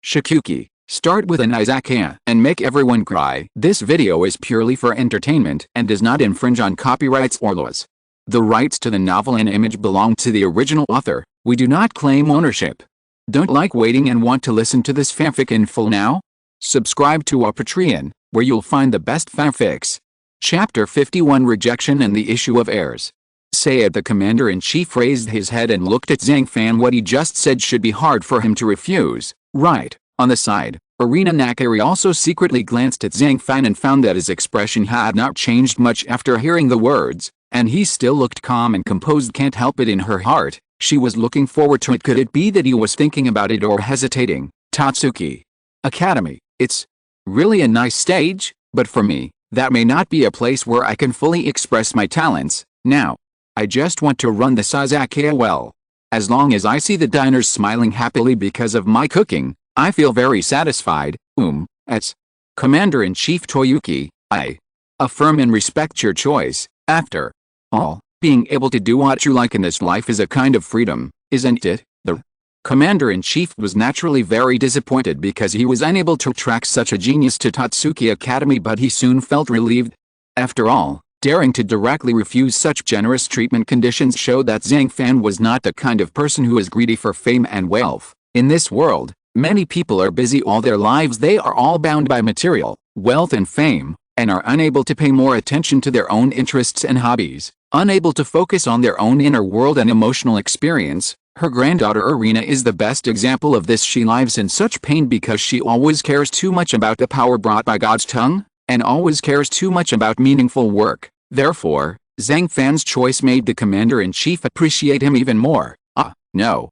Shikuki, start with an Izakaya and make everyone cry. This video is purely for entertainment and does not infringe on copyrights or laws. The rights to the novel and image belong to the original author. We do not claim ownership. Don't like waiting and want to listen to this fanfic in full now? Subscribe to our Patreon, where you'll find the best fanfics. Chapter 51 Rejection and the Issue of Heirs. Sayed the commander-in-chief raised his head and looked at Zhang Fan. What he just said should be hard for him to refuse, right? On the side, Arena Nakari also secretly glanced at Zhang Fan and found that his expression had not changed much after hearing the words, and he still looked calm and composed. Can't help it in her heart, she was looking forward to it. Could it be that he was thinking about it or hesitating? Tatsuki Academy, it's really a nice stage, but for me, that may not be a place where I can fully express my talents. Now, I just want to run the Izakaya well. As long as I see the diners smiling happily because of my cooking, I feel very satisfied. As Commander-in-Chief Toyuki, I affirm and respect your choice. After all, being able to do what you like in this life is a kind of freedom, isn't it? The Commander-in-Chief was naturally very disappointed because he was unable to attract such a genius to Tatsuki Academy, but he soon felt relieved. After all, daring to directly refuse such generous treatment conditions showed that Zhang Fan was not the kind of person who is greedy for fame and wealth. In this world, many people are busy all their lives. They are all bound by material, wealth and fame, and are unable to pay more attention to their own interests and hobbies, unable to focus on their own inner world and emotional experience. Her granddaughter Arena is the best example of this. She lives in such pain because she always cares too much about the power brought by God's tongue, and always cares too much about meaningful work. Therefore, Zhang Fan's choice made the commander-in-chief appreciate him even more. No,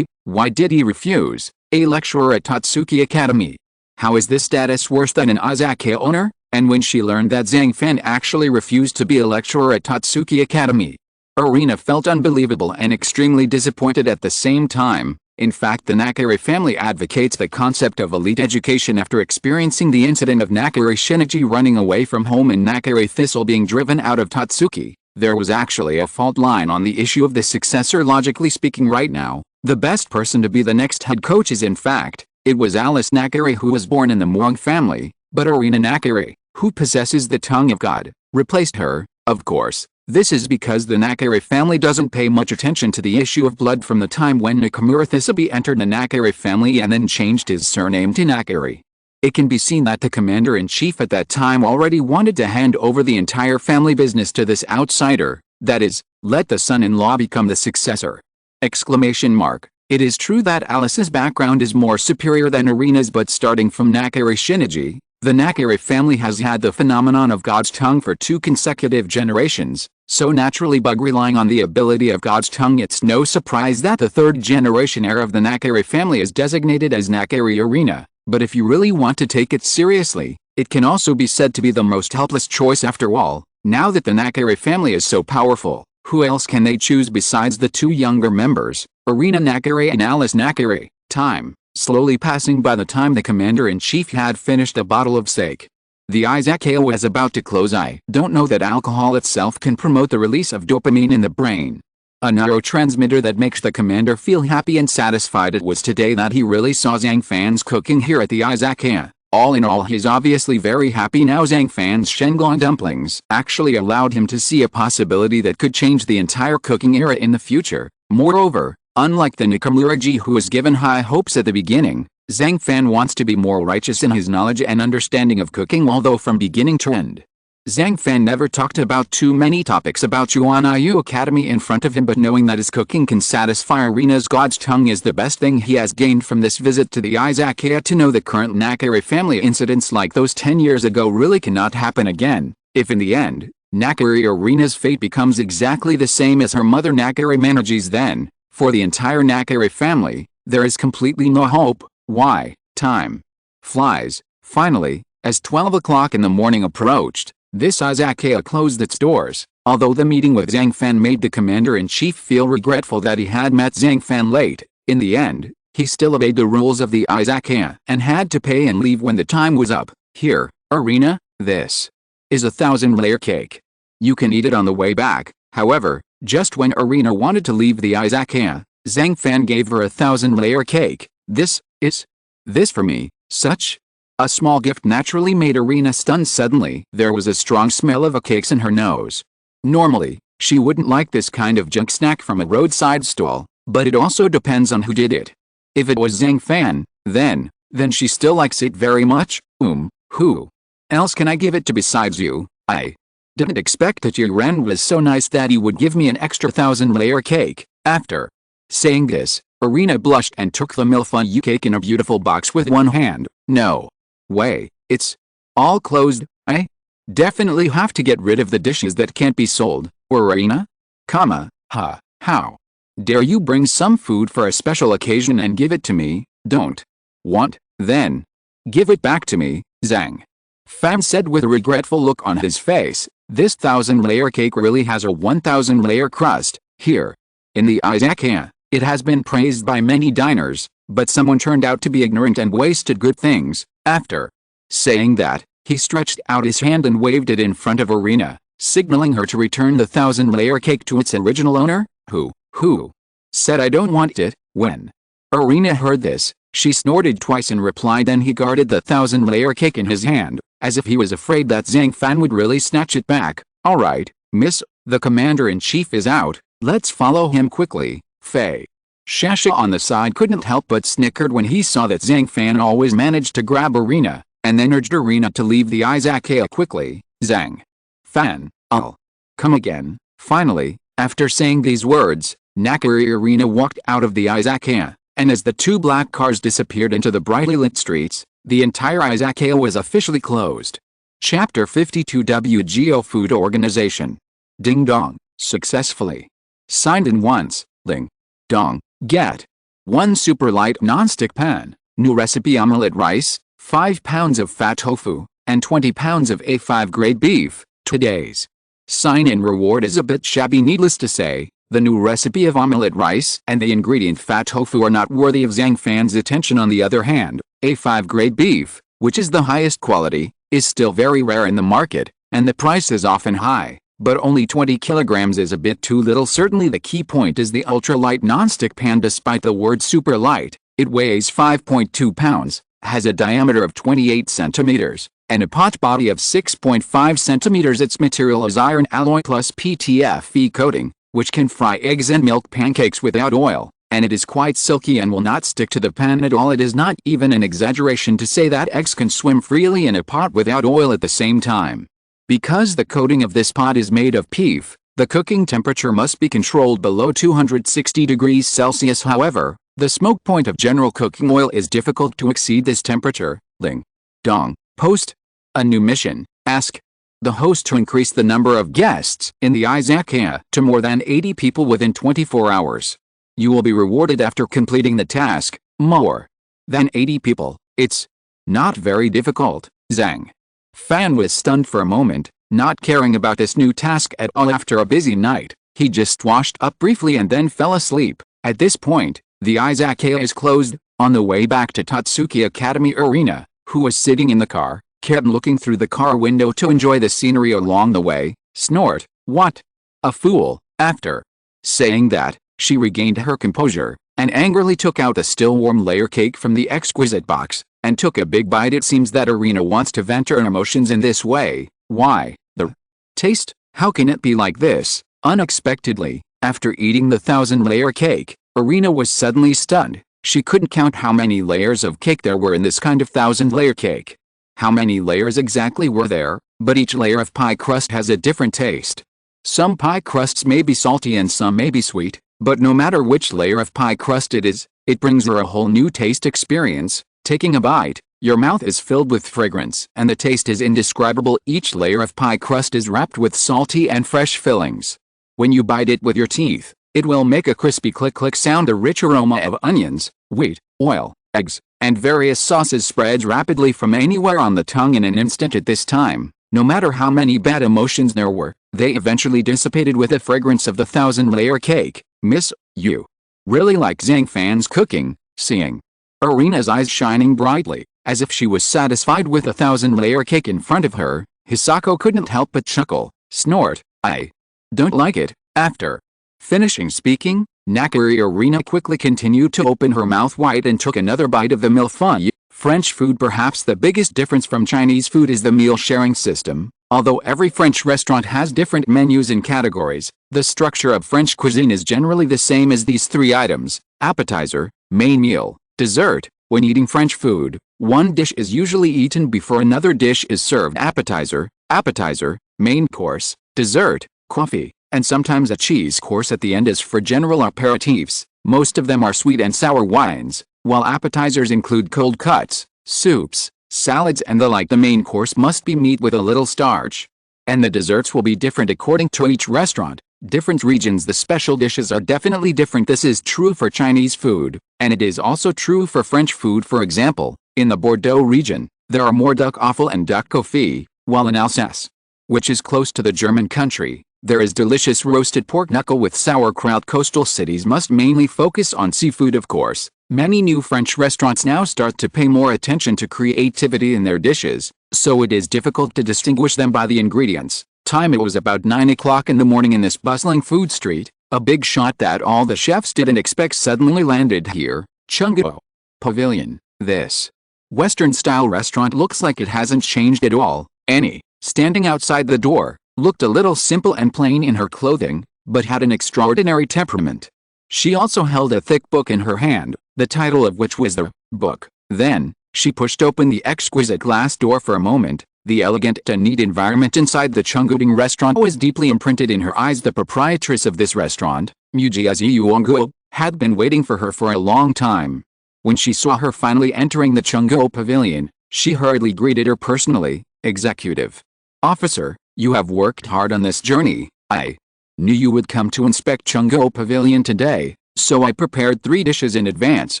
why did he refuse? A lecturer at Tatsuki Academy. How is this status worse than an Izakaya owner? And when she learned that Zhang Fan actually refused to be a lecturer at Tatsuki Academy, Arena felt unbelievable and extremely disappointed at the same time. In fact, the Nakari family advocates the concept of elite education after experiencing the incident of Nakari Shinichi running away from home and Nakari Thistle being driven out of Tatsuki. There was actually a fault line on the issue of the successor. Logically speaking, right now, the best person to be the next head coach is, in fact, it was Alice Nakari, who was born in the Muang family, but Arena Nakari, who possesses the tongue of God, replaced her. Of course, this is because the Nakari family doesn't pay much attention to the issue of blood from the time when Nakamura Thistle entered the Nakari family and then changed his surname to Nakari. It can be seen that the commander-in-chief at that time already wanted to hand over the entire family business to this outsider, that is, let the son-in-law become the successor. It is true that Alice's background is more superior than Arena's, but starting from Nakari Shinichi, the Nakari family has had the phenomenon of God's tongue for 2 consecutive generations, so naturally by relying on the ability of God's tongue, it's no surprise that the 3rd generation heir of the Nakari family is designated as Nakari Arena. But if you really want to take it seriously, it can also be said to be the most helpless choice after all. Now that the Nakari family is so powerful, who else can they choose besides the 2 younger members, Arena Nakari and Alice Nakari? Time slowly passing. By the time the commander-in-chief had finished a bottle of sake, the Izakaya was about to close. I don't know that alcohol itself can promote the release of dopamine in the brain, a neurotransmitter that makes the commander feel happy and satisfied. It was today that he really saw Zhang Fan's cooking here at the Izakaya. All in all, he's obviously very happy now. Zhang Fan's Shenglong dumplings actually allowed him to see a possibility that could change the entire cooking era in the future. Moreover, unlike the Nakamura-ji, who was given high hopes at the beginning, Zhang Fan wants to be more righteous in his knowledge and understanding of cooking. Although from beginning to end, Zhang Fan never talked about too many topics about Yuan Academy in front of him, but knowing that his cooking can satisfy Arena's God's tongue is the best thing he has gained from this visit to the Izakaya. To know the current Nakari family incidents like those 10 years ago really cannot happen again. If in the end, Nakari Arena's fate becomes exactly the same as her mother Nakari Manaji's, then, for the entire Nakari family, there is completely no hope. Why? Time flies. Finally, as 12 o'clock in the morning approached, this Izakaya closed its doors. Although the meeting with Zhang Fan made the commander-in-chief feel regretful that he had met Zhang Fan late, in the end, he still obeyed the rules of the Izakaya and had to pay and leave when the time was up. Here, Arena, this is a 1,000-layer cake. You can eat it on the way back. However, just when Arena wanted to leave the Izakaya, Zhang Fan gave her a 1,000-layer cake. This is This for me, such a small gift naturally made Irina stunned. Suddenly, there was a strong smell of a cakes in her nose. Normally, she wouldn't like this kind of junk snack from a roadside stall, but it also depends on who did it. If it was Zhang Fan, then she still likes it very much. Who else can I give it to besides you? I didn't expect that your friend was so nice that he would give me an extra 1,000-layer cake. After saying this, Irina blushed and took the milfeu cake in a beautiful box with one hand. No way, it's all closed. I definitely have to get rid of the dishes that can't be sold. Or Irina? How dare you bring some food for a special occasion and give it to me? Don't want? Then give it back to me, Zhang Fan said with a regretful look on his face. This 1,000-layer cake really has a 1,000-layer crust. Here in the Izakaya, it has been praised by many diners, but someone turned out to be ignorant and wasted good things. After saying that, he stretched out his hand and waved it in front of Irina, signaling her to return the 1,000-layer cake to its original owner. Who said I don't want it? When Irina heard this, she snorted twice and replied. Then he guarded the 1,000-layer cake in his hand, as if he was afraid that Zhang Fan would really snatch it back. All right, miss, the commander-in-chief is out, let's follow him quickly. Fei Shasha on the side couldn't help but snickered when he saw that Zhang Fan always managed to grab Irina, and then urged Irina to leave the Izakaya quickly. Zhang Fan, I'll come again. Finally, after saying these words, Nakari Irina walked out of the Izakaya, and as the two black cars disappeared into the brightly lit streets, the entire Izakaya was officially closed. Chapter 52 WGO Food Organization. Ding dong, successfully signed in once. Ling dong, get 1 super light non-stick pan, new recipe omelette rice, 5 pounds of fat tofu, and 20 pounds of A5 grade beef. Today's sign-in reward is a bit shabby. Needless to say, the new recipe of omelette rice and the ingredient fat tofu are not worthy of Zhang Fan's attention. On the other hand, A5 grade beef, which is the highest quality, is still very rare in the market, and the price is often high, but only 20 kilograms is a bit too little. Certainly the key point is the ultra-light non-stick pan. Despite the word super light, it weighs 5.2 pounds, has a diameter of 28 centimeters, and a pot body of 6.5 centimeters. Its material is iron alloy plus PTFE coating, which can fry eggs and milk pancakes without oil, and it is quite silky and will not stick to the pan at all. It is not even an exaggeration to say that eggs can swim freely in a pot without oil at the same time. Because the coating of this pot is made of PEF, the cooking temperature must be controlled below 260 degrees Celsius. However, the smoke point of general cooking oil is difficult to exceed this temperature. Ling dong, post a new mission. Ask the host to increase the number of guests in the Izakaya to more than 80 people within 24 hours. You will be rewarded after completing the task. More than 80 people. It's not very difficult. Zhang Fan was stunned for a moment, not caring about this new task at all. After a busy night, he just washed up briefly and then fell asleep. At this point, the Izakaya is closed. On the way back to Tatsuki Academy, Irina, who was sitting in the car, kept looking through the car window to enjoy the scenery along the way. Snort, what a fool. After saying that, she regained her composure, and angrily took out a still warm layer cake from the exquisite box, and took a big bite. It seems that Irina wants to vent her emotions in this way. Why? The taste? How can it be like this? Unexpectedly, after eating the 1,000-layer cake, Irina was suddenly stunned. She couldn't count how many layers of cake there were in this kind of 1,000-layer cake. How many layers exactly were there? But each layer of pie crust has a different taste. Some pie crusts may be salty and some may be sweet, but no matter which layer of pie crust it is, it brings her a whole new taste experience. Taking a bite, your mouth is filled with fragrance and the taste is indescribable. Each layer of pie crust is wrapped with salty and fresh fillings. When you bite it with your teeth, it will make a crispy click-click sound. The rich aroma of onions, wheat, oil, eggs, and various sauces spreads rapidly from anywhere on the tongue in an instant. At this time, no matter how many bad emotions there were, they eventually dissipated with the fragrance of the 1,000-layer cake. Miss, you really like Zhang Fan's cooking? Seeing Irina's eyes shining brightly, as if she was satisfied with a 1,000-layer cake in front of her, Hisako couldn't help but chuckle. Snort, I don't like it. After finishing speaking, Nakari Arena quickly continued to open her mouth wide and took another bite of the mille-feuille. French food. Perhaps the biggest difference from Chinese food is the meal sharing system. Although every French restaurant has different menus and categories, the structure of French cuisine is generally the same as these three items: appetizer, main meal, dessert. When eating French food, one dish is usually eaten before another dish is served: appetizer, main course, dessert, coffee, and sometimes a cheese course at the end is for general aperitifs. Most of them are sweet and sour wines, while appetizers include cold cuts, soups, salads and the like. The main course must be meat with a little starch. And the desserts will be different according to each restaurant. Different regions, the special dishes are definitely different. This is true for Chinese food, and it is also true for French food. For example, in the Bordeaux region, there are more duck offal and duck confit, while in Alsace, which is close to the German country, there is delicious roasted pork knuckle with sauerkraut. Coastal cities must mainly focus on seafood. Of course, many new French restaurants now start to pay more attention to creativity in their dishes, so it is difficult to distinguish them by the ingredients. Time: it was about 9 o'clock in the morning in this bustling food street. A big shot that all the chefs didn't expect suddenly landed here. Chungo Pavilion. This Western-style restaurant looks like it hasn't changed at all. Annie, standing outside the door, looked a little simple and plain in her clothing, but had an extraordinary temperament. She also held a thick book in her hand, the title of which was The Book. Then, she pushed open the exquisite glass door for a moment. The elegant and neat environment inside the Chungooding restaurant was deeply imprinted in her eyes. The proprietress of this restaurant, Mujiazi Yuongguo, had been waiting for her for a long time. When she saw her finally entering the Chungo Pavilion, she hurriedly greeted her personally. Executive Officer, you have worked hard on this journey. I knew you would come to inspect Chungo Pavilion today, so I prepared 3 dishes in advance: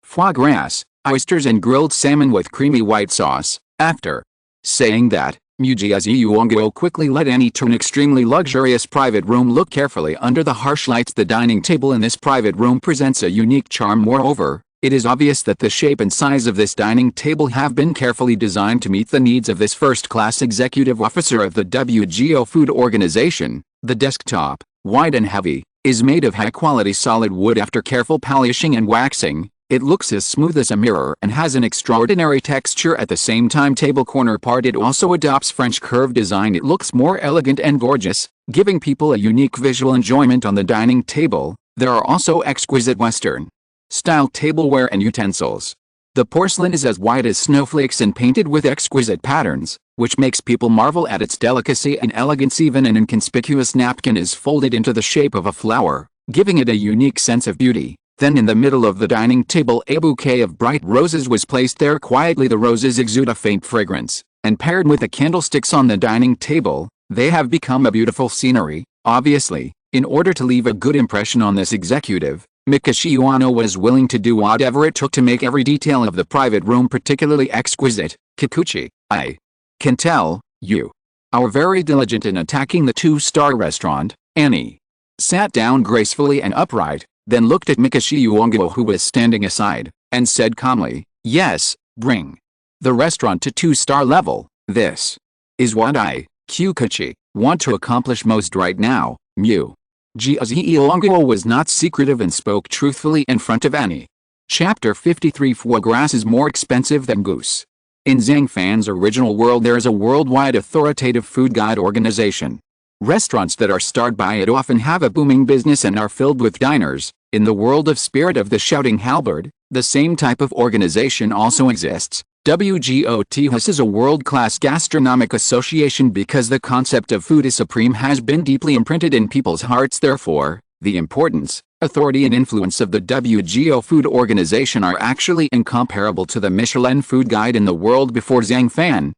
foie gras, oysters and grilled salmon with creamy white sauce. After saying that, Mujiazi Yuongguo quickly led Annie to an extremely luxurious private room. Look carefully under the harsh lights. The dining table in this private room presents a unique charm. Moreover, it is obvious that the shape and size of this dining table have been carefully designed to meet the needs of this first-class executive officer of the WGO Food Organization. The desktop, wide and heavy, is made of high-quality solid wood. After careful polishing and waxing, it looks as smooth as a mirror and has an extraordinary texture. At the same time, table corner part, it also adopts French curved design. It looks more elegant and gorgeous, giving people a unique visual enjoyment on the dining table. There are also exquisite Western-style tableware and utensils. The porcelain is as white as snowflakes and painted with exquisite patterns, which makes people marvel at its delicacy and elegance. Even an inconspicuous napkin is folded into the shape of a flower, giving it a unique sense of beauty. Then in the middle of the dining table, a bouquet of bright roses was placed there quietly. The roses exude a faint fragrance, and paired with the candlesticks on the dining table, they have become a beautiful scenery. Obviously, in order to leave a good impression on this executive, Mikashi Uano was willing to do whatever it took to make every detail of the private room particularly exquisite. Kikuchi, I can tell you are very diligent in attacking the 2-star restaurant. Annie sat down gracefully and upright, then looked at Mikashi Yuongguo, who was standing aside, and said calmly, "Yes, bring the restaurant to 2-star level. This is what I, Kikuchi, want to accomplish most right now." Mujiazi Yuongguo was not secretive and spoke truthfully in front of Annie. Chapter 53. Foie gras is more expensive than goose. In Zhang Fan's original world, there is a worldwide authoritative food guide organization. Restaurants that are starred by it often have a booming business and are filled with diners. In the world of Spirit of the Shouting Halberd, the same type of organization also exists. WGOTHUS is a world-class gastronomic association because the concept of food is supreme has been deeply imprinted in people's hearts. Therefore, the importance, authority and influence of the WGO Food Organization are actually incomparable to the Michelin food guide in the world before Zhang Fan.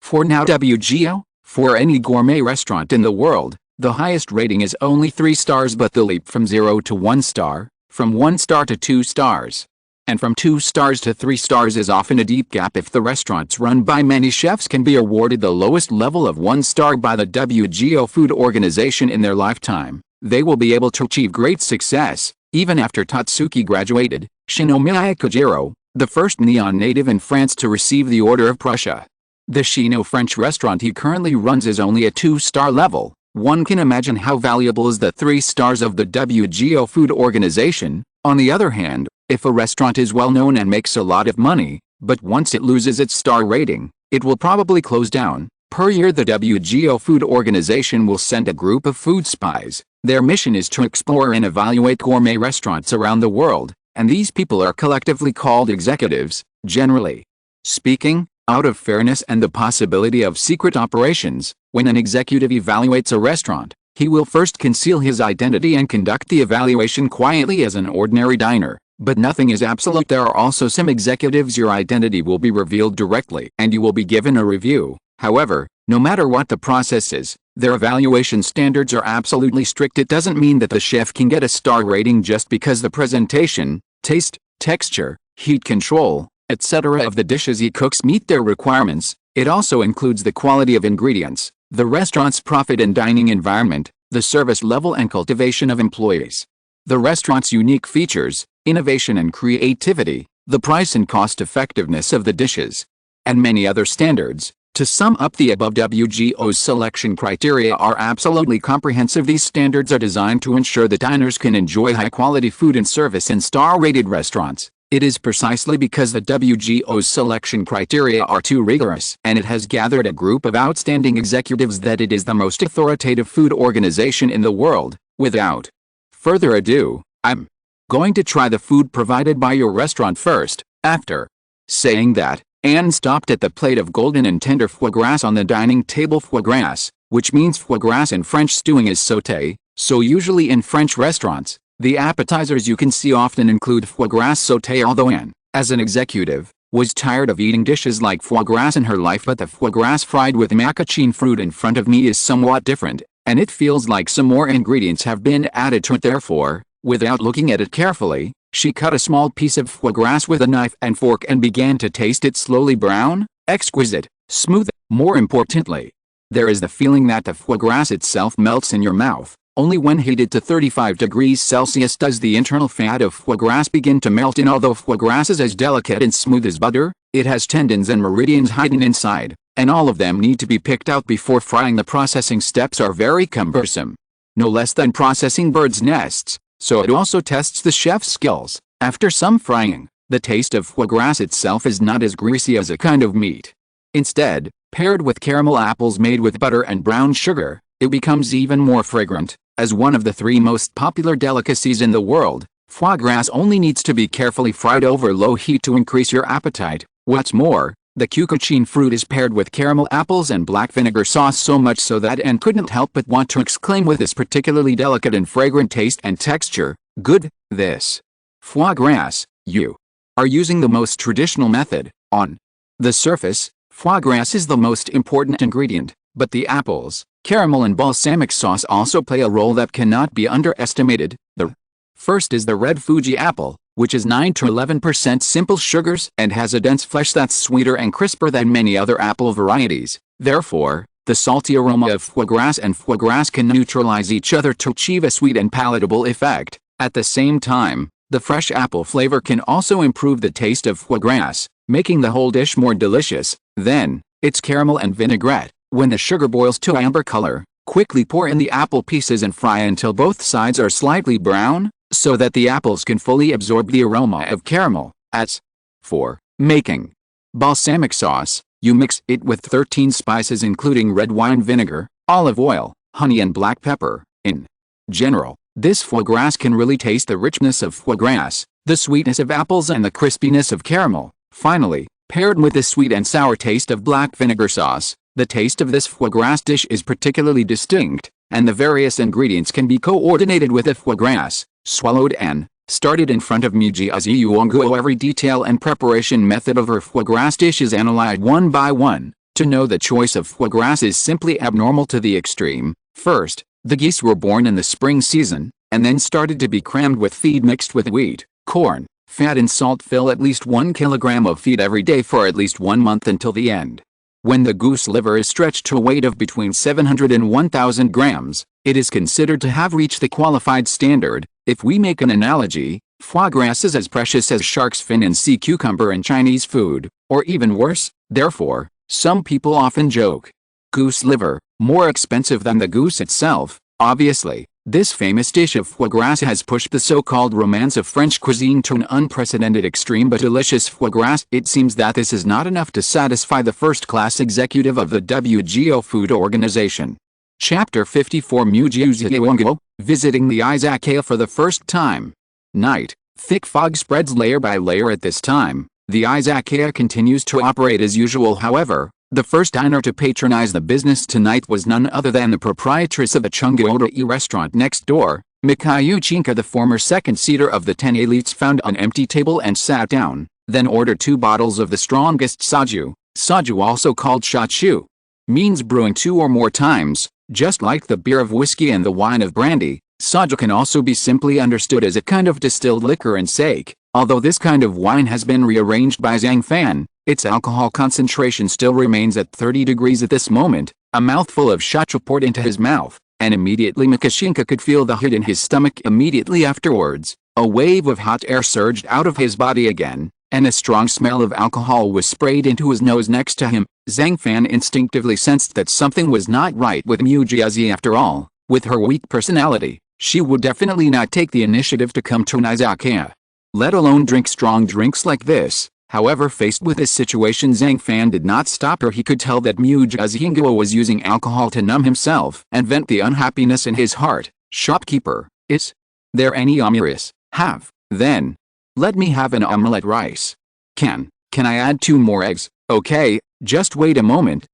For now WGO, for any gourmet restaurant in the world, the highest rating is only 3 stars, but the leap from 0 to 1 star, from 1 star to 2 stars, and from 2 stars to 3 stars is often a deep gap. If the restaurants run by many chefs can be awarded the lowest level of 1 star by the WGO Food Organization in their lifetime, they will be able to achieve great success. Even after Tatsuki graduated, Shinomiya Kojiro, the first Neon native in France to receive the Order of Prussia. The Shino French restaurant he currently runs is only a 2-star level, One can imagine how valuable is the 3 stars of the WGO Food Organization. On the other hand, if a restaurant is well known and makes a lot of money, but once it loses its star rating, it will probably close down. Per year, the WGO Food Organization will send a group of food spies. Their mission is to explore and evaluate gourmet restaurants around the world, and these people are collectively called executives. Generally speaking, out of fairness and the possibility of secret operations, when an executive evaluates a restaurant, he will first conceal his identity and conduct the evaluation quietly as an ordinary diner. But nothing is absolute. There are also some executives your identity will be revealed directly and you will be given a review. However, no matter what the process is, their evaluation standards are absolutely strict. It doesn't mean that the chef can get a star rating just because the presentation, taste, texture, heat control, etc. of the dishes he cooks meet their requirements. It also includes the quality of ingredients, the restaurant's profit and dining environment, the service level and cultivation of employees, the restaurant's unique features, innovation and creativity, the price and cost effectiveness of the dishes, and many other standards. To sum up, the above, WGO's selection criteria are absolutely comprehensive. These standards are designed to ensure that diners can enjoy high-quality food and service in star-rated restaurants. It is precisely because the WGO's selection criteria are too rigorous and it has gathered a group of outstanding executives that it is the most authoritative food organization in the world. Without further ado, I'm going to try the food provided by your restaurant first. After saying that, Anne stopped at the plate of golden and tender foie gras on the dining table. Foie gras, which means foie gras in French stewing, is sauté, so usually in French restaurants, the appetizers you can see often include foie gras sauté. Although Anne, as an executive, was tired of eating dishes like foie gras in her life, but the foie gras fried with macachine fruit in front of me is somewhat different, and it feels like some more ingredients have been added to it. Therefore, without looking at it carefully, she cut a small piece of foie gras with a knife and fork and began to taste it slowly. Brown, exquisite, smooth. More importantly, there is the feeling that the foie gras itself melts in your mouth. Only when heated to 35 degrees Celsius does the internal fat of foie gras begin to melt in. Although foie gras is as delicate and smooth as butter, it has tendons and meridians hidden inside, and all of them need to be picked out before frying. The processing steps are very cumbersome, no less than processing birds' nests. So it also tests the chef's skills. After some frying, the taste of foie gras itself is not as greasy as a kind of meat. Instead, paired with caramel apples made with butter and brown sugar, it becomes even more fragrant. As one of the 3 most popular delicacies in the world, foie gras only needs to be carefully fried over low heat to increase your appetite. What's more, the macachine fruit is paired with caramel apples and black vinegar sauce, so much so that Anne couldn't help but want to exclaim, with this particularly delicate and fragrant taste and texture, "Good, this foie gras, you are using the most traditional method." On the surface, foie gras is the most important ingredient, but the apples, caramel and balsamic sauce also play a role that cannot be underestimated. The first is the red Fuji apple, which is 9 to 11% simple sugars and has a dense flesh that's sweeter and crisper than many other apple varieties. Therefore, the salty aroma of foie gras can neutralize each other to achieve a sweet and palatable effect. At the same time, the fresh apple flavor can also improve the taste of foie gras, making the whole dish more delicious. Then, it's caramel and vinaigrette. When the sugar boils to amber color, quickly pour in the apple pieces and fry until both sides are slightly brown, so that the apples can fully absorb the aroma of caramel. As for making balsamic sauce, you mix it with 13 spices including red wine vinegar, olive oil, honey and black pepper. In general, this foie gras can really taste the richness of foie gras, the sweetness of apples and the crispiness of caramel. Finally, paired with the sweet and sour taste of black vinegar sauce, the taste of this foie gras dish is particularly distinct, and the various ingredients can be coordinated with the foie gras. Swallowed and started in front of me. Every detail and preparation method of her foie gras dish is analyzed one by one. To know the choice of foie gras is simply abnormal to the extreme. First, the geese were born in the spring season, and then started to be crammed with feed mixed with wheat, corn, fat and salt. Fill at least 1 kilogram of feed every day for at least 1 month until the end. When the goose liver is stretched to a weight of between 700 and 1,000 grams, it is considered to have reached the qualified standard. If we make an analogy, foie gras is as precious as shark's fin and sea cucumber in Chinese food, or even worse. Therefore, some people often joke Goose liver, more expensive than the goose itself, obviously. This famous dish of foie gras has pushed the so-called romance of French cuisine to an unprecedented extreme, but delicious foie gras. It seems that this is not enough to satisfy the first-class executive of the WTO Food Organization. Chapter 54 Mujiuzi Visiting the Izakaya for the first time. Night. Thick fog spreads layer by layer at this time. The Izakaya continues to operate as usual. However, the first diner to patronize the business tonight was none other than the proprietress of the Chungyodai restaurant next door. Mikhail Chinka, the former second-seater of the 10 elites, found an empty table and sat down, then ordered 2 bottles of the strongest soju. Soju, also called shachu, means brewing 2 or more times. Just like the beer of whiskey and the wine of brandy, soju can also be simply understood as a kind of distilled liquor and sake. Although this kind of wine has been rearranged by Zhang Fan, its alcohol concentration still remains at 30 degrees at this moment. A mouthful of shachu poured into his mouth, and immediately Mikashinka could feel the heat in his stomach. Immediately afterwards, a wave of hot air surged out of his body again, and a strong smell of alcohol was sprayed into his nose next to him. Zhang Fan instinctively sensed that something was not right with Mujiazi. After all, with her weak personality, she would definitely not take the initiative to come to an izakaya, let alone drink strong drinks like this. However, faced with this situation, Zhang Fan did not stop her. He could tell that Mujiazi was using alcohol to numb himself and vent the unhappiness in his heart. Shopkeeper, is there any omelette? Have, then. Let me have an omelette rice. Can I add 2 more eggs? Okay, just wait a moment,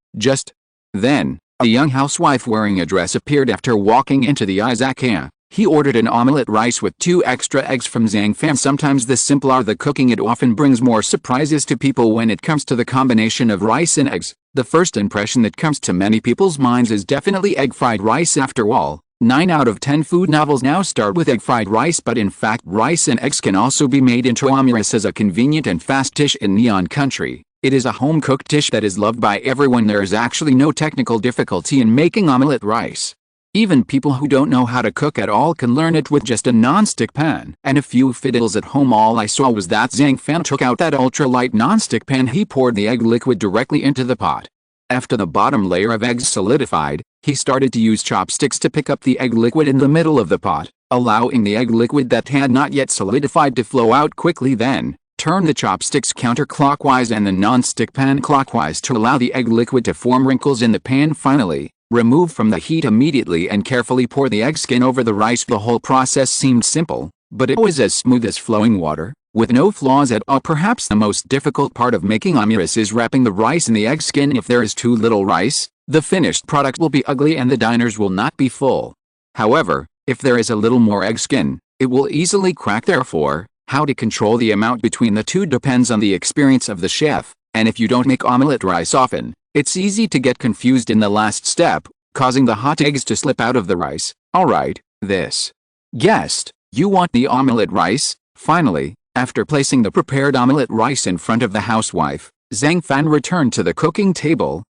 Then, a young housewife wearing a dress appeared after walking into the izakaya. He ordered an omelette rice with 2 extra eggs from Zhang Fan. Sometimes the simpler the cooking, it often brings more surprises to people when it comes to the combination of rice and eggs. The first impression that comes to many people's minds is definitely egg fried rice. After all, 9 out of 10 food novels now start with egg fried rice, but in fact rice and eggs can also be made into omelets as a convenient and fast dish in Neon Country. It is a home-cooked dish that is loved by everyone. There is actually no technical difficulty in making omelette rice. Even people who don't know how to cook at all can learn it with just a non-stick pan and a few fiddles at home. All I saw was that Zhang Fan took out that ultra-light non-stick pan. He poured the egg liquid directly into the pot. After the bottom layer of eggs solidified, he started to use chopsticks to pick up the egg liquid in the middle of the pot, allowing the egg liquid that had not yet solidified to flow out quickly. Then, turn the chopsticks counterclockwise and the non-stick pan clockwise to allow the egg liquid to form wrinkles in the pan. Finally, remove from the heat immediately and carefully pour the egg skin over the rice. The whole process seemed simple, but it was as smooth as flowing water, with no flaws at all. Perhaps the most difficult part of making omelets is wrapping the rice in the egg skin. If there is too little rice, the finished product will be ugly and the diners will not be full. However, if there is a little more egg skin, it will easily crack. Therefore, how to control the amount between the two depends on the experience of the chef, and if you don't make omelette rice often, it's easy to get confused in the last step, causing the hot eggs to slip out of the rice. Alright, this guest, you want the omelette rice? Finally, after placing the prepared omelette rice in front of the housewife, Zhang Fan returned to the cooking table.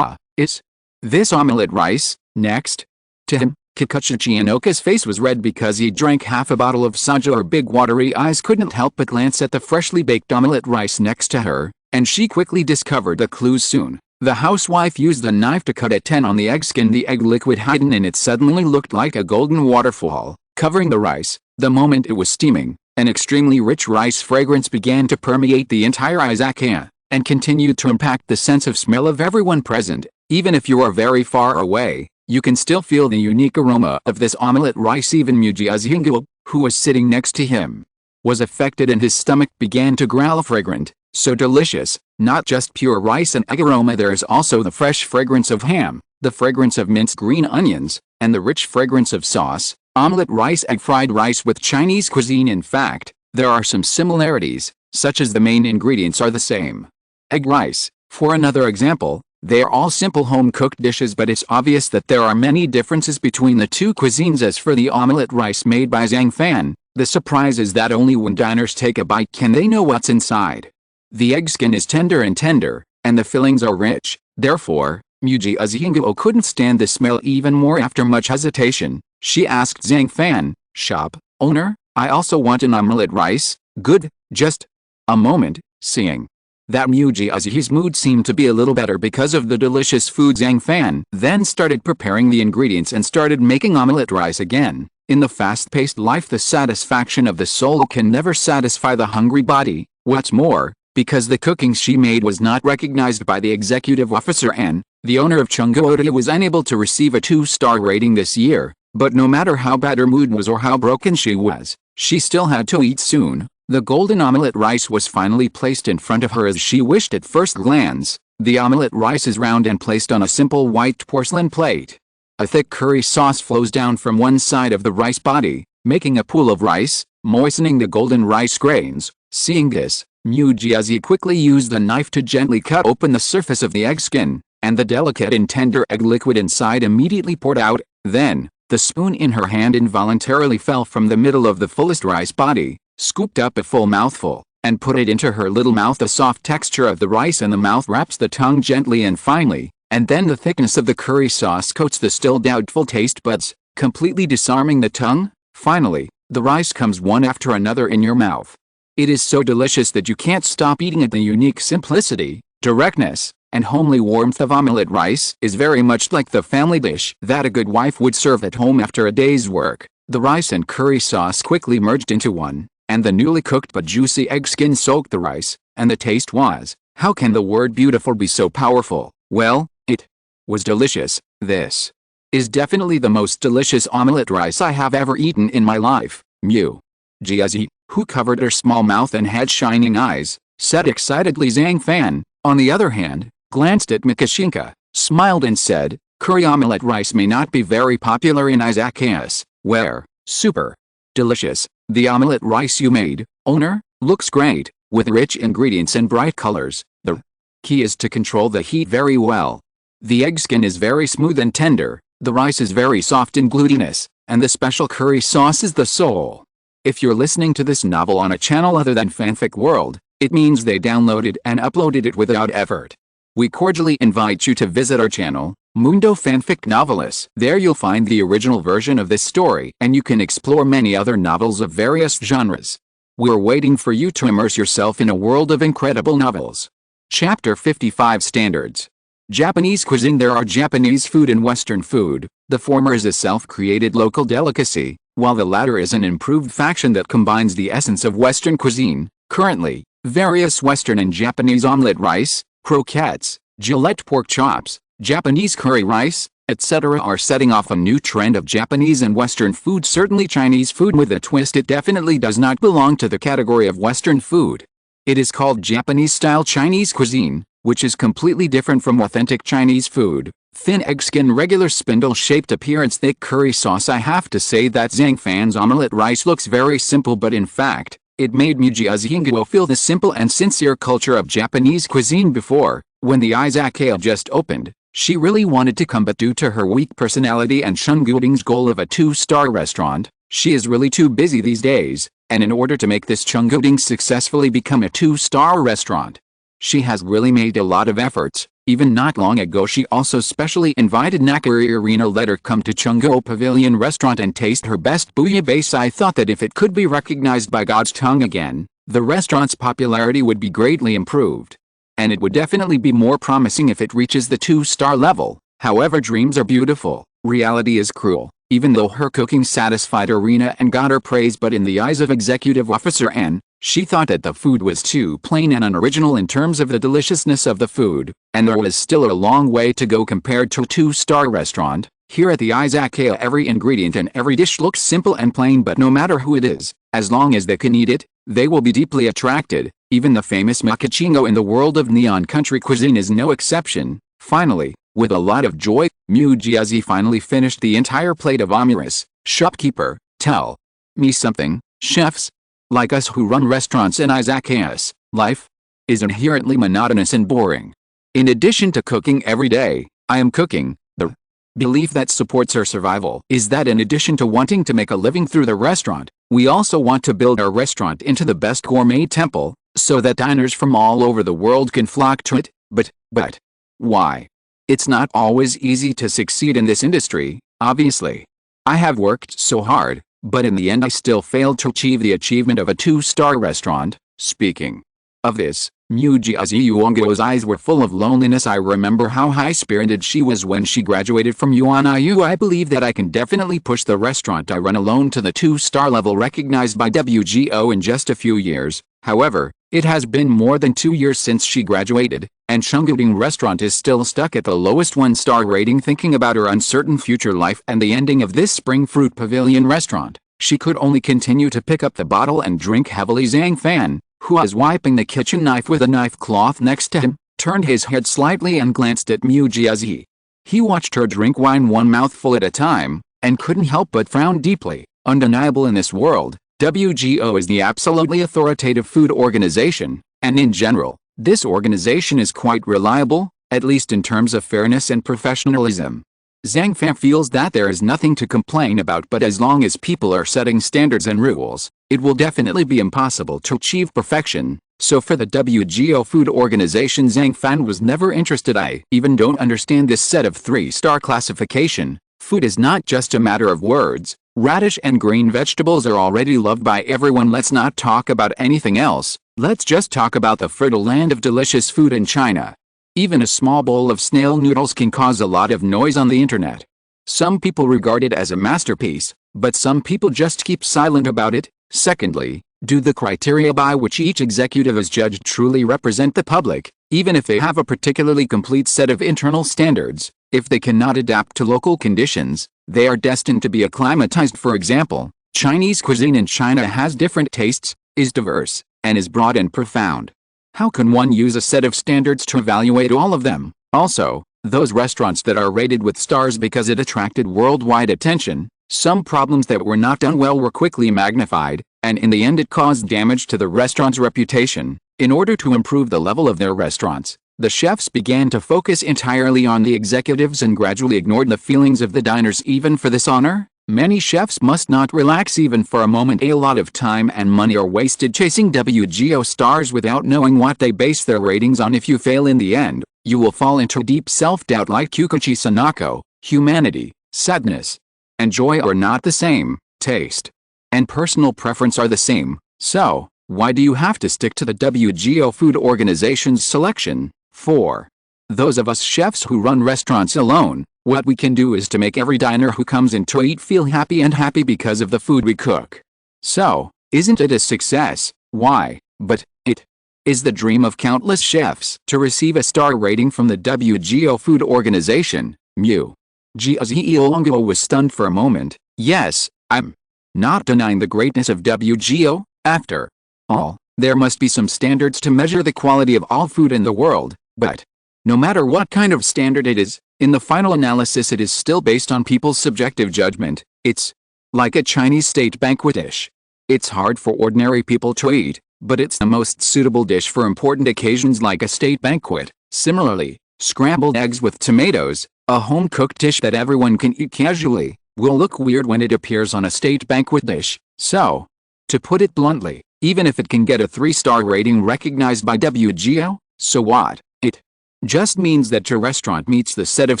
Is this omelette rice? Next to him, Kikuchi Chiyanoka's face was red because he drank half a bottle of soju. Her big watery eyes couldn't help but glance at the freshly baked omelette rice next to her, and she quickly discovered the clues. Soon, the housewife used a knife to cut a 10 on the egg skin. The egg liquid hidden in it suddenly looked like a golden waterfall, covering the rice. The moment it was steaming, an extremely rich rice fragrance began to permeate the entire izakaya, and continued to impact the sense of smell of everyone present. Even if you are very far away, you can still feel the unique aroma of this omelette rice. Even Mujiazi, who was sitting next to him, was affected, and his stomach began to growl. Fragrant, so delicious, not just pure rice and egg aroma, there is also the fresh fragrance of ham, the fragrance of minced green onions, and the rich fragrance of sauce. Omelette rice, egg fried rice with Chinese cuisine. In fact, there are some similarities, such as the main ingredients are the same. Egg rice, for another example, they are all simple home-cooked dishes, but it's obvious that there are many differences between the two cuisines. As for the omelette rice made by Zhang Fan, the surprise is that only when diners take a bite can they know what's inside. The egg skin is tender, and the fillings are rich. Therefore, Mujiazi couldn't stand the smell even more. After much hesitation, she asked Zhang Fan, "Shop owner, I also want an omelette rice." "Good, just a moment." Seeing that Mujiazi's mood seemed to be a little better because of the delicious food. Zhang Fan then started preparing the ingredients and started making omelette rice again. In the fast-paced life, the satisfaction of the soul can never satisfy the hungry body. What's more, because the cooking she made was not recognized by the executive officer and the owner of Chungoda was unable to receive a 2-star rating this year. But no matter how bad her mood was or how broken she was, she still had to eat soon. The golden omelette rice was finally placed in front of her as she wished at first glance. The omelette rice is round and placed on a simple white porcelain plate. A thick curry sauce flows down from one side of the rice body, making a pool of rice, moistening the golden rice grains. Seeing this, Mujiazi quickly used a knife to gently cut open the surface of the egg skin, and the delicate and tender egg liquid inside immediately poured out. Then, the spoon in her hand involuntarily fell from the middle of the fullest rice body, scooped up a full mouthful, and put it into her little mouth. The soft texture of the rice in the mouth wraps the tongue gently and finely, and then the thickness of the curry sauce coats the still doubtful taste buds, completely disarming the tongue. Finally, the rice comes one after another in your mouth. It is so delicious that you can't stop eating it. The unique simplicity, directness, and homely warmth of omelette rice is very much like the family dish that a good wife would serve at home after a day's work. The rice and curry sauce quickly merged into one, and the newly cooked but juicy egg skin soaked the rice, and the taste was, how can the word beautiful be so powerful? Well, it was delicious. This is definitely the most delicious omelette rice I have ever eaten in my life. Mujiazi, who covered her small mouth and had shining eyes, said excitedly. Zhang Fan, on the other hand, glanced at Mikashinka, smiled and said, curry omelette rice may not be very popular in Izakayas, where super delicious. The omelette rice you made, owner, looks great, with rich ingredients and bright colors. The key is to control the heat very well. The egg skin is very smooth and tender, the rice is very soft in glutiness, and the special curry sauce is the soul. If you're listening to this novel on a channel other than Fanfic World, it means they downloaded and uploaded it without effort. We cordially invite you to visit our channel, Mundo Fanfic Novelis. There you'll find the original version of this story and you can explore many other novels of various genres. We're waiting for you to immerse yourself in a world of incredible novels. Chapter 55 Standards. Japanese cuisine. There are Japanese food and Western food. The former is a self-created local delicacy, while the latter is an improved faction that combines the essence of Western cuisine. Currently, various Western and Japanese omelette rice, croquettes, Gillette pork chops, Japanese curry rice, etc. are setting off a new trend of Japanese and Western food. Certainly Chinese food with a twist. It definitely does not belong to the category of Western food. It is called Japanese-style Chinese cuisine, which is completely different from authentic Chinese food. Thin egg skin, regular spindle-shaped appearance, thick curry sauce. I have to say that Zhang Fan's omelette rice looks very simple, but in fact, it made Mujiazi feel the simple and sincere culture of Japanese cuisine. Before, when the Izakaya just opened, she really wanted to come, but due to her weak personality and Chunguding's goal of a 2-star restaurant, she is really too busy these days, and in order to make this Chunguding successfully become a 2-star restaurant, she has really made a lot of efforts. Even not long ago she also specially invited Nakari Arena, let her come to Chunggo Pavilion restaurant and taste her best bouillabaisse. I thought that if it could be recognized by God's tongue again, the restaurant's popularity would be greatly improved. And it would definitely be more promising if it reaches the 2-star level. However, dreams are beautiful, reality is cruel. Even though her cooking satisfied Arena and got her praise, but in the eyes of Executive Officer N, she thought that the food was too plain and unoriginal in terms of the deliciousness of the food, and there was still a long way to go compared to a 2-star restaurant. Here at the Izakaya, every ingredient and every dish looks simple and plain, but no matter who it is, as long as they can eat it, they will be deeply attracted. Even the famous Makachingo in the world of neon country cuisine is no exception. Finally, with a lot of joy, Mujiazi finally finished the entire plate of omuris. Shopkeeper, tell me something, chefs. Like us who run restaurants in Izakayas, life is inherently monotonous and boring. In addition to cooking every day, I am cooking. The belief that supports our survival is that in addition to wanting to make a living through the restaurant, we also want to build our restaurant into the best gourmet temple, so that diners from all over the world can flock to it. But why? It's not always easy to succeed in this industry, obviously. I have worked so hard, but in the end I still failed to achieve the achievement of a 2-star restaurant. Speaking Of this, Mujiaziyuongo's eyes were full of loneliness. I remember how high-spirited she was when she graduated from UNIU. I believe that I can definitely push the restaurant I run alone to the 2-star level recognized by WGO in just a few years. However, it has been more than 2 years since she graduated, and Chungguding restaurant is still stuck at the lowest 1-star rating. Thinking about her uncertain future life and the ending of this Spring Fruit Pavilion restaurant, she could only continue to pick up the bottle and drink heavily. Zhang Fan, who was wiping the kitchen knife with a knife cloth next to him, turned his head slightly and glanced at Mujiazi. He watched her drink wine one mouthful at a time, and couldn't help but frown deeply. Undeniable in this world, WGO is the absolutely authoritative food organization, and in general, this organization is quite reliable, at least in terms of fairness and professionalism. Zhang Fan feels that there is nothing to complain about, but as long as people are setting standards and rules, it will definitely be impossible to achieve perfection. So for the WGO food organization, Zhang Fan was never interested. I even don't understand this set of 3-star classification. Food is not just a matter of words. Radish and green vegetables are already loved by everyone. Let's not talk about anything else. Let's just talk about the fertile land of delicious food in China. Even a small bowl of snail noodles can cause a lot of noise on the internet. Some people regard it as a masterpiece, but some people just keep silent about it. Secondly, do the criteria by which each executive is judged truly represent the public? Even if they have a particularly complete set of internal standards, if they cannot adapt to local conditions, they are destined to be acclimatized. For example, Chinese cuisine in China has different tastes, is diverse, and is broad and profound. How can one use a set of standards to evaluate all of them? Also, those restaurants that are rated with stars because it attracted worldwide attention, some problems that were not done well were quickly magnified, and in the end it caused damage to the restaurant's reputation. In order to improve the level of their restaurants, the chefs began to focus entirely on the executives and gradually ignored the feelings of the diners. Even for this honor, many chefs must not relax even for a moment. A lot of time and money are wasted chasing WGO stars without knowing what they base their ratings on. If you fail in the end, you will fall into deep self-doubt. Like Kukuchi Sanako, humanity, sadness, and joy are not the same. Taste and personal preference are the same. So, why do you have to stick to the WGO food organization's selection? 4. Those of us chefs who run restaurants alone, what we can do is to make every diner who comes in to eat feel happy and happy because of the food we cook. So, isn't it a success? Why? But it is the dream of countless chefs to receive a star rating from the WGO food organization. Mujiaziyuongo was stunned for a moment. Yes, I'm not denying the greatness of WGO. After all, there must be some standards to measure the quality of all food in the world, but no matter what kind of standard it is, in the final analysis it is still based on people's subjective judgment. It's like a Chinese state banquet dish. It's hard for ordinary people to eat, but it's the most suitable dish for important occasions like a state banquet. Similarly, scrambled eggs with tomatoes, a home-cooked dish that everyone can eat casually, will look weird when it appears on a state banquet dish. So, to put it bluntly, even if it can get a 3-star rating recognized by WGO, so what? It just means that your restaurant meets the set of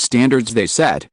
standards they set.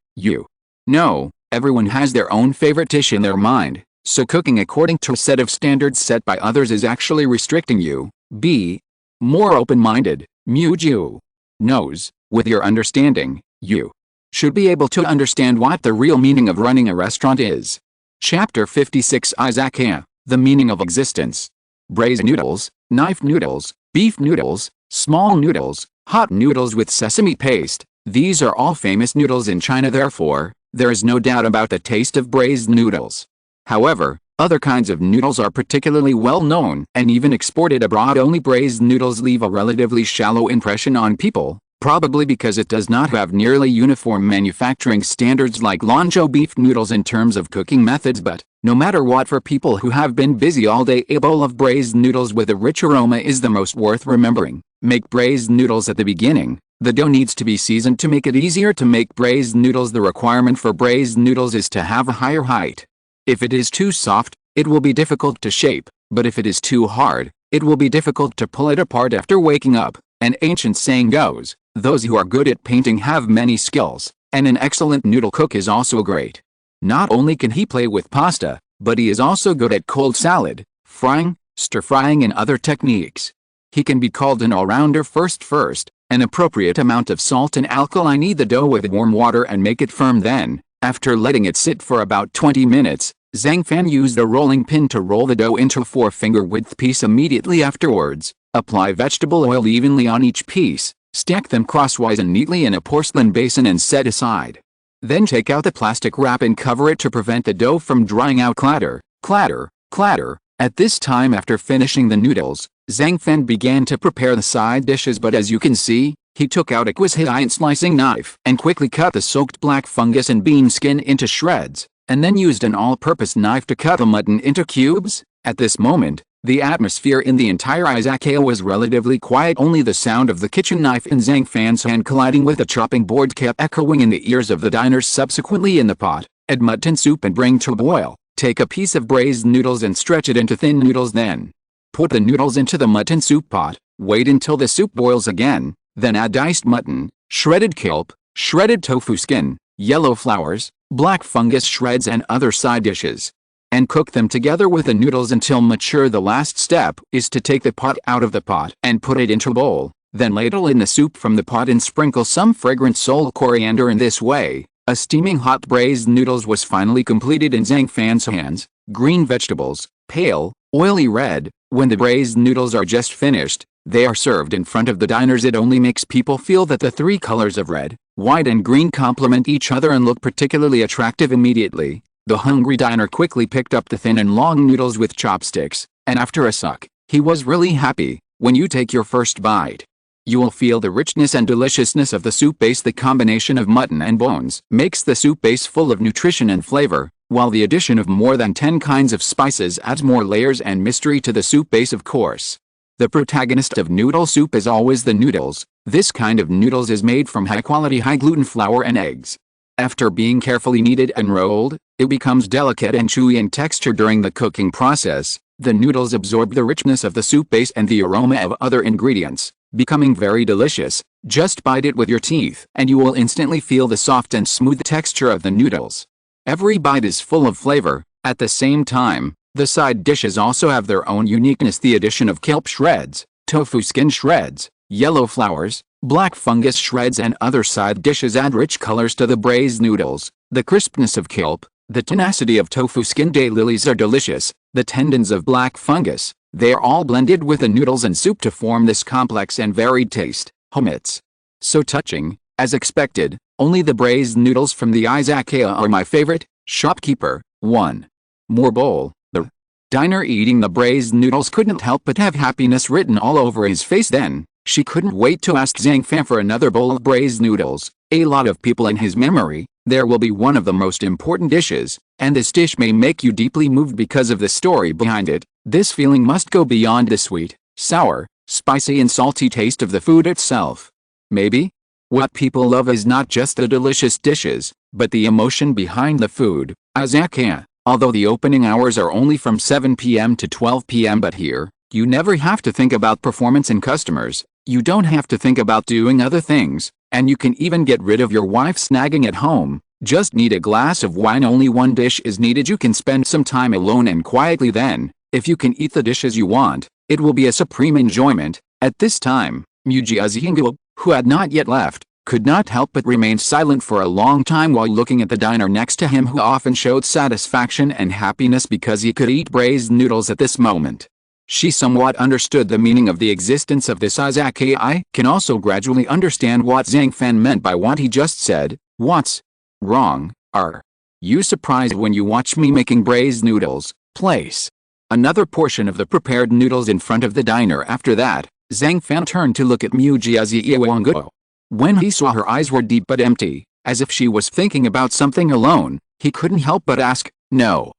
No, everyone has their own favorite dish in their mind, so cooking according to a set of standards set by others is actually restricting you. Be more open-minded. Mujiu knows, with your understanding, you should be able to understand what the real meaning of running a restaurant is. Chapter 56 Izakaya, the meaning of existence. Braised noodles, knife noodles, beef noodles, small noodles, hot noodles with sesame paste. These are all famous noodles in China, therefore, there is no doubt about the taste of braised noodles. However, other kinds of noodles are particularly well known and even exported abroad. Only braised noodles leave a relatively shallow impression on people, probably because it does not have nearly uniform manufacturing standards like Lanzhou beef noodles in terms of cooking methods. But no matter what, for people who have been busy all day, a bowl of braised noodles with a rich aroma is the most worth remembering. Make braised noodles at the beginning. The dough needs to be seasoned to make it easier to make braised noodles. The requirement for braised noodles is to have a higher height. If it is too soft, it will be difficult to shape, but if it is too hard, it will be difficult to pull it apart after waking up. An ancient saying goes, those who are good at painting have many skills, and an excellent noodle cook is also great. Not only can he play with pasta, but he is also good at cold salad, frying, stir-frying and other techniques. He can be called an all-rounder. First, an appropriate amount of salt and alkali. Knead the dough with warm water and make it firm. Then, after letting it sit for about 20 minutes, Zhang Fan used a rolling pin to roll the dough into a 4-finger width piece. Immediately afterwards, apply vegetable oil evenly on each piece, stack them crosswise and neatly in a porcelain basin and set aside. Then take out the plastic wrap and cover it to prevent the dough from drying out. Clatter, clatter, clatter. At this time, after finishing the noodles, Zhang Fan began to prepare the side dishes, but as you can see, he took out a exquisite slicing knife and quickly cut the soaked black fungus and bean skin into shreds, and then used an all-purpose knife to cut the mutton into cubes. At this moment, the atmosphere in the entire izakaya was relatively quiet. Only the sound of the kitchen knife in Zhang Fan's hand colliding with the chopping board kept echoing in the ears of the diners. Subsequently, in the pot, add mutton soup and bring to a boil. Take a piece of braised noodles and stretch it into thin noodles. Then, put the noodles into the mutton soup pot, wait until the soup boils again, then add diced mutton, shredded kelp, shredded tofu skin, yellow flowers, black fungus shreds and other side dishes, and cook them together with the noodles until mature. The last step is to take the pot out of the pot and put it into a bowl, then ladle in the soup from the pot and sprinkle some fragrant sole coriander. In this way, a steaming hot braised noodles was finally completed in Zhang Fan's hands. Green vegetables, pale, oily red. When the braised noodles are just finished, they are served in front of the diners. It only makes people feel that the three colors of red, white and green complement each other and look particularly attractive. Immediately, the hungry diner quickly picked up the thin and long noodles with chopsticks, and after a suck, he was really happy. When you take your first bite, you will feel the richness and deliciousness of the soup base. The combination of mutton and bones makes the soup base full of nutrition and flavor, while the addition of more than 10 kinds of spices adds more layers and mystery to the soup base. Of course, the protagonist of noodle soup is always the noodles. This kind of noodles is made from high-quality high-gluten flour and eggs. After being carefully kneaded and rolled, it becomes delicate and chewy in texture. During the cooking process, the noodles absorb the richness of the soup base and the aroma of other ingredients, becoming very delicious. Just bite it with your teeth and you will instantly feel the soft and smooth texture of the noodles. Every bite is full of flavor. At the same time, the side dishes also have their own uniqueness. The addition of kelp shreds, tofu skin shreds, yellow flowers, black fungus shreds and other side dishes add rich colors to the braised noodles. The crispness of kelp, the tenacity of tofu skin daylilies are delicious. The tendons of black fungus, they are all blended with the noodles and soup to form this complex and varied taste. It's so touching. As expected, only the braised noodles from the izakaya are my favorite. Shopkeeper, 1 more bowl. The diner eating the braised noodles couldn't help but have happiness written all over his face. Then, she couldn't wait to ask Zhang Fan for another bowl of braised noodles. A lot of people in his memory, there will be one of the most important dishes, and this dish may make you deeply moved because of the story behind it. This feeling must go beyond the sweet, sour, spicy and salty taste of the food itself. Maybe what people love is not just the delicious dishes, but the emotion behind the food. Izakaya, although the opening hours are only from 7 p.m. to 12 p.m. but here, you never have to think about performance and customers. You don't have to think about doing other things, and you can even get rid of your wife snagging at home. Just need a glass of wine. Only one dish is needed. You can spend some time alone and quietly. Then, if you can eat the dishes you want, it will be a supreme enjoyment. At this time, Mujiazi, who had not yet left, could not help but remain silent for a long time while looking at the diner next to him, who often showed satisfaction and happiness because he could eat braised noodles at this moment. She somewhat understood the meaning of the existence of this izakaya. I can also gradually understand what Zhang Fan meant by what he just said. What's wrong? Are you surprised when you watch me making braised noodles? Place another portion of the prepared noodles in front of the diner. After that, Zhang Fan turned to look at Mujiazi. When he saw her eyes were deep but empty, as if she was thinking about something alone, he couldn't help but ask, "No.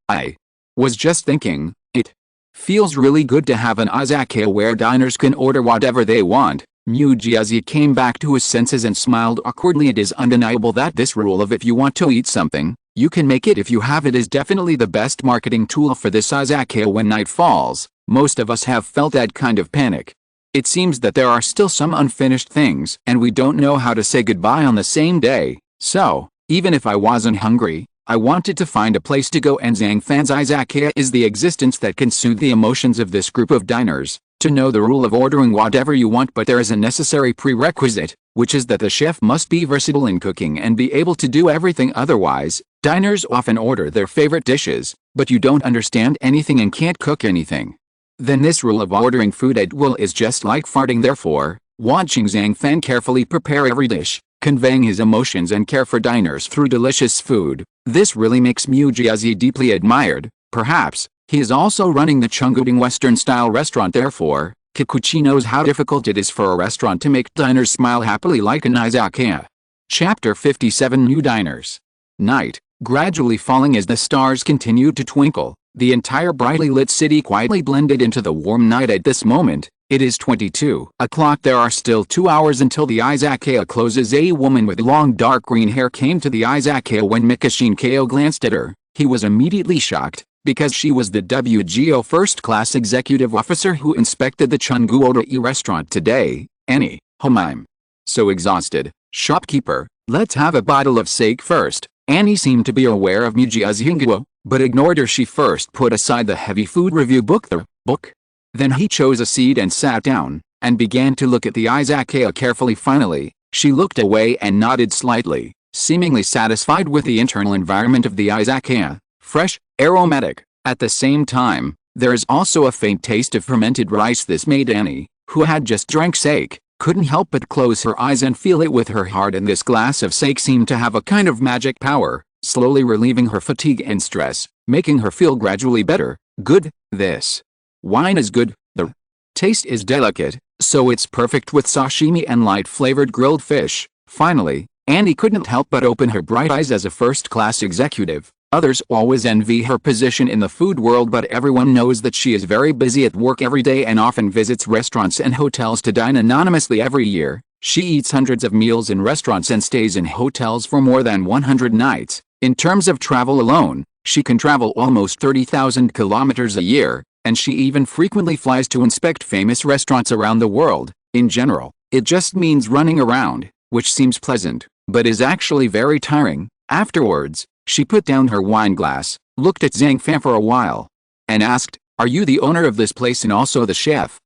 I was just thinking, it feels really good to have an izakaya where diners can order whatever they want." Mujiazi came back to his senses and smiled awkwardly. It is undeniable that this rule of if you want to eat something, you can make it if you have it is definitely the best marketing tool for this izakaya. When night falls, most of us have felt that kind of panic. It seems that there are still some unfinished things and we don't know how to say goodbye on the same day. So, even if I wasn't hungry, I wanted to find a place to go, and Zhang Fan's izakaya is the existence that can soothe the emotions of this group of diners. to know the rule of ordering whatever you want, but there is a necessary prerequisite, which is that the chef must be versatile in cooking and be able to do everything. Otherwise, diners often order their favorite dishes, but you don't understand anything and can't cook anything. Then this rule of ordering food at will is just like farting. Therefore, watching Zhang Fan carefully prepare every dish, conveying his emotions and care for diners through delicious food, this really makes Mu Jiazi deeply admired. Perhaps he is also running the Chongqing Western-style restaurant. Therefore, Kikuchi knows how difficult it is for a restaurant to make diners smile happily like an izakaya. Chapter 57 New Diners. Night, gradually falling as the stars continued to twinkle. The entire brightly lit city quietly blended into the warm night. At this moment, it is 22 o'clock. There are still 2 hours until the izakaya closes. A woman with long dark green hair came to the izakaya. When Mikashin Ko glanced at her, he was immediately shocked, because she was the WGO first-class executive officer who inspected the Chenggu Odai restaurant today. Annie, I'm so exhausted. Shopkeeper, let's have a bottle of sake first. Annie seemed to be aware of Mujia's Hingguo, but ignored her. She first put aside the heavy food review book. Then he chose a seat and sat down, and began to look at the izakaya carefully. Finally, she looked away and nodded slightly, seemingly satisfied with the internal environment of the izakaya. Fresh, aromatic. At the same time, there is also a faint taste of fermented rice. This made Annie, who had just drank sake, couldn't help but close her eyes and feel it with her heart. And this glass of sake seemed to have a kind of magic power, slowly relieving her fatigue and stress, making her feel gradually better. Good, this wine is good. The taste is delicate, so it's perfect with sashimi and light-flavored grilled fish. Finally, Annie couldn't help but open her bright eyes. As a first-class executive, others always envy her position in the food world, but everyone knows that she is very busy at work every day and often visits restaurants and hotels to dine anonymously. Every year, she eats hundreds of meals in restaurants and stays in hotels for more than 100 nights. In terms of travel alone, she can travel almost 30,000 kilometers a year, and she even frequently flies to inspect famous restaurants around the world. In general, it just means running around, which seems pleasant, but is actually very tiring. Afterwards, she put down her wine glass, looked at Zhang Fan for a while, and asked, "Are you the owner of this place and also the chef?"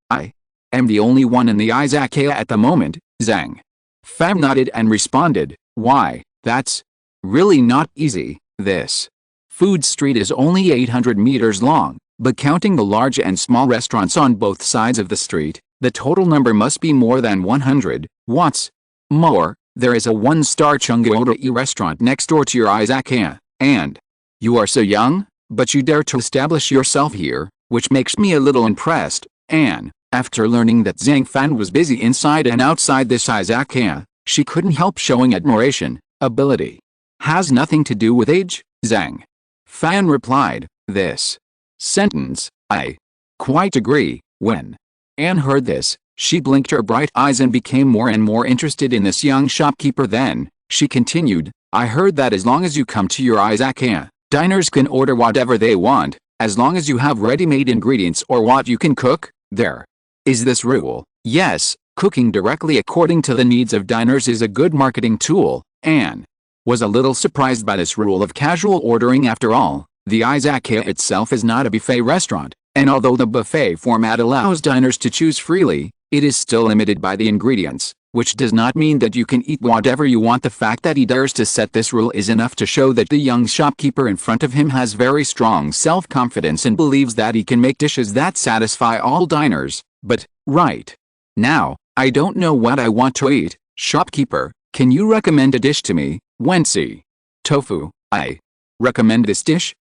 I am the only one in the izakaya at the moment." Zhang Fan nodded and responded, "Why, that's really not easy. This food street is only 800 meters long, but counting the large and small restaurants on both sides of the street, the total number must be more than 100. What's more, there is a one-star Chenggu Odai restaurant next door to your izakaya, and you are so young, but you dare to establish yourself here, which makes me a little impressed." And, after learning that Zhang Fan was busy inside and outside this izakaya, she couldn't help showing admiration. "Ability has nothing to do with age," Zhang Fan replied. This sentence, I quite agree. When Anne heard this, she blinked her bright eyes and became more and more interested in this young shopkeeper. Then, she continued, "I heard that as long as you come to your izakaya, diners can order whatever they want, as long as you have ready-made ingredients or what you can cook. There is this rule." Yes, cooking directly according to the needs of diners is a good marketing tool. Anne was a little surprised by this rule of casual ordering. After all, the izakaya itself is not a buffet restaurant, and although the buffet format allows diners to choose freely, it is still limited by the ingredients, which does not mean that you can eat whatever you want. The fact that he dares to set this rule is enough to show that the young shopkeeper in front of him has very strong self-confidence and believes that he can make dishes that satisfy all diners. But, right now, I don't know what I want to eat. Shopkeeper, can you recommend a dish to me? Wensi tofu. I recommend this dish.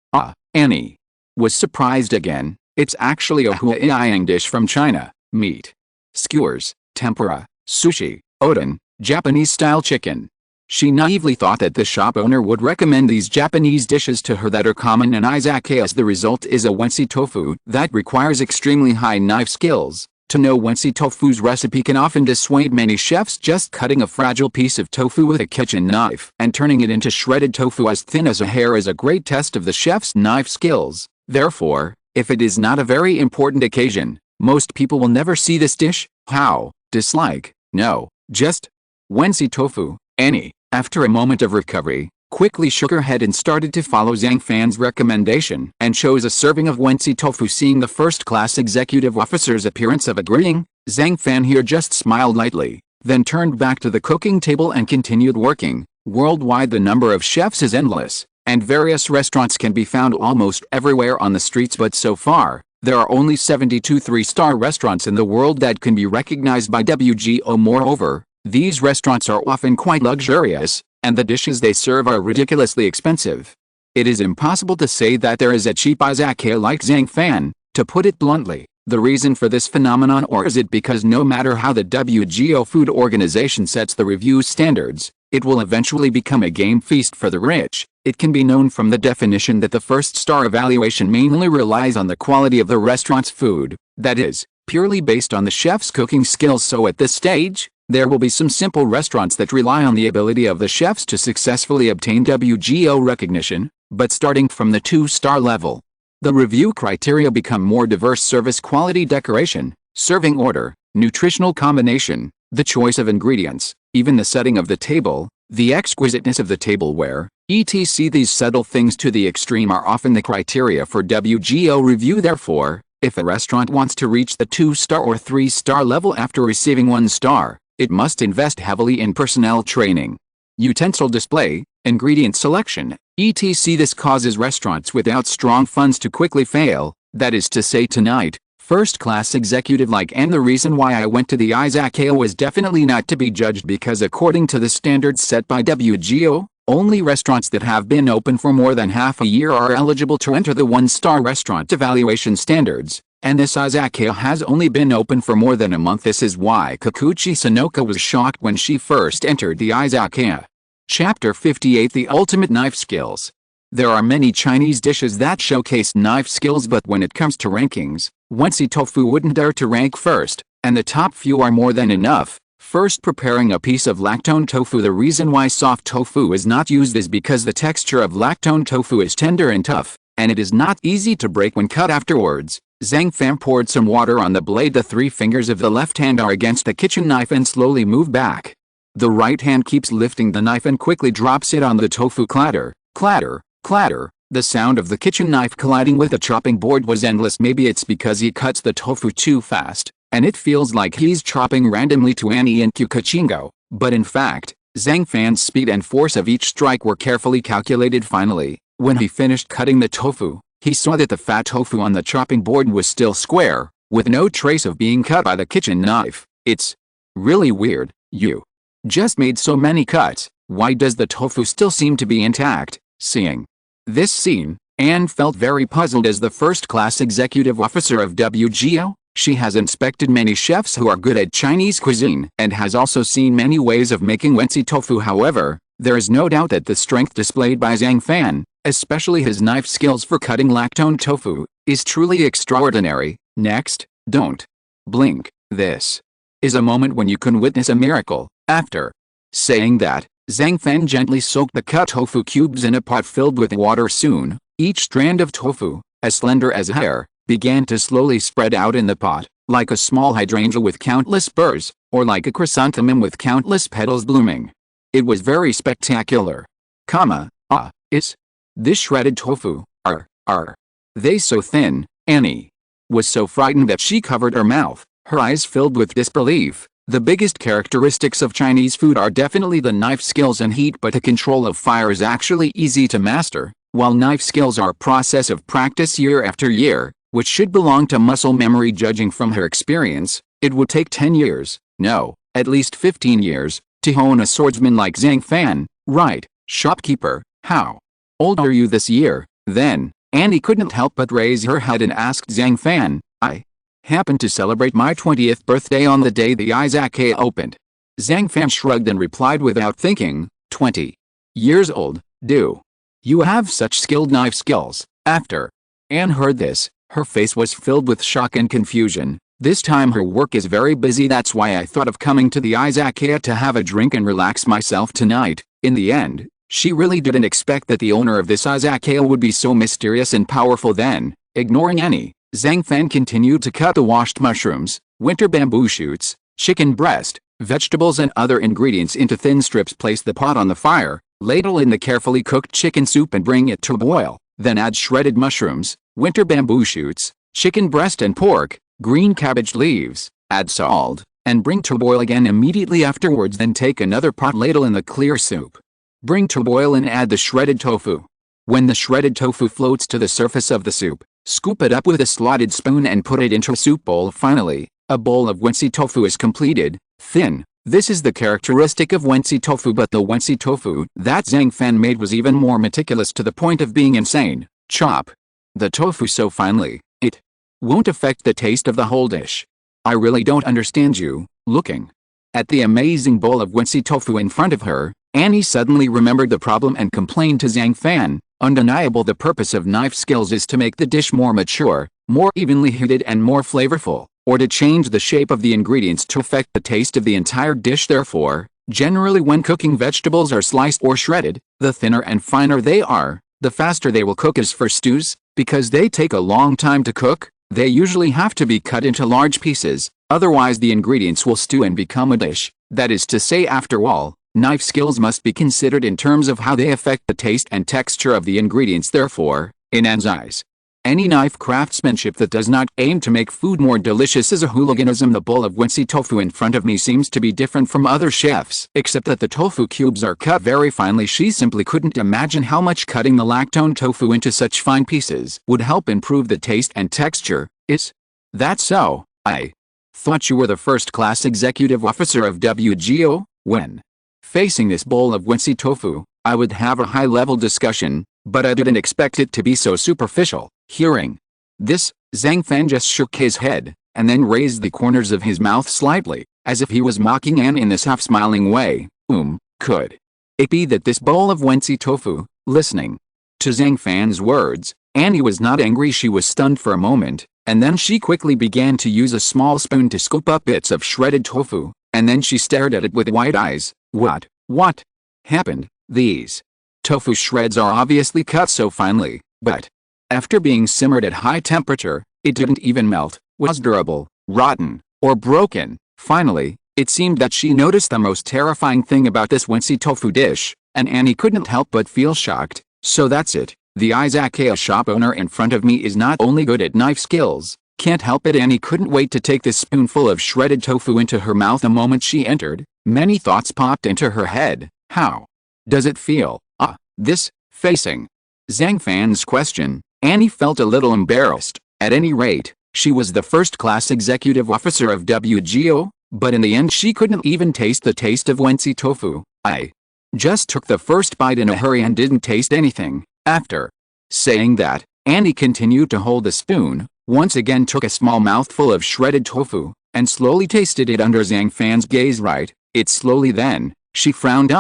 Annie was surprised again. It's actually a huaiyang dish from China. Meat, skewers, tempura, sushi, oden, Japanese-style chicken. She naively thought that the shop owner would recommend these Japanese dishes to her that are common in izakayas. The result is a wensi tofu that requires extremely high knife skills. To know wensi tofu's recipe can often dissuade many chefs. Just cutting a fragile piece of tofu with a kitchen knife and turning it into shredded tofu as thin as a hair is a great test of the chef's knife skills. Therefore, if it is not a very important occasion, most people will never see this dish. How? Dislike? No, just wensi tofu. Annie, after a moment of recovery, quickly shook her head and started to follow Zhang Fan's recommendation and chose a serving of Wensi tofu. Seeing the first-class executive officer's appearance of agreeing, Zhang Fan here just smiled lightly, then turned back to the cooking table and continued working. Worldwide the number of chefs is endless, and various restaurants can be found almost everywhere on the streets, but so far, there are only 72 three-star restaurants in the world that can be recognized by WGO. Moreover, these restaurants are often quite luxurious, and the dishes they serve are ridiculously expensive. It is impossible to say that there is a cheap izakaya like Zhang Fan, to put it bluntly. The reason for this phenomenon, or is it because no matter how the WGO Food Organization sets the review standards, it will eventually become a game feast for the rich? It can be known from the definition that the first-star evaluation mainly relies on the quality of the restaurant's food, that is, purely based on the chef's cooking skills. So at this stage, there will be some simple restaurants that rely on the ability of the chefs to successfully obtain WGO recognition, but starting from the 2-star level, the review criteria become more diverse: service quality, decoration, serving order, nutritional combination, the choice of ingredients, even the setting of the table, the exquisiteness of the tableware, etc. These subtle things to the extreme are often the criteria for WGO review. Therefore, if a restaurant wants to reach the 2-star or 3-star level after receiving 1 star, it must invest heavily in personnel training, utensil display, ingredient selection, etc. This causes restaurants without strong funds to quickly fail. That is to say, tonight, first-class executive like, and the reason why I went to the izakaya was definitely not to be judged, because according to the standards set by WGO, only restaurants that have been open for more than half a year are eligible to enter the 1-star restaurant evaluation standards, and this izakaya has only been open for more than a month. This is why Kikuchi Sonoka was shocked when she first entered the izakaya. Chapter 58: The Ultimate Knife Skills. There are many Chinese dishes that showcase knife skills, but when it comes to rankings, Wensi tofu wouldn't dare to rank first, and the top few are more than enough. First, preparing a piece of lactone tofu. The reason why soft tofu is not used is because the texture of lactone tofu is tender and tough, and it is not easy to break when cut afterwards. Zhang Fan poured some water on the blade. The 3 fingers of the left hand are against the kitchen knife and slowly move back. The right hand keeps lifting the knife and quickly drops it on the tofu. Clatter, clatter, clatter. The sound of the kitchen knife colliding with the chopping board was endless. Maybe it's because he cuts the tofu too fast, and it feels like he's chopping randomly to Annie and Kukachingo. But in fact, Zhang Fan's speed and force of each strike were carefully calculated. Finally, when he finished cutting the tofu, he saw that the fat tofu on the chopping board was still square, with no trace of being cut by the kitchen knife. It's really weird. You just made so many cuts. Why does the tofu still seem to be intact? Seeing this scene, Anne felt very puzzled. As the first-class executive officer of WGO, she has inspected many chefs who are good at Chinese cuisine and has also seen many ways of making Wensi tofu. However, there is no doubt that the strength displayed by Zhang Fan, especially his knife skills for cutting lactone tofu, is truly extraordinary. Next, don't blink. This is a moment when you can witness a miracle. After saying that, Zhang Fan gently soaked the cut tofu cubes in a pot filled with water. Soon, each strand of tofu, as slender as a hair, began to slowly spread out in the pot, like a small hydrangea with countless burrs, or like a chrysanthemum with countless petals blooming. It was very spectacular. Is this shredded tofu? Are they so thin? Annie was so frightened that she covered her mouth, her eyes filled with disbelief. The biggest characteristics of Chinese food are definitely the knife skills and heat, but the control of fire is actually easy to master, while knife skills are a process of practice year after year, which should belong to muscle memory. Judging from her experience, it would take 10 years, no, at least 15 years, to hone a swordsman like Zhang Fan. Right, shopkeeper, how old are you this year? Then, Annie couldn't help but raise her head and asked Zhang Fan. I happened to celebrate my 20th birthday on the day the izakaya opened. Zhang Fan shrugged and replied without thinking, 20 years old, do you have such skilled knife skills? After Anne heard this, her face was filled with shock and confusion. This time her work is very busy. That's why I thought of coming to the izakaya to have a drink and relax myself tonight. In the end, she really didn't expect that the owner of this izakaya would be so mysterious and powerful. Then, ignoring Annie, Zhang Fan continued to cut the washed mushrooms, winter bamboo shoots, chicken breast, vegetables and other ingredients into thin strips. Placed the pot on the fire, Ladle in the carefully cooked chicken soup and bring it to a boil. Then add shredded mushrooms, winter bamboo shoots, chicken breast and pork, green cabbage leaves, add salt, and bring to boil again immediately afterwards. Then take another pot, ladle in the clear soup. Bring to boil and add the shredded tofu. When the shredded tofu floats to the surface of the soup, scoop it up with a slotted spoon and put it into a soup bowl. Finally, a bowl of wensi tofu is completed, thin. This is the characteristic of wensi tofu, but the wensi tofu that Zhang Fan made was even more meticulous to the point of being insane. Chop the tofu so finely, it won't affect the taste of the whole dish. I really don't understand you. Looking at the amazing bowl of wensi tofu in front of her, Annie suddenly remembered the problem and complained to Zhang Fan. Undeniable, the purpose of knife skills is to make the dish more mature, more evenly heated and more flavorful, or to change the shape of the ingredients to affect the taste of the entire dish. Therefore, generally when cooking, vegetables are sliced or shredded. The thinner and finer they are, the faster they will cook. As for stews, because they take a long time to cook, they usually have to be cut into large pieces, otherwise the ingredients will stew and become a dish. That is to say, after all, knife skills must be considered in terms of how they affect the taste and texture of the ingredients. Therefore, in Anne's eyes, any knife craftsmanship that does not aim to make food more delicious is a hooliganism. The bowl of wensi tofu in front of me seems to be different from other chefs, except that the tofu cubes are cut very finely. She simply couldn't imagine how much cutting the lactone tofu into such fine pieces would help improve the taste and texture. Is that so? I thought you were the first-class executive officer of WGO. When facing this bowl of wensi tofu, I would have a high-level discussion, but I didn't expect it to be so superficial. Hearing this, Zhang Fan just shook his head, and then raised the corners of his mouth slightly, as if he was mocking Anne in this half-smiling way. Could it be that this bowl of wensi tofu? Listening to Zhang Fan's words, Annie was not angry. She was stunned for a moment, and then she quickly began to use a small spoon to scoop up bits of shredded tofu, and then she stared at it with wide eyes. What happened? These tofu shreds are obviously cut so finely, but after being simmered at high temperature, it didn't even melt, was durable, rotten, or broken. Finally, it seemed that she noticed the most terrifying thing about this wensi tofu dish, and Annie couldn't help but feel shocked. So that's it. The Izakaya shop owner in front of me is not only good at knife skills, can't help it. Annie couldn't wait to take this spoonful of shredded tofu into her mouth. The moment she entered, many thoughts popped into her head. How does it feel? This, facing Zhang Fan's question, Annie felt a little embarrassed. At any rate, she was the first-class executive officer of WGO, but in the end she couldn't even taste the taste of wensi tofu. I just took the first bite in a hurry and didn't taste anything. After saying that, Annie continued to hold the spoon, once again took a small mouthful of shredded tofu, and slowly tasted it under Zhang Fan's gaze. Right, it slowly. Then she frowned.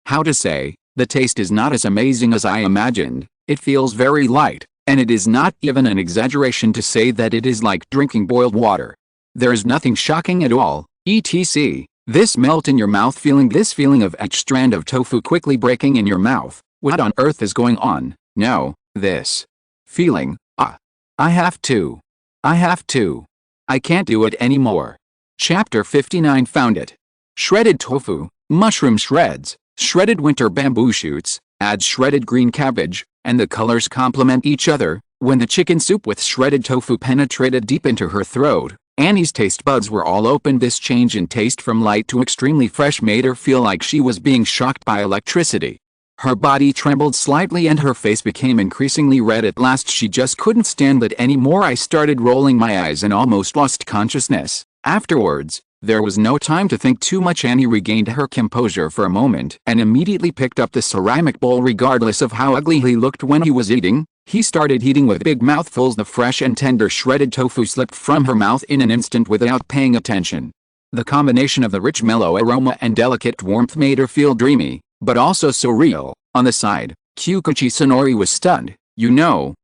How to say, the taste is not as amazing as I imagined. It feels very light, and it is not even an exaggeration to say that it is like drinking boiled water. There is nothing shocking at all, etc. This melt in your mouth feeling, this feeling of each strand of tofu quickly breaking in your mouth. What on earth is going on? No, this feeling, I have to. I can't do it anymore. Chapter 59. Found it. Shredded tofu, mushroom shreds, shredded winter bamboo shoots, add shredded green cabbage, and the colors complement each other. When the chicken soup with shredded tofu penetrated deep into her throat, Annie's taste buds were all open. This change in taste from light to extremely fresh made her feel like she was being shocked by electricity. Her body trembled slightly and her face became increasingly red. At last she just couldn't stand it anymore. I started rolling my eyes and almost lost consciousness. Afterwards, there was no time to think too much. Annie regained her composure for a moment and immediately picked up the ceramic bowl. Regardless of how ugly he looked when he was eating, he started eating with big mouthfuls. The fresh and tender shredded tofu slipped from her mouth in an instant without paying attention. The combination of the rich mellow aroma and delicate warmth made her feel dreamy, but also surreal. On the side, Kyukochi Sonori was stunned.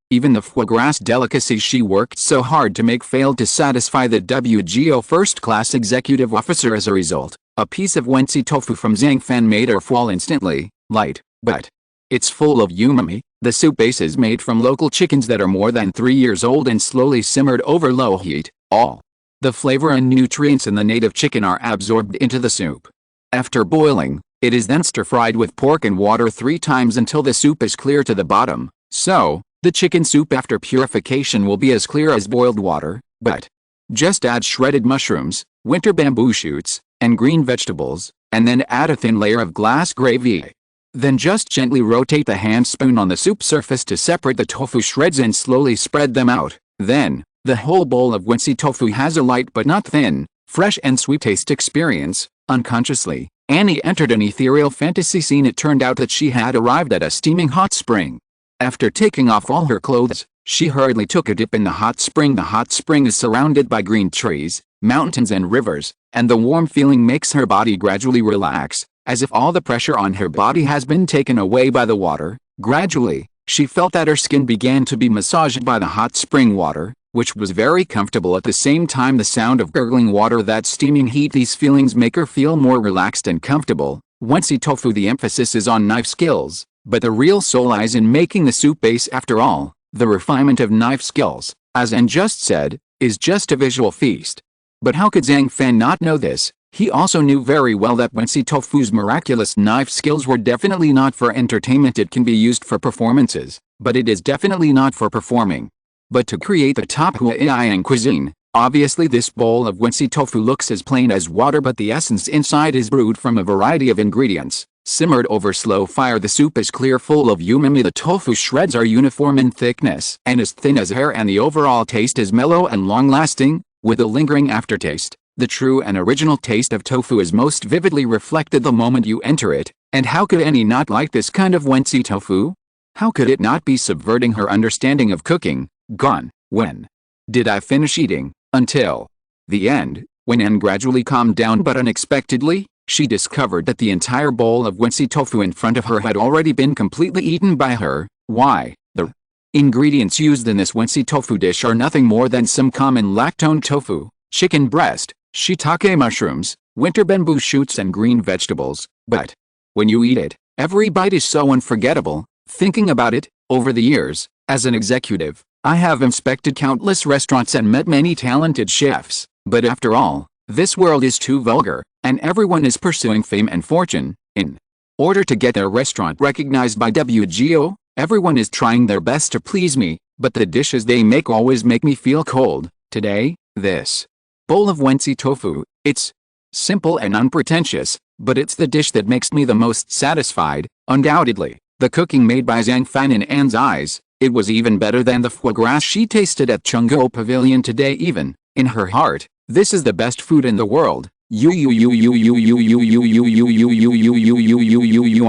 Even the foie gras delicacy she worked so hard to make failed to satisfy the WGO first-class executive officer. As a result, a piece of wensi tofu from Zhang Fan made her fall instantly. Light, but it's full of umami. The soup base is made from local chickens that are more than 3 years old and slowly simmered over low heat. All the flavor and nutrients in the native chicken are absorbed into the soup. After boiling, It is then stir-fried with pork and water 3 times until the soup is clear to the bottom. So, the chicken soup after purification will be as clear as boiled water, but just add shredded mushrooms, winter bamboo shoots, and green vegetables, and then add a thin layer of glass gravy. Then just gently rotate the hand spoon on the soup surface to separate the tofu shreds and slowly spread them out. Then, the whole bowl of Wensi tofu has a light but not thin, fresh and sweet taste experience. Unconsciously, Annie entered an ethereal fantasy scene. It turned out that she had arrived at a steaming hot spring. After taking off all her clothes, she hurriedly took a dip in the hot spring. The hot spring is surrounded by green trees, mountains and rivers, and the warm feeling makes her body gradually relax, as if all the pressure on her body has been taken away by the water. Gradually, she felt that her skin began to be massaged by the hot spring water, which was very comfortable. At the same time, the sound of gurgling water, that steaming heat, these feelings make her feel more relaxed and comfortable. Wensi tofu, the emphasis is on knife skills, but the real soul lies in making the soup base. After all, the refinement of knife skills, as Anne just said, is just a visual feast. But how could Zhang Fan not know this? He also knew very well that Wensi tofu's miraculous knife skills were definitely not for entertainment. It can be used for performances, but it is definitely not for performing. But to create the top Huaiyang cuisine, obviously this bowl of Wensi tofu looks as plain as water, but the essence inside is brewed from a variety of ingredients. Simmered over slow fire, the soup is clear, full of umami. The tofu shreds are uniform in thickness and as thin as hair, and the overall taste is mellow and long-lasting, with a lingering aftertaste. The true and original taste of tofu is most vividly reflected the moment you enter it. And how could Annie not like this kind of Wensi tofu? How could it not be subverting her understanding of cooking? Gone. When did I finish eating? Until the end, when Anne gradually calmed down, but unexpectedly, she discovered that the entire bowl of Wensi tofu in front of her had already been completely eaten by her. Why? The ingredients used in this Wensi tofu dish are nothing more than some common lactone tofu, chicken breast, shiitake mushrooms, winter bamboo shoots and green vegetables. But when you eat it, every bite is so unforgettable. Thinking about it, over the years, as an executive, I have inspected countless restaurants and met many talented chefs, but after all, this world is too vulgar, and everyone is pursuing fame and fortune. In order to get their restaurant recognized by WGO, everyone is trying their best to please me, but the dishes they make always make me feel cold. Today, this bowl of Wensi tofu, it's simple and unpretentious, but it's the dish that makes me the most satisfied. Undoubtedly, the cooking made by Zhang Fan in Anne's eyes, it was even better than the foie gras she tasted at Chengkou Pavilion today. Even in her heart, this is the best food in the world.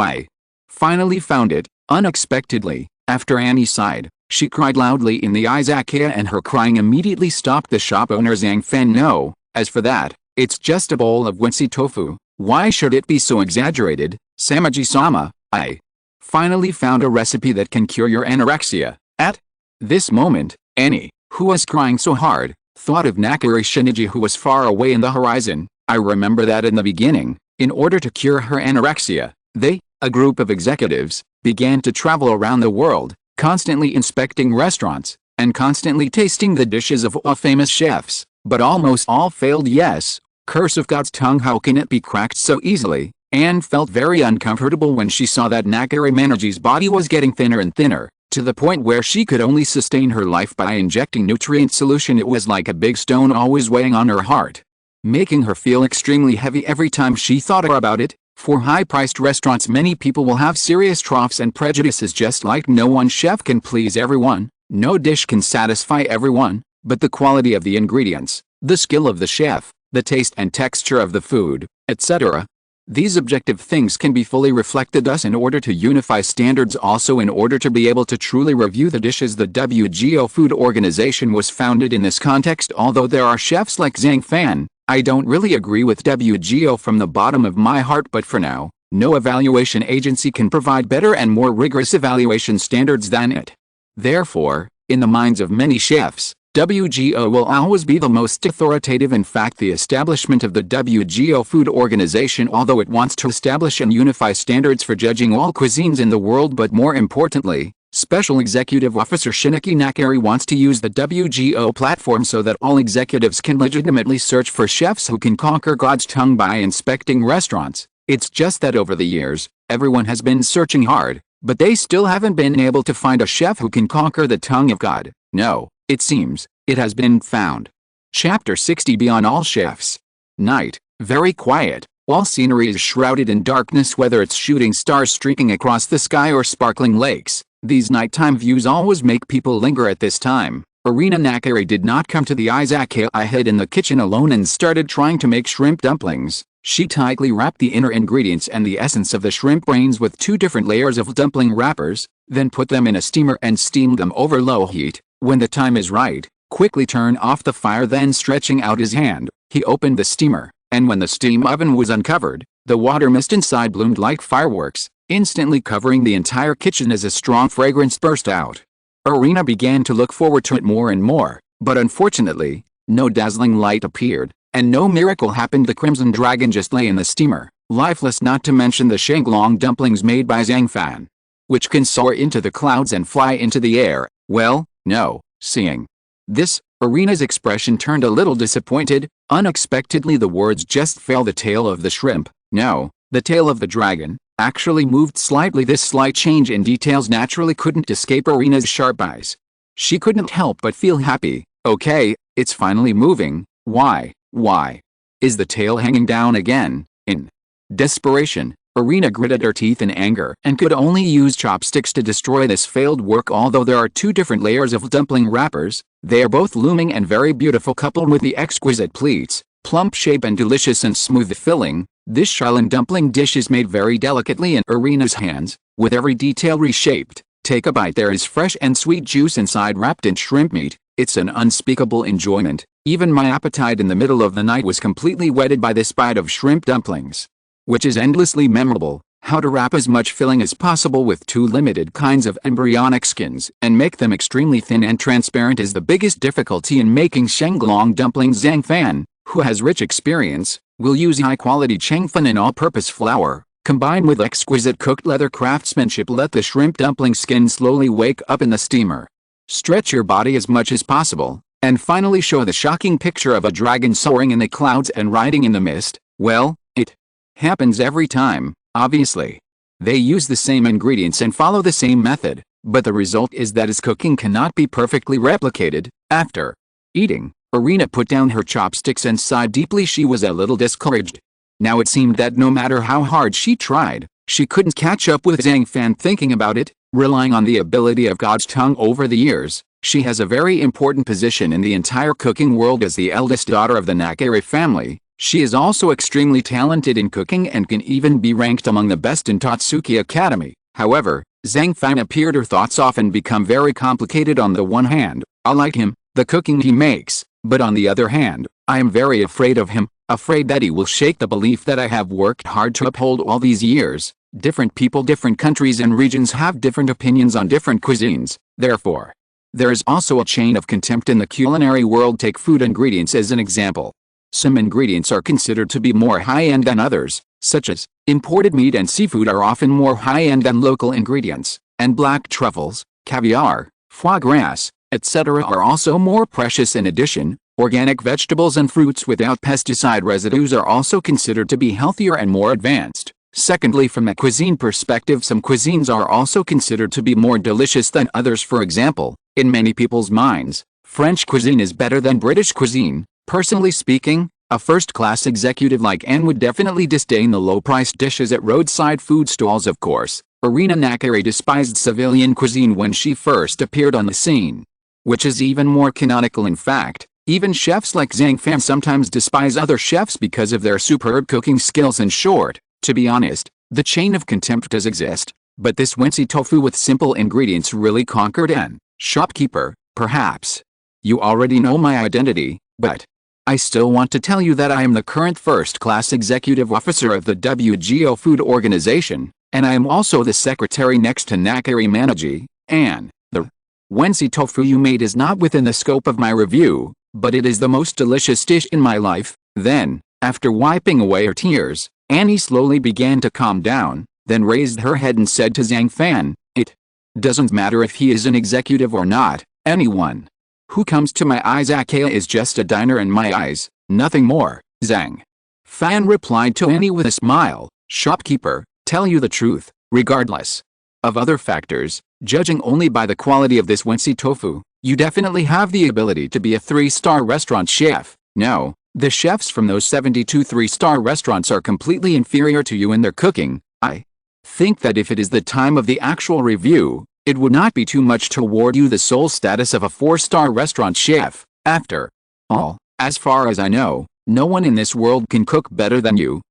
I finally found it, unexpectedly. After Annie sighed, she cried loudly in the Izakaya, and her crying immediately stopped the shop owner Zhang Fan. No, as for that, it's just a bowl of Wensi tofu. Why should it be so exaggerated? Samaji-sama, I finally found a recipe that can cure your anorexia. At this moment, Annie, who was crying so hard, thought of Nakari Shiniji, who was far away in the horizon. I remember that in the beginning, in order to cure her anorexia, they, a group of executives, began to travel around the world, constantly inspecting restaurants, and constantly tasting the dishes of all famous chefs, but almost all failed. Yes, curse of God's tongue, how can it be cracked so easily? Anne felt very uncomfortable when she saw that Nakari Manaji's body was getting thinner and thinner, to the point where she could only sustain her life by injecting nutrient solution. It was like a big stone always weighing on her heart, making her feel extremely heavy every time she thought about it. For high-priced restaurants, many people will have serious troughs and prejudices, just like no one chef can please everyone, no dish can satisfy everyone, but the quality of the ingredients, the skill of the chef, the taste and texture of the food, etc. These objective things can be fully reflected. Thus, in order to unify standards, also in order to be able to truly review the dishes, the WGO Food Organization was founded in this context. Although there are chefs like Zhang Fan, I don't really agree with WGO from the bottom of my heart, but for now, no evaluation agency can provide better and more rigorous evaluation standards than it. Therefore, in the minds of many chefs, WGO will always be the most authoritative. In fact, the establishment of the WGO Food Organization, although it wants to establish and unify standards for judging all cuisines in the world, but more importantly, Special Executive Officer Shinichi Nakari wants to use the WGO platform so that all executives can legitimately search for chefs who can conquer God's tongue by inspecting restaurants. It's just that over the years, everyone has been searching hard, but they still haven't been able to find a chef who can conquer the tongue of God. No, it seems, it has been found. Chapter 60 Beyond All Chefs. Night, very quiet. All scenery is shrouded in darkness, whether it's shooting stars streaking across the sky or sparkling lakes. These nighttime views always make people linger at this time. Irina Nakari did not come to the Izakaya. I hid in the kitchen alone and started trying to make shrimp dumplings. She tightly wrapped the inner ingredients and the essence of the shrimp brains with 2 different layers of dumpling wrappers, then put them in a steamer and steamed them over low heat. When the time is right, quickly turn off the fire. Then stretching out his hand, he opened the steamer, and when the steam oven was uncovered, the water mist inside bloomed like fireworks, instantly covering the entire kitchen as a strong fragrance burst out. Irina began to look forward to it more and more, but unfortunately, no dazzling light appeared, and no miracle happened. The crimson dragon just lay in the steamer, lifeless, not to mention the shanglong dumplings made by Zhang Fan, which can soar into the clouds and fly into the air. Well, no. Seeing this, Irina's expression turned a little disappointed. Unexpectedly, the words just failed. The tail of the shrimp, no, the tail of the dragon, actually moved slightly. This slight change in details naturally couldn't escape Irina's sharp eyes. She couldn't help but feel happy. Okay, it's finally moving. Why is the tail hanging down again? In desperation, Irina gritted her teeth in anger and could only use chopsticks to destroy this failed work. Although there are 2 different layers of dumpling wrappers, they are both looming and very beautiful, coupled with the exquisite pleats, plump shape and delicious and smooth filling. This Shaolin dumpling dish is made very delicately in Irina's hands, with every detail reshaped. Take a bite. There is fresh and sweet juice inside, wrapped in shrimp meat. It's an unspeakable enjoyment. Even my appetite in the middle of the night was completely whetted by this bite of shrimp dumplings, which is endlessly memorable. How to wrap as much filling as possible with 2 limited kinds of embryonic skins and make them extremely thin and transparent is the biggest difficulty in making shanglong dumplings. Zhang Fan, who has rich experience, will use high-quality Changfen and all-purpose flour, combined with exquisite cooked leather craftsmanship. Let the shrimp dumpling skin slowly wake up in the steamer. Stretch your body as much as possible, and finally show the shocking picture of a dragon soaring in the clouds and riding in the mist. Well, it happens every time, obviously. They use the same ingredients and follow the same method, but the result is that his cooking cannot be perfectly replicated. After eating, Irina put down her chopsticks and sighed deeply. She was a little discouraged. Now it seemed that no matter how hard she tried, she couldn't catch up with Zhang Fan. Thinking about it, relying on the ability of God's tongue over the years, she has a very important position in the entire cooking world. As the eldest daughter of the Nakari family, she is also extremely talented in cooking and can even be ranked among the best in Tatsuki Academy. However, Zhang Fan appeared her thoughts often become very complicated. On the one hand, I like him, the cooking he makes, but on the other hand, I am very afraid of him, afraid that he will shake the belief that I have worked hard to uphold all these years. Different people, different countries and regions have different opinions on different cuisines. Therefore, there is also a chain of contempt in the culinary world. Take food ingredients as an example. Some ingredients are considered to be more high-end than others, such as imported meat and seafood are often more high-end than local ingredients, and black truffles, caviar, foie gras, etc. are also more precious. In addition, organic vegetables and fruits without pesticide residues are also considered to be healthier and more advanced. Secondly, from a cuisine perspective, some cuisines are also considered to be more delicious than others. For example, in many people's minds, French cuisine is better than British cuisine. Personally speaking, a first-class executive like Anne would definitely disdain the low-priced dishes at roadside food stalls. Of course, Irina Nakari despised civilian cuisine when she first appeared on the scene, which is even more canonical. In fact, even chefs like Zhang Fan sometimes despise other chefs because of their superb cooking skills. In short, to be honest, the chain of contempt does exist, but this Wensi tofu with simple ingredients really conquered an shopkeeper. Perhaps you already know my identity, but I still want to tell you that I am the current first-class executive officer of the WGO Food Organization, and I am also the secretary next to Nakari Manaji, and the Wensi tofu you made is not within the scope of my review, but it is the most delicious dish in my life. Then, after wiping away her tears, Annie slowly began to calm down, then raised her head and said to Zhang Fan, "It doesn't matter if he is an executive or not. Anyone who comes to my Izakaya is just a diner in my eyes, nothing more." Zhang Fan replied to Annie with a smile, Shopkeeper, tell you the truth, regardless of other factors, judging only by the quality of this Wensi tofu, you definitely have the ability to be a 3-star restaurant chef. No, the chefs from those 72 3-star restaurants are completely inferior to you in their cooking. I think that if it is the time of the actual review, it would not be too much to award you the sole status of a 4-star restaurant chef. After all, as far as I know, no one in this world can cook better than you,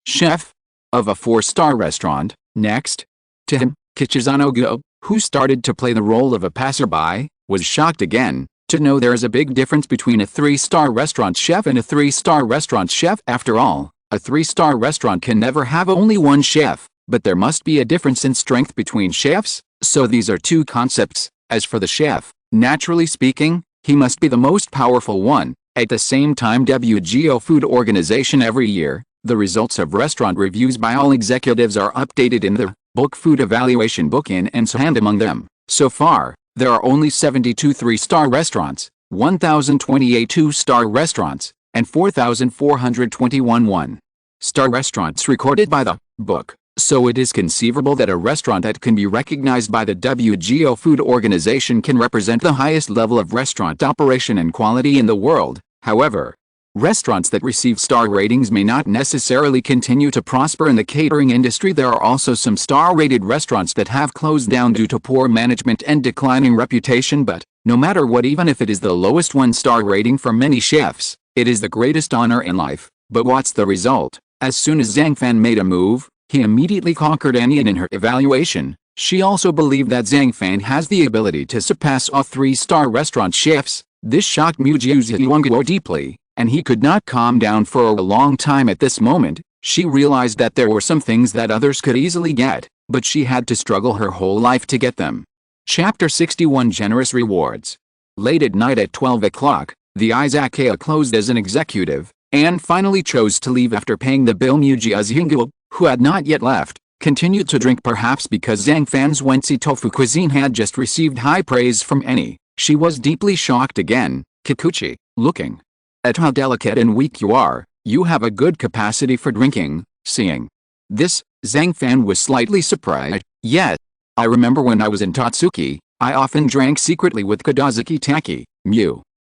chef of a 4-star restaurant. Next to him, Kichizano-go, who started to play the role of a passerby, was shocked again to know there is a big difference between a 3-star restaurant chef and a 3-star restaurant chef. After all, a 3-star restaurant can never have only one chef, but there must be a difference in strength between chefs, so these are two concepts. As for the chef, naturally speaking, he must be the most powerful one. At the same time, WGO Food Organization every year, the results of restaurant reviews by all executives are updated in the book Food Evaluation Book in and hand among them. So far, there are only 72 3-star restaurants, 1,028 2-star restaurants, and 4,421 1-star restaurants recorded by the book. So it is conceivable that a restaurant that can be recognized by the WGO Food Organization can represent the highest level of restaurant operation and quality in the world. However, restaurants that receive star ratings may not necessarily continue to prosper in the catering industry. There are also some star-rated restaurants that have closed down due to poor management and declining reputation, but no matter what, even if it is the lowest 1-star rating for many chefs, it is the greatest honor in life. But what's the result? As soon as Zhang Fan made a move, he immediately conquered Annie in her evaluation. She also believed that Zhang Fan has the ability to surpass all 3-star restaurant chefs. This shocked Izakaya deeply, and he could not calm down for a long time. At this moment, she realized that there were some things that others could easily get, but she had to struggle her whole life to get them. Chapter 61 Generous Rewards. Late at night at 12 o'clock, the Izakaya closed as an executive, and finally chose to leave after paying the bill. Izakaya, who had not yet left, continued to drink, perhaps because Zhang Fan's Wensi tofu cuisine had just received high praise from Annie. She was deeply shocked again. Kikuchi, looking at how delicate and weak you are, you have a good capacity for drinking. Seeing this, Zhang Fan was slightly surprised. Yes, I remember when I was in Tatsuki, I often drank secretly with Kodazaki Taki.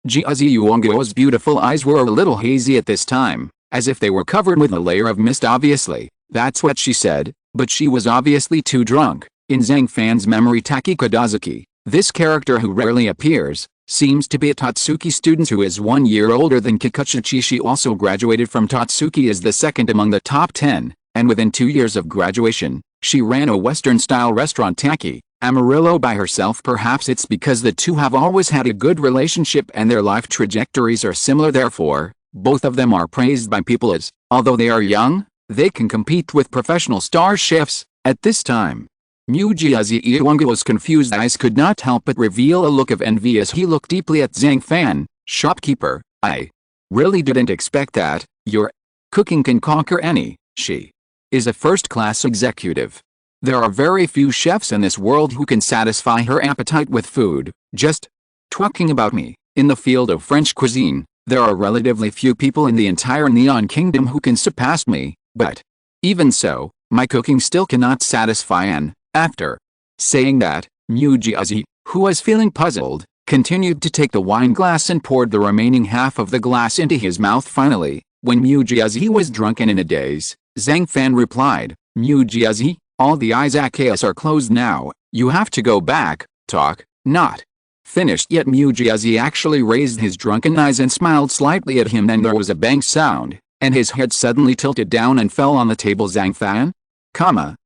Izakaya's beautiful eyes were a little hazy at this time, as if they were covered with a layer of mist. Obviously, that's what she said, but she was obviously too drunk. In Zhang Fan's memory, Taki Kodazaki, this character who rarely appears, seems to be a Tatsuki student who is 1 year older than Kikuchi. She also graduated from Tatsuki as the second among the top 10, and within 2 years of graduation, she ran a Western-style restaurant Taki Amarillo by herself. Perhaps it's because the two have always had a good relationship and their life trajectories are similar. Therefore, both of them are praised by people as, although they are young, they can compete with professional star chefs. At this time, Izakaya's confused eyes could not help but reveal a look of envy as he looked deeply at Zhang Fan. Shopkeeper, I really didn't expect that. Your cooking can conquer any. She is a first-class executive. There are very few chefs in this world who can satisfy her appetite with food. Just talking about me. In the field of French cuisine, there are relatively few people in the entire Neon Kingdom who can surpass me, but even so, my cooking still cannot satisfy Anne. After saying that, Izakaya, who was feeling puzzled, continued to take the wine glass and poured the remaining half of the glass into his mouth. Finally, when Izakaya was drunk and in a daze, Zhang Fan replied, Izakaya, all the Izakayas are closed now, you have to go back. Talk, not finished yet. Izakaya actually raised his drunken eyes and smiled slightly at him. Then there was a bang sound, and his head suddenly tilted down and fell on the table. Zhang Fan?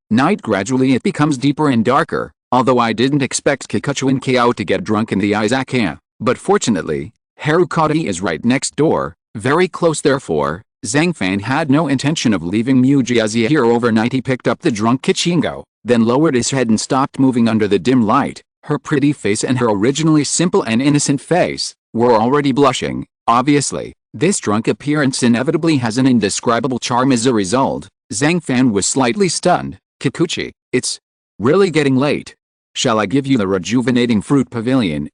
Night. Gradually it becomes deeper and darker, although I didn't expect Kikuchi and Kao to get drunk in the Izakaya, but fortunately, Harukari is right next door, very close. Therefore, Zhang Fan had no intention of leaving Izakaya here overnight. He picked up the drunk Kichingo, then lowered his head and stopped moving under the dim light. Her pretty face and her originally simple and innocent face were already blushing. Obviously, this drunk appearance inevitably has an indescribable charm. As a result, Zhang Fan was slightly stunned. Kikuchi, it's really getting late. Shall I give you the rejuvenating fruit pavilion?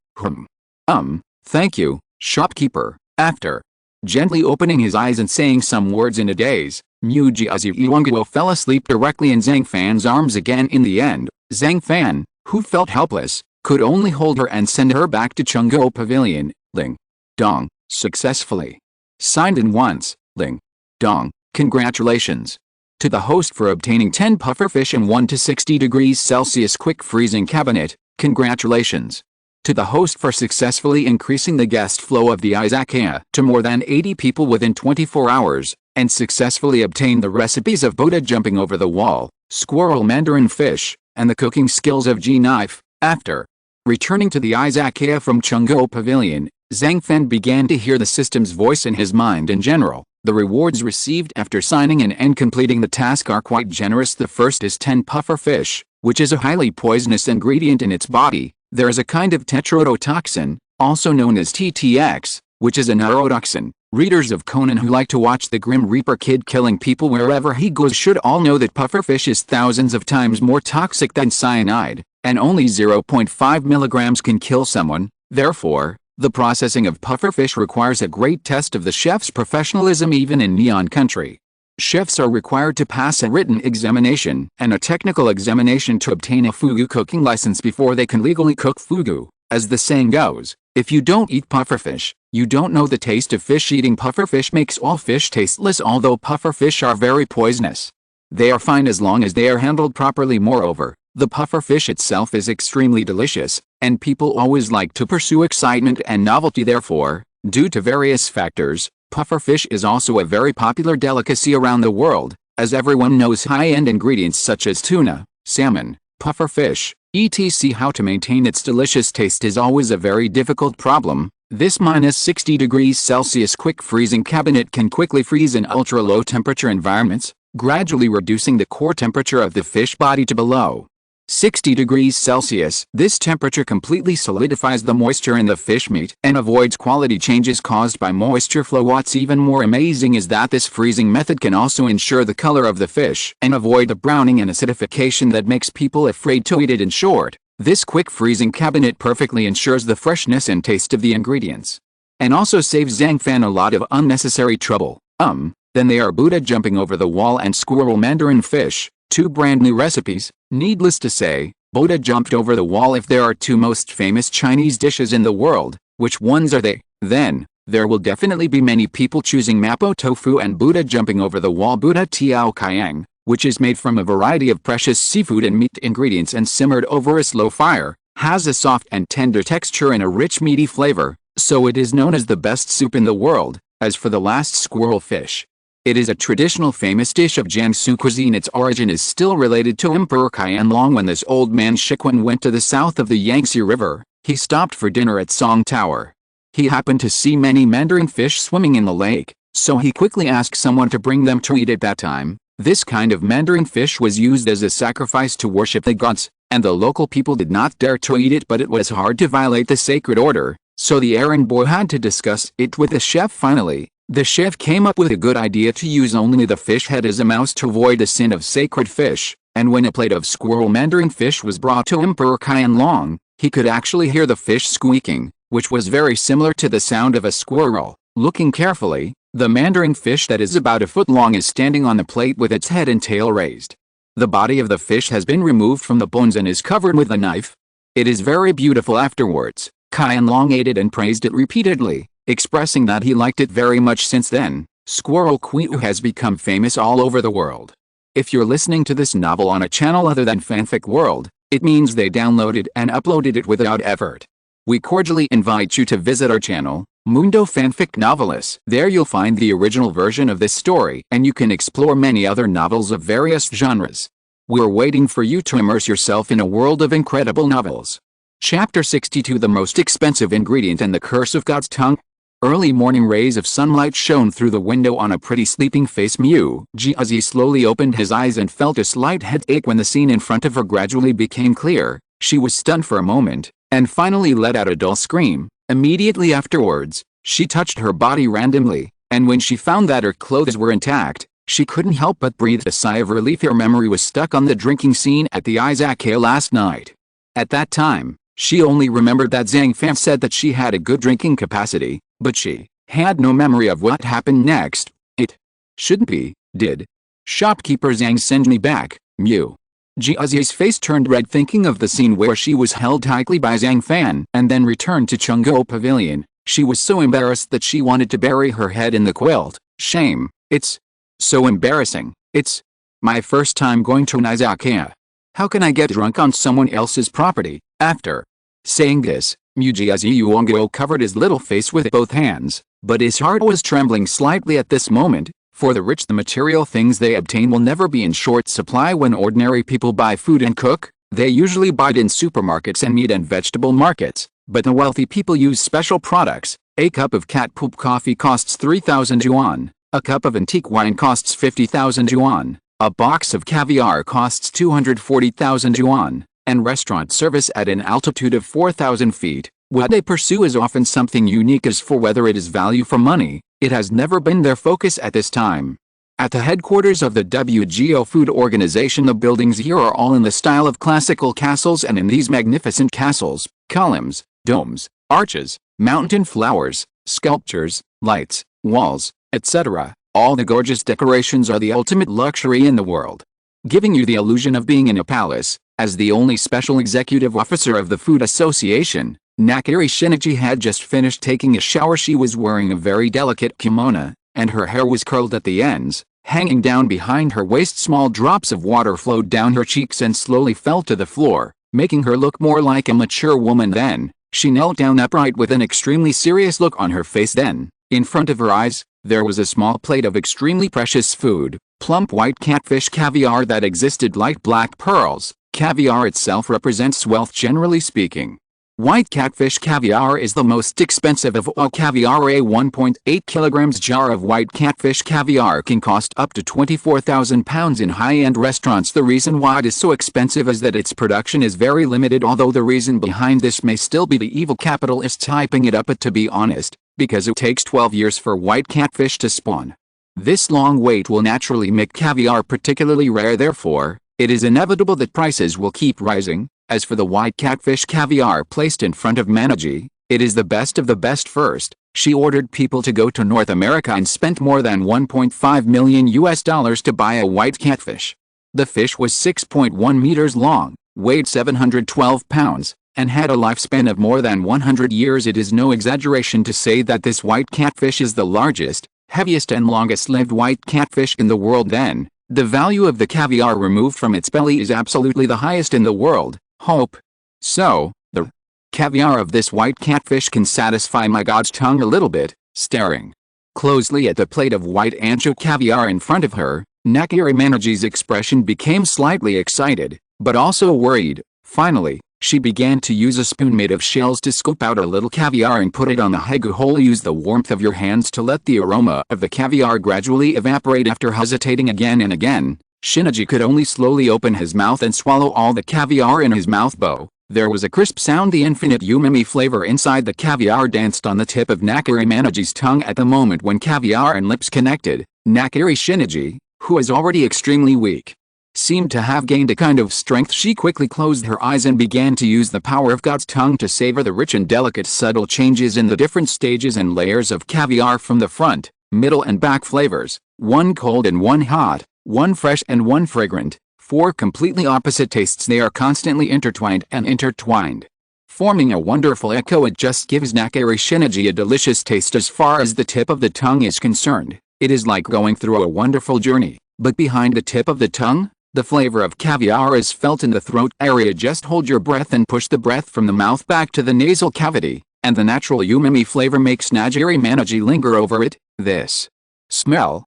Thank you, shopkeeper. After gently opening his eyes and saying some words in a daze, Mujiazi Yuanguo fell asleep directly in Zhang Fan's arms again in the end. Zhang Fan, who felt helpless, could only hold her and send her back to Chengguo Pavilion. Ling Dong, successfully signed in once. Ling Dong, congratulations to the host for obtaining 10 pufferfish and 1 to 60 degrees Celsius quick freezing cabinet. Congratulations to the host for successfully increasing the guest flow of the Izakaya to more than 80 people within 24 hours, and successfully obtained the recipes of Buddha jumping over the wall, squirrel mandarin fish, and the cooking skills of G-knife. After returning to the Izakaya from Chengguo Pavilion, Zhang Fan began to hear the system's voice in his mind in general. The rewards received after signing in and completing the task are quite generous. The first is 10 puffer fish, which is a highly poisonous ingredient in its body. There is a kind of tetrodotoxin, also known as TTX, which is a neurotoxin. Readers of Conan who like to watch the Grim Reaper kid killing people wherever he goes should all know that pufferfish is thousands of times more toxic than cyanide, and only 0.5 milligrams can kill someone. Therefore, the processing of pufferfish requires a great test of the chef's professionalism even in Neon Country. Chefs are required to pass a written examination and a technical examination to obtain a fugu cooking license before they can legally cook fugu. As the saying goes, if you don't eat pufferfish, you don't know the taste of fish. Eating pufferfish makes all fish tasteless, although pufferfish are very poisonous. They are fine as long as they are handled properly. Moreover, the pufferfish itself is extremely delicious, and people always like to pursue excitement and novelty. Therefore, due to various factors, pufferfish is also a very popular delicacy around the world, as everyone knows high-end ingredients such as tuna, salmon, pufferfish, etc. How to maintain its delicious taste is always a very difficult problem. This minus 60 degrees Celsius quick freezing cabinet can quickly freeze in ultra-low temperature environments, gradually reducing the core temperature of the fish body to below 60 degrees Celsius. This temperature completely solidifies the moisture in the fish meat and avoids quality changes caused by moisture flow. What's even more amazing is that this freezing method can also ensure the color of the fish and avoid the browning and acidification that makes people afraid to eat it. In short, this quick freezing cabinet perfectly ensures the freshness and taste of the ingredients, and also saves Zhang Fan a lot of unnecessary trouble. Then they are Buddha jumping over the wall and squirrel mandarin fish, two brand new recipes. Needless to say, Buddha jumped over the wall. If there are two most famous Chinese dishes in the world, which ones are they? Then, there will definitely be many people choosing Mapo tofu and Buddha jumping over the wall. Buddha tiao kayang, which is made from a variety of precious seafood and meat ingredients and simmered over a slow fire, has a soft and tender texture and a rich meaty flavor, so it is known as the best soup in the world. As for the last squirrel fish, it is a traditional famous dish of Jiangsu cuisine. Its origin is still related to Emperor Qianlong. When this old man Shiquan went to the south of the Yangtze River, he stopped for dinner at Song Tower. He happened to see many mandarin fish swimming in the lake, so he quickly asked someone to bring them to eat. At that time, this kind of mandarin fish was used as a sacrifice to worship the gods, and the local people did not dare to eat it, but it was hard to violate the sacred order, so the errand boy had to discuss it with the chef. Finally, the chef came up with a good idea to use only the fish head as a mouse to avoid the sin of sacred fish, and when a plate of squirrel mandarin fish was brought to Emperor Qianlong, he could actually hear the fish squeaking, which was very similar to the sound of a squirrel. Looking carefully, the mandarin fish that is about a foot long is standing on the plate with its head and tail raised. The body of the fish has been removed from the bones and is covered with a knife. It is very beautiful. Afterwards, Qianlong ate it and praised it repeatedly, expressing that he liked it very much. Since then, Squirrel Qiu has become famous all over the world. If you're listening to this novel on a channel other than Fanfic World, it means they downloaded and uploaded it without effort. We cordially invite you to visit our channel, Mundo Fanfic Novelis. There you'll find the original version of this story, and you can explore many other novels of various genres. We're waiting for you to immerse yourself in a world of incredible novels. Chapter 62: The Most Expensive Ingredient and the Curse of God's Tongue. Early morning rays of sunlight shone through the window on a pretty sleeping face. Mu Jiazi slowly opened his eyes and felt a slight headache when the scene in front of her gradually became clear. She was stunned for a moment, and finally let out a dull scream. Immediately afterwards, she touched her body randomly, and when she found that her clothes were intact, she couldn't help but breathe a sigh of relief. Her memory was stuck on the drinking scene at the Izakaya last night. At that time, she only remembered that Zhang Fan said that she had a good drinking capacity, but she had no memory of what happened next. It shouldn't be, did Shopkeeper Zhang, send me back, mew. Jiazi's face turned red thinking of the scene where she was held tightly by Zhang Fan and then returned to Chengguo Pavilion. She was so embarrassed that she wanted to bury her head in the quilt. Shame. It's so embarrassing. It's my first time going to an izakaya. How can I get drunk on someone else's property? After saying this, Mujiazi Yuongyo covered his little face with both hands, but his heart was trembling slightly at this moment. For the rich, the material things they obtain will never be in short supply. When ordinary people buy food and cook, they usually buy it in supermarkets and meat and vegetable markets, but the wealthy people use special products. A cup of cat poop coffee costs 3,000 yuan, a cup of antique wine costs 50,000 yuan, a box of caviar costs 240,000 yuan, and restaurant service at an altitude of 4,000 feet. What they pursue is often something unique. As for whether it is value for money, it has never been their focus at this time. At the headquarters of the WGO Food Organization, the buildings here are all in the style of classical castles, and in these magnificent castles, columns, domes, arches, mountain flowers, sculptures, lights, walls, etc., all the gorgeous decorations are the ultimate luxury in the world, giving you the illusion of being in a palace. As the only special executive officer of the Food Association, Nakiri Shinichi had just finished taking a shower. She was wearing a very delicate kimono, and her hair was curled at the ends, hanging down behind her waist. Small drops of water flowed down her cheeks and slowly fell to the floor, making her look more like a mature woman. Then, she knelt down upright with an extremely serious look on her face. Then, in front of her eyes, there was a small plate of extremely precious food, plump white catfish caviar that existed like black pearls. Caviar itself represents wealth, generally speaking. White catfish caviar is the most expensive of all caviar. A 1.8 kilograms jar of white catfish caviar can cost up to 24,000 pounds in high-end restaurants. The reason why it is so expensive is that its production is very limited, although the reason behind this may still be the evil capitalists hyping it up. But to be honest, because it takes 12 years for white catfish to spawn, this long wait will naturally make caviar particularly rare. Therefore, it is inevitable that prices will keep rising. As for the white catfish caviar placed in front of Manaji, it is the best of the best. First, she ordered people to go to North America and spent more than $1.5 million to buy a white catfish. The fish was 6.1 meters long, weighed 712 pounds, and had a lifespan of more than 100 years. It is no exaggeration to say that this white catfish is the largest, heaviest and longest-lived white catfish in the world. Then, the value of the caviar removed from its belly is absolutely the highest in the world. Hope so. The caviar of this white catfish can satisfy my god's tongue a little bit. Staring closely at the plate of white ancho caviar in front of her, Nakiri Manaji's expression became slightly excited, but also worried. Finally, she began to use a spoon made of shells to scoop out a little caviar and put it on the haigu hole. Use the warmth of your hands to let the aroma of the caviar gradually evaporate. After hesitating again and again, Shinichi could only slowly open his mouth and swallow all the caviar in his mouth bow. There was a crisp sound. The infinite umami flavor inside the caviar danced on the tip of Nakiri Manaji's tongue. At the moment when caviar and lips connected, Nakiri Shinichi, who is already extremely weak, seemed to have gained a kind of strength. She quickly closed her eyes and began to use the power of God's tongue to savor the rich and delicate subtle changes in the different stages and layers of caviar from the front, middle and back flavors, one cold and one hot, one fresh and one fragrant, four completely opposite tastes. They are constantly intertwined and intertwined, forming a wonderful echo. It just gives Nakiri Shinichi a delicious taste. As far as the tip of the tongue is concerned, it is like going through a wonderful journey, but behind the tip of the tongue, the flavor of caviar is felt in the throat area. Just hold your breath and push the breath from the mouth back to the nasal cavity, and the natural umami flavor makes Nakiri Manaji linger over it. This smell,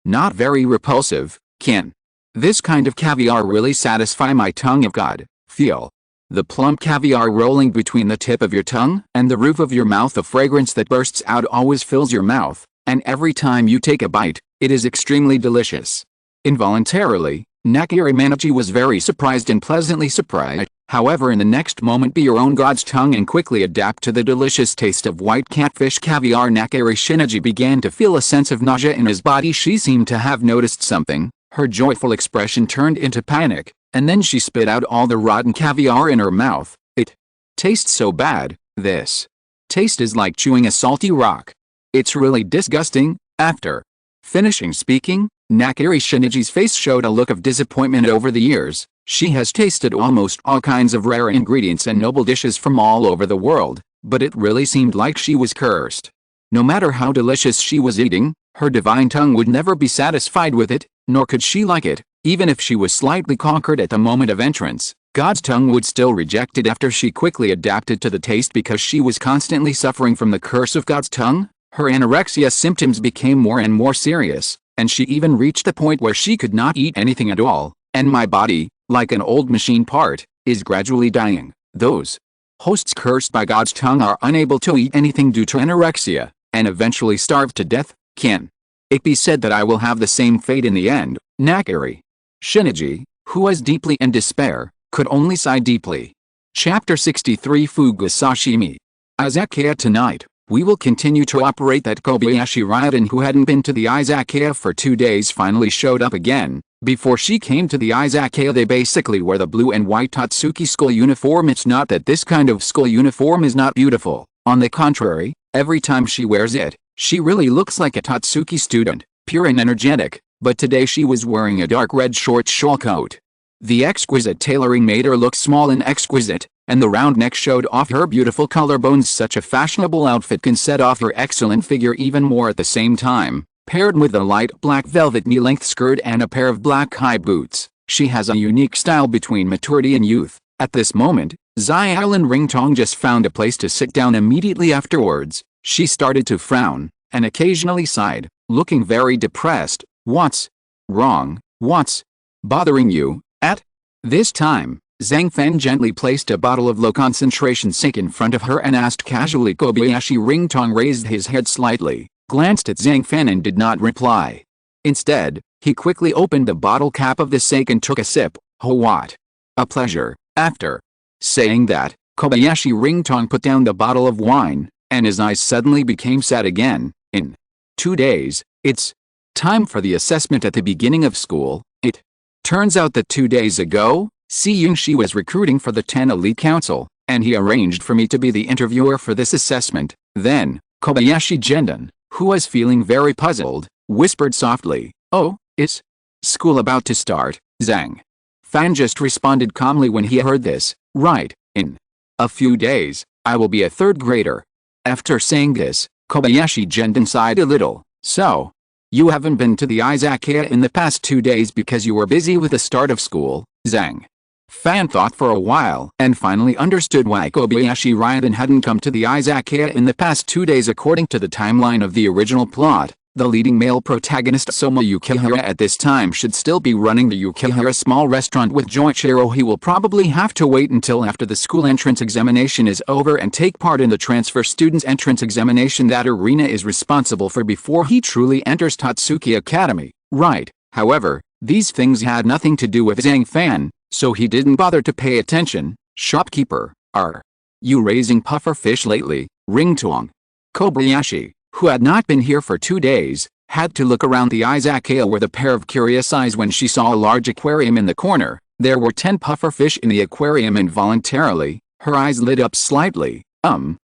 not very repulsive. Can this kind of caviar really satisfy my tongue of God? Feel the plump caviar rolling between the tip of your tongue and the roof of your mouth. The fragrance that bursts out always fills your mouth, and every time you take a bite, it is extremely delicious. Involuntarily, Nakiri Manaji was very surprised and pleasantly surprised. However, in the next moment, be your own God's tongue and quickly adapt to the delicious taste of white catfish caviar. Nakiri Shinichi began to feel a sense of nausea in his body. She seemed to have noticed something. Her joyful expression turned into panic, and then she spit out all the rotten caviar in her mouth. It tastes so bad. This taste is like chewing a salty rock. It's really disgusting. After finishing speaking, Nakiri Shinichi's face showed a look of disappointment. Over the years, she has tasted almost all kinds of rare ingredients and noble dishes from all over the world, but it really seemed like she was cursed. No matter how delicious she was eating, her divine tongue would never be satisfied with it, nor could she like it. Even if she was slightly conquered at the moment of entrance, God's tongue would still reject it after she quickly adapted to the taste because she was constantly suffering from the curse of God's tongue. Her anorexia symptoms became more and more serious, and she even reached the point where she could not eat anything at all, and my body, like an old machine part, is gradually dying. Those hosts cursed by God's tongue are unable to eat anything due to anorexia, and eventually starve to death. Can it be said that I will have the same fate in the end? Nakiri Shinichi, who was deeply in despair, could only sigh deeply. Chapter 63 Fugu Sashimi. Izakaya. Tonight, we will continue to operate that Kobayashi Ryuden who hadn't been to the Izakaya for 2 days finally showed up again. Before she came to the Izakaya they basically wear the blue and white Tatsuki school uniform. It's not that this kind of school uniform is not beautiful. On the contrary, every time she wears it, she really looks like a Tatsuki student, pure and energetic, but today she was wearing a dark red short shawl coat. The exquisite tailoring made her look small and exquisite, and the round neck showed off her beautiful collarbones. Such a fashionable outfit can set off her excellent figure even more at the same time. Paired with a light black velvet knee-length skirt and a pair of black high boots, she has a unique style between maturity and youth. At this moment, Xiaolin Ringtong just found a place to sit down. Immediately afterwards, she started to frown, and occasionally sighed, looking very depressed. What's wrong? What's bothering you? At this time, Zhang Fan gently placed a bottle of low-concentration sake in front of her and asked casually. Kobayashi Ringtong raised his head slightly, glanced at Zhang Fan and did not reply. Instead, he quickly opened the bottle cap of the sake and took a sip. Oh, what a pleasure. After saying that, Kobayashi Ringtong put down the bottle of wine, and his eyes suddenly became sad again. In 2 days, it's time for the assessment at the beginning of school. It turns out that 2 days ago, Yingxi was recruiting for the 10 Elite Council, and he arranged for me to be the interviewer for this assessment. Then, Kobayashi Gentian, who was feeling very puzzled, whispered softly, "Oh, is school about to start?" Zhang Fan just responded calmly when he heard this. "Right, in a few days, I will be a 3rd grader." After saying this, Kobayashi Gentian sighed a little. "So, you haven't been to the Izakaya in the past 2 days because you were busy with the start of school?" Zhang Fan thought for a while and finally understood why Kobayashi Ryuden hadn't come to the Izakaya in the past 2 days. According to the timeline of the original plot, the leading male protagonist Soma Yukihira at this time should still be running the Yukihira small restaurant with Joichiro. He will probably have to wait until after the school entrance examination is over and take part in the transfer students entrance examination that Arena is responsible for before he truly enters Tatsuki Academy. Right, however, these things had nothing to do with Zhang Fan, so he didn't bother to pay attention. "Shopkeeper, are you raising puffer fish lately?" Ringtong Kobayashi, who had not been here for 2 days, had to look around the Izakaya with a pair of curious eyes when she saw a large aquarium in the corner. There were 10 puffer fish in the aquarium. Involuntarily, her eyes lit up slightly.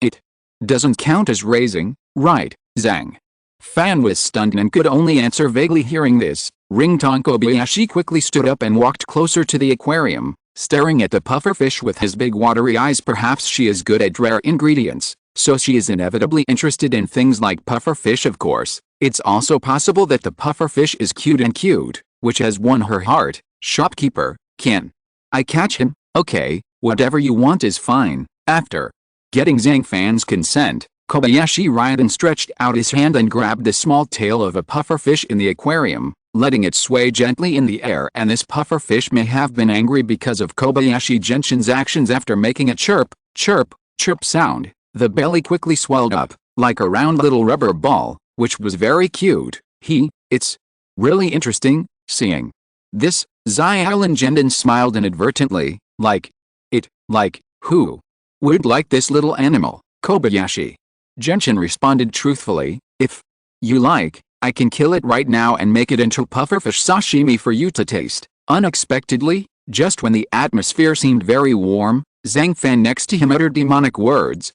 It doesn't count as raising, right?" Zhang Fan was stunned and could only answer vaguely. Hearing this, Ringtong Kobayashi quickly stood up and walked closer to the aquarium, staring at the pufferfish with his big watery eyes. Perhaps she is good at rare ingredients, so she is inevitably interested in things like pufferfish. Of course, it's also possible that the pufferfish is cute, which has won her heart. "Shopkeeper, can I catch him?" "Okay, whatever you want is fine." After getting Zhang Fan's consent, Kobayashi Ryuden stretched out his hand and grabbed the small tail of a pufferfish in the aquarium, letting it sway gently in the air. And this pufferfish may have been angry because of Kobayashi Gentian's actions. After making a chirp, chirp, chirp sound, the belly quickly swelled up, like a round little rubber ball, which was very cute. It's really interesting, seeing this." Xiaolin Gentian smiled inadvertently, like who would like this little animal? Kobayashi Gentian responded truthfully, "If you like, I can kill it right now and make it into pufferfish sashimi for you to taste." Unexpectedly, just when the atmosphere seemed very warm, Zhang Fan next to him uttered demonic words.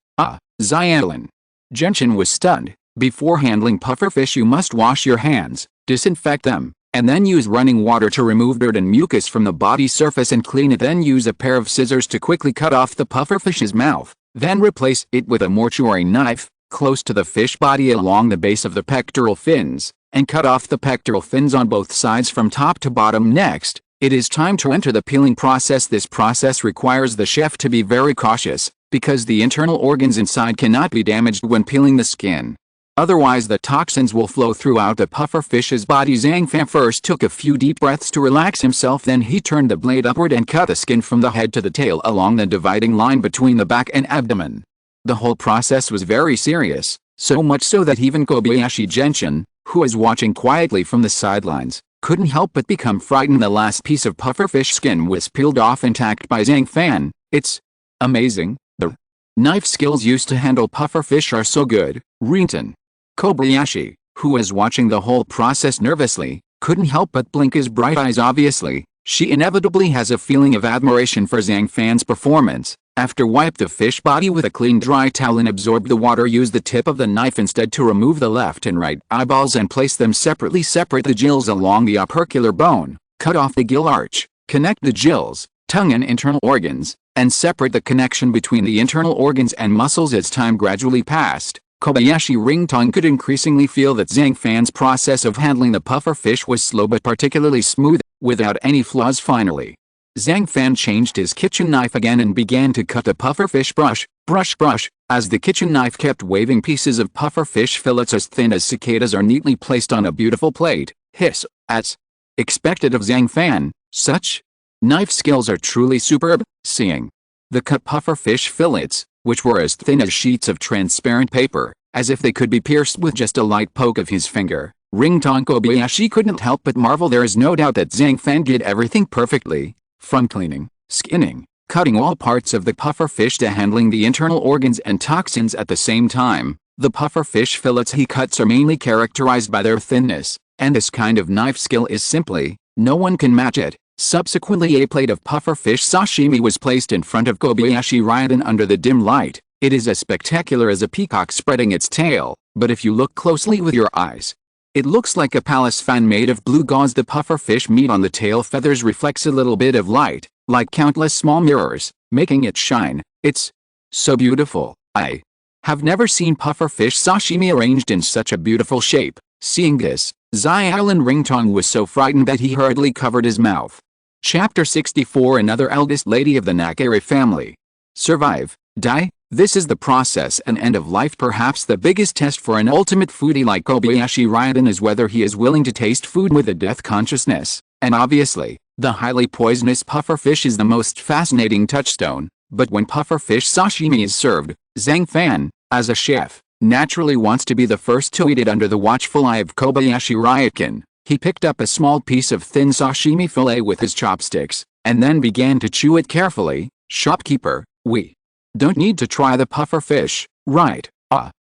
Xiaolin Gentian was stunned. "Before handling pufferfish you must wash your hands, disinfect them, And then use running water to remove dirt and mucus from the body surface and clean it. Then use a pair of scissors to quickly cut off the pufferfish's mouth. Then replace it with a mortuary knife, close to the fish body along the base of the pectoral fins, and cut off the pectoral fins on both sides from top to bottom. Next, it is time to enter the peeling process. This process requires the chef to be very cautious, because the internal organs inside cannot be damaged when peeling the skin. Otherwise the toxins will flow throughout the pufferfish's body. Zhang Fan first took a few deep breaths to relax himself. Then he turned the blade upward and cut the skin from the head to the tail along the dividing line between the back and abdomen. The whole process was very serious, so much so that even Kobayashi Gentian, who was watching quietly from the sidelines, couldn't help but become frightened. The last piece of pufferfish skin was peeled off intact by Zhang Fan. It's amazing. The knife skills used to handle pufferfish are so good. Rinton Kobayashi, who was watching the whole process nervously, couldn't help but blink his bright eyes. Obviously, she inevitably has a feeling of admiration for Zhang Fan's performance. After wipe the fish body with a clean dry towel and absorb the water, use the tip of the knife instead to remove the left and right eyeballs and place them separately. Separate the gills along the opercular bone, cut off the gill arch, connect the gills, tongue and internal organs, and separate the connection between the internal organs and muscles. As time gradually passed, Kobayashi Ringtong could increasingly feel that Zhang Fan's process of handling the pufferfish was slow but particularly smooth, without any flaws. Finally, Zhang Fan changed his kitchen knife again and began to cut the pufferfish brush, as the kitchen knife kept waving. Pieces of pufferfish fillets as thin as cicadas are neatly placed on a beautiful plate. Hiss, as expected of Zhang Fan, such knife skills are truly superb. Seeing the cut pufferfish fillets, which were as thin as sheets of transparent paper, as if they could be pierced with just a light poke of his finger, Ringtong Kobayashi couldn't help but marvel. There is no doubt that Zhang Fan did everything perfectly, from cleaning, skinning, cutting all parts of the pufferfish to handling the internal organs and toxins at the same time. The pufferfish fillets he cuts are mainly characterized by their thinness, and this kind of knife skill is simply, no one can match it. Subsequently, a plate of pufferfish sashimi was placed in front of Kobayashi Ryodan under the dim light. It is as spectacular as a peacock spreading its tail, but if you look closely with your eyes, it looks like a palace fan made of blue gauze. The pufferfish meat on the tail feathers reflects a little bit of light, like countless small mirrors, making it shine. It's so beautiful. I have never seen pufferfish sashimi arranged in such a beautiful shape. Seeing this, Xiaolin Ringtong was so frightened that he hurriedly covered his mouth. Chapter 64. Another eldest lady of the Nakare family. Survive, die? This is the process and end of life. Perhaps the biggest test for an ultimate foodie like Kobayashi Ryodan is whether he is willing to taste food with a death consciousness. And obviously, the highly poisonous pufferfish is the most fascinating touchstone. But when pufferfish sashimi is served, Zhang Fan, as a chef, naturally wants to be the first to eat it. Under the watchful eye of Kobayashi Ryodan, he picked up a small piece of thin sashimi fillet with his chopsticks, and then began to chew it carefully. Shopkeeper, we don't need to try the pufferfish, right?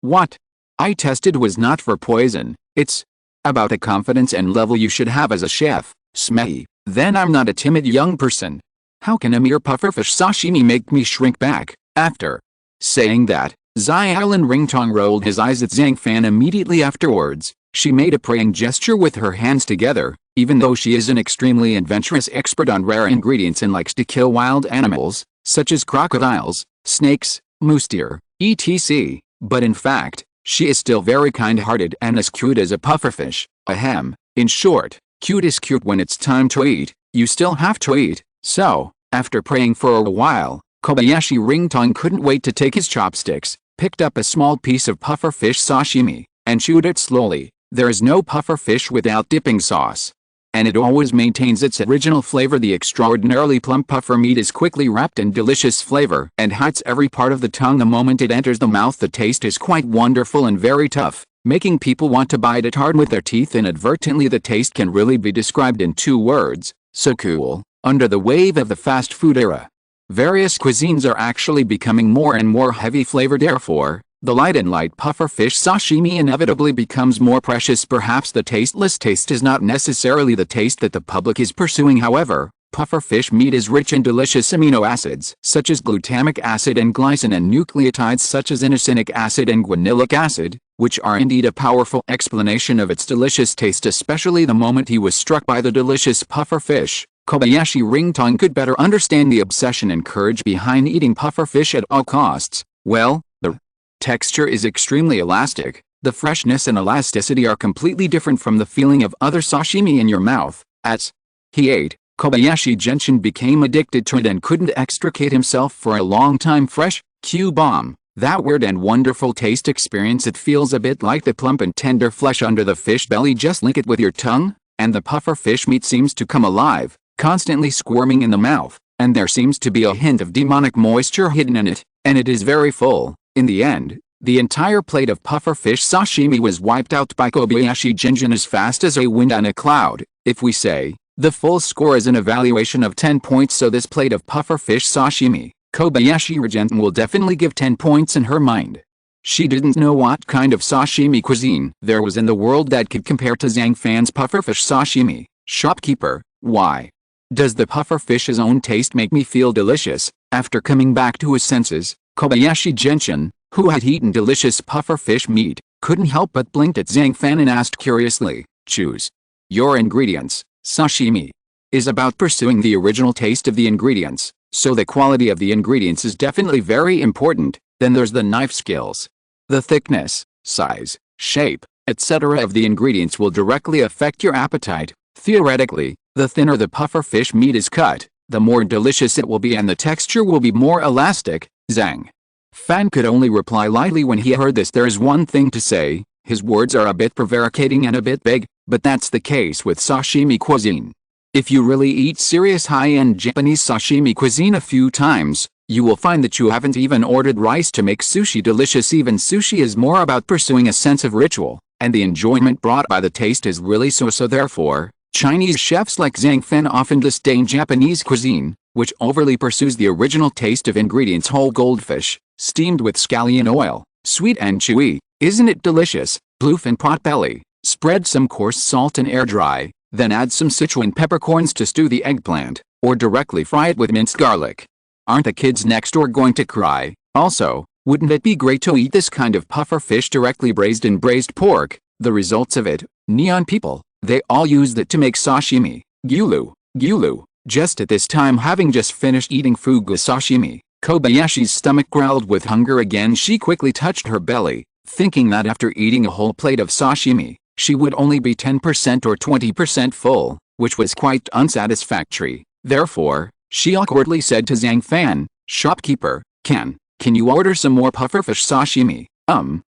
What I tested was not for poison. It's about the confidence and level you should have as a chef. Smee. Then I'm not a timid young person. How can a mere pufferfish sashimi make me shrink back? After saying that, Xiaolin Ringtong rolled his eyes at Zhang Fan. Immediately afterwards, she made a praying gesture with her hands together. Even though she is an extremely adventurous expert on rare ingredients and likes to kill wild animals, such as crocodiles, snakes, moose deer, etc., but in fact, she is still very kind-hearted and as cute as a pufferfish. Ahem. In short, cute is cute. When it's time to eat, you still have to eat. So, after praying for a while, Kobayashi Ringtong couldn't wait to take his chopsticks, picked up a small piece of pufferfish sashimi, and chewed it slowly. There is no pufferfish without dipping sauce, and it always maintains its original flavor. The extraordinarily plump puffer meat is quickly wrapped in delicious flavor and hits every part of the tongue the moment it enters the mouth. The taste is quite wonderful and very tough, making people want to bite it hard with their teeth. Inadvertently, the taste can really be described in 2 words: so cool. Under the wave of the fast food era, various cuisines are actually becoming more and more heavy flavored. Therefore, the light pufferfish sashimi inevitably becomes more precious. Perhaps the tasteless taste is not necessarily the taste that the public is pursuing. However, Pufferfish meat is rich in delicious amino acids such as glutamic acid and glycine and nucleotides such as inosinic acid and guanylylic acid, which are indeed a powerful explanation of its delicious taste, especially the moment he was struck by the delicious pufferfish. Kobayashi Ringtong could better understand the obsession and courage behind eating pufferfish at all costs. Well, the texture is extremely elastic. The freshness and elasticity are completely different from the feeling of other sashimi in your mouth. As he ate, Kobayashi Gentian became addicted to it and couldn't extricate himself for a long time. Fresh, Q-bomb. That weird and wonderful taste experience. It feels a bit like the plump and tender flesh under the fish belly. Just lick it with your tongue, and the pufferfish meat seems to come alive, constantly squirming in the mouth, and there seems to be a hint of demonic moisture hidden in it, and it is very full. In the end, the entire plate of pufferfish sashimi was wiped out by Kobayashi Gentian as fast as a wind on a cloud. If we say, the full score is an evaluation of 10 points, so this plate of pufferfish sashimi, Kobayashi Gentian will definitely give 10 points in her mind. She didn't know what kind of sashimi cuisine there was in the world that could compare to Zhang Fan's pufferfish sashimi. Shopkeeper, why does the pufferfish's own taste make me feel delicious? After coming back to his senses, Kobayashi Gentian, who had eaten delicious pufferfish meat, couldn't help but blinked at Zhang Fan and asked curiously, choose your ingredients. Sashimi is about pursuing the original taste of the ingredients, so the quality of the ingredients is definitely very important. Then there's the knife skills. The thickness, size, shape, etc. of the ingredients will directly affect your appetite. Theoretically, the thinner the pufferfish meat is cut, the more delicious it will be and the texture will be more elastic. Zhang Fan could only reply lightly when he heard this. There is one thing to say, his words are a bit prevaricating and a bit vague, but that's the case with sashimi cuisine. If you really eat serious high-end Japanese sashimi cuisine a few times, you will find that you haven't even ordered rice to make sushi delicious. Even sushi is more about pursuing a sense of ritual, and the enjoyment brought by the taste is really so. Therefore, Chinese chefs like Zhang Fan often disdain Japanese cuisine, which overly pursues the original taste of ingredients. Whole goldfish, steamed with scallion oil, sweet and chewy. Isn't it delicious? Bluefin potbelly, spread some coarse salt and air dry, then add some Sichuan peppercorns to stew the eggplant, or directly fry it with minced garlic. Aren't the kids next door going to cry? Also, wouldn't it be great to eat this kind of pufferfish directly braised in braised pork? The results of it, neon people, they all used it to make sashimi. Gyulu. Just at this time, having just finished eating fugu sashimi, Kobayashi's stomach growled with hunger again. She quickly touched her belly, thinking that after eating a whole plate of sashimi, she would only be 10% or 20% full, which was quite unsatisfactory. Therefore, she awkwardly said to Zhang Fan, shopkeeper, can you order some more pufferfish sashimi?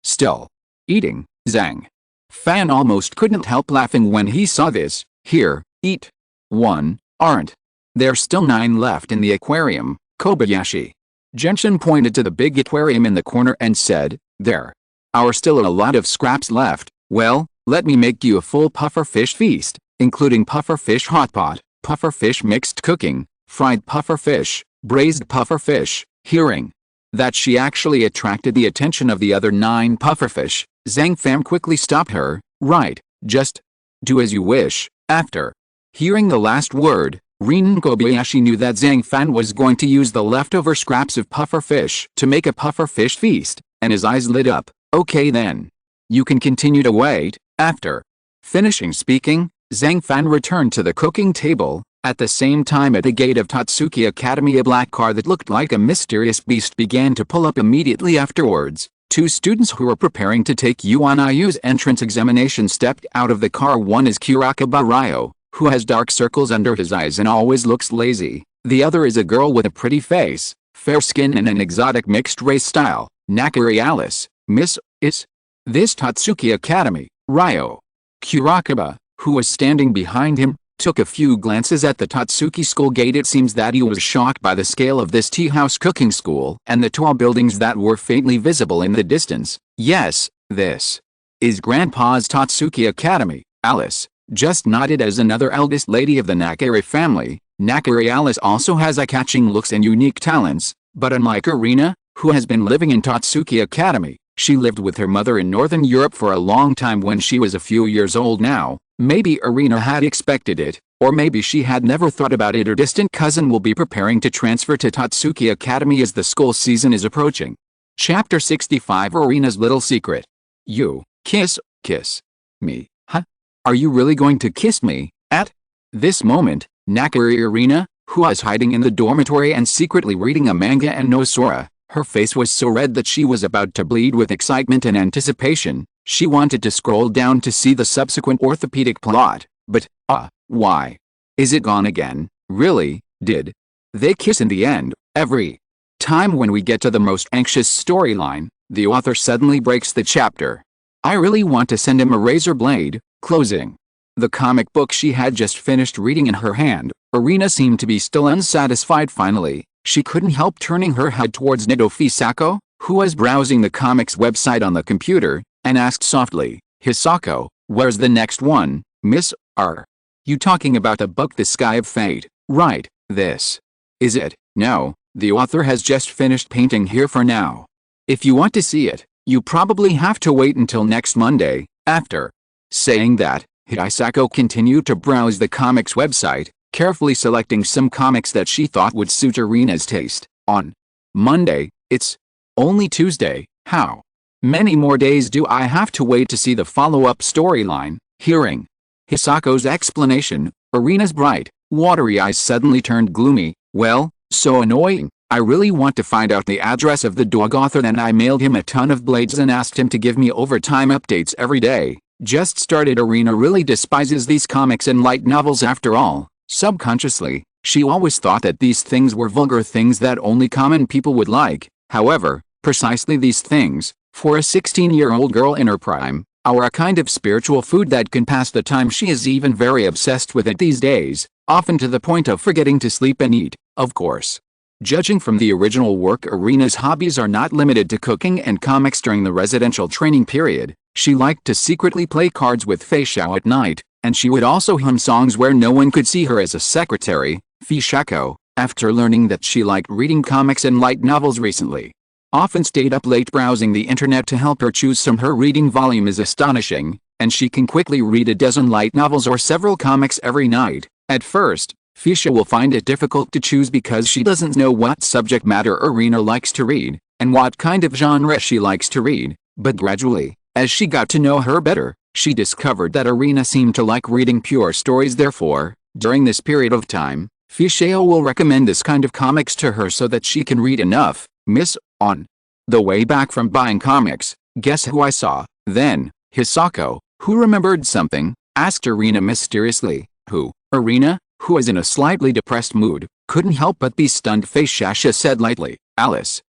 Still eating. Zhang Fan almost couldn't help laughing when he saw this. Here, eat one. Aren't there still 9 left in the aquarium? Kobayashi Gentian pointed to the big aquarium in the corner and said, there are still a lot of scraps left. Well, let me make you a full pufferfish feast, including pufferfish hot pot, pufferfish mixed cooking, fried pufferfish, braised pufferfish. Hearing that she actually attracted the attention of the other 9 pufferfish, Zhang Fan quickly stopped her. Right, just do as you wish. After hearing the last word, Rin Kobayashi knew that Zhang Fan was going to use the leftover scraps of pufferfish to make a pufferfish feast, and his eyes lit up. Okay then. You can continue to wait. After finishing speaking, Zhang Fan returned to the cooking table. At the same time, at the gate of Tatsuki Academy, a black car that looked like a mysterious beast began to pull up immediately afterwards. 2 students who were preparing to take Yuan Ayu's entrance examination stepped out of the car. One is Kurakaba Ryo, who has dark circles under his eyes and always looks lazy. The other is a girl with a pretty face, fair skin and an exotic mixed-race style. Nakari Alice. Miss, is this Tatsuki Academy? Ryo Kurakaba, who was standing behind him, took a few glances at the Tatsuki school gate. It seems that he was shocked by the scale of this tea-house cooking school and the tall buildings that were faintly visible in the distance. Yes, this is Grandpa's Tatsuki Academy. Alice just nodded as another eldest lady of the Nakari family. Nakari Alice also has eye-catching looks and unique talents, but unlike Irina, who has been living in Tatsuki Academy, she lived with her mother in Northern Europe for a long time. When she was a few years old now, Maybe Irina had expected it, or maybe she had never thought about it. Her distant cousin will be preparing to transfer to Tatsuki Academy as the school season is approaching. Chapter 65 Irina's Little Secret. You, kiss me, huh? Are you really going to kiss me? At this moment, Nakari Irina, who was hiding in the dormitory and secretly reading a manga and no Sora, her face was so red that she was about to bleed with excitement and anticipation. She wanted to scroll down to see the subsequent orthopedic plot, but, why? Is it gone again? Really? Did they kiss in the end? Every time when we get to the most anxious storyline, the author suddenly breaks the chapter. I really want to send him a razor blade. Closing. The comic book she had just finished reading in her hand, Irina seemed to be still unsatisfied. Finally, she couldn't help turning her head towards Nido Hisako, who was browsing the comics website on the computer, and asked softly, Hisako, where's the next one, Miss? Are you talking about the book The Sky of Fate? Right, this is it. No, the author has just finished painting here for now. If you want to see it, you probably have to wait until next Monday. After saying that, Hisako continued to browse the comics website, carefully selecting some comics that she thought would suit Irina's taste. On Monday, it's only Tuesday. How many more days do I have to wait to see the follow-up storyline? Hearing Hisako's explanation, Irina's bright, watery eyes suddenly turned gloomy. Well, so annoying. I really want to find out the address of the dog author. Then I mailed him a ton of blades and asked him to give me overtime updates every day. Just started. Irina really despises these comics and light novels after all. Subconsciously, she always thought that these things were vulgar things that only common people would like. However, precisely these things, for a 16-year-old girl in her prime, are a kind of spiritual food that can pass the time. She is even very obsessed with it these days, often to the point of forgetting to sleep and eat, of course. Judging from the original work, Irina's hobbies are not limited to cooking and comics. During the residential training period, she liked to secretly play cards with Fei Xiao at night, and she would also hum songs where no one could see her as a secretary. Fishako, after learning that she liked reading comics and light novels recently, often stayed up late browsing the internet to help her choose some. Her reading volume is astonishing, and she can quickly read a dozen light novels or several comics every night. At first, Fisha will find it difficult to choose because she doesn't know what subject matter Irina likes to read, and what kind of genre she likes to read, but gradually, as she got to know her better, she discovered that Irina seemed to like reading pure stories. Therefore, during this period of time, Fishao will recommend this kind of comics to her so that she can read enough. Miss, on the way back from buying comics, guess who I saw? Then, Hisako, who remembered something, asked Irina mysteriously. Who? Irina, who was in a slightly depressed mood, couldn't help but be stunned. Shasha said lightly, Alice,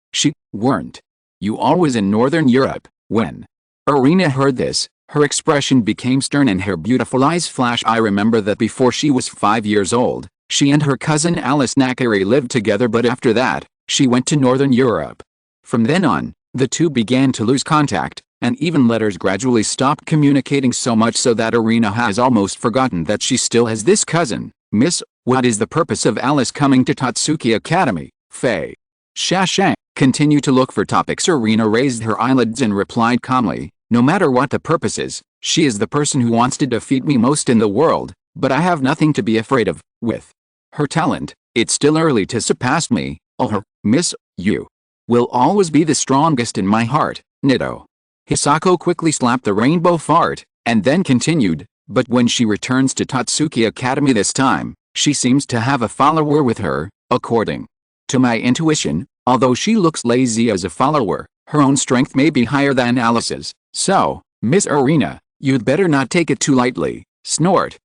weren't you always in Northern Europe? When Irina heard this, her expression became stern and her beautiful eyes flashed. I remember that before she was 5 years old, she and her cousin Alice Nakari lived together, but after that, she went to Northern Europe. From then on, the two began to lose contact, and even letters gradually stopped communicating, so much so that Irina has almost forgotten that she still has this cousin. Miss, what is the purpose of Alice coming to Tatsuki Academy? Faye Shashang continued to look for topics. Irina raised her eyelids and replied calmly, no matter what the purpose is, she is the person who wants to defeat me most in the world, but I have nothing to be afraid of. With her talent, it's still early to surpass me. Oh, Miss, you will always be the strongest in my heart. Nido. Hisako quickly slapped the rainbow fart, and then continued, but when she returns to Tatsuki Academy this time, she seems to have a follower with her. According to my intuition, although she looks lazy as a follower, her own strength may be higher than Alice's. So, Miss Irina, you'd better not take it too lightly. Snort.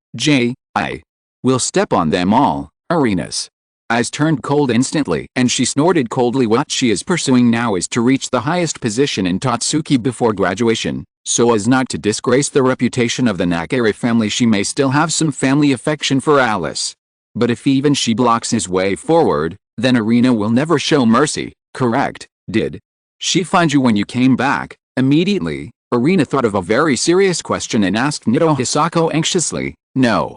I will step on them all. Irina's eyes turned cold instantly, and she snorted coldly. What she is pursuing now is to reach the highest position in Tatsuki before graduation, so as not to disgrace the reputation of the Nakari family. She may still have some family affection for Alice, but if even she blocks his way forward, then Irina will never show mercy. Correct. Did she find you when you came back? Immediately, Irina thought of a very serious question and asked Nido Hisako anxiously. No,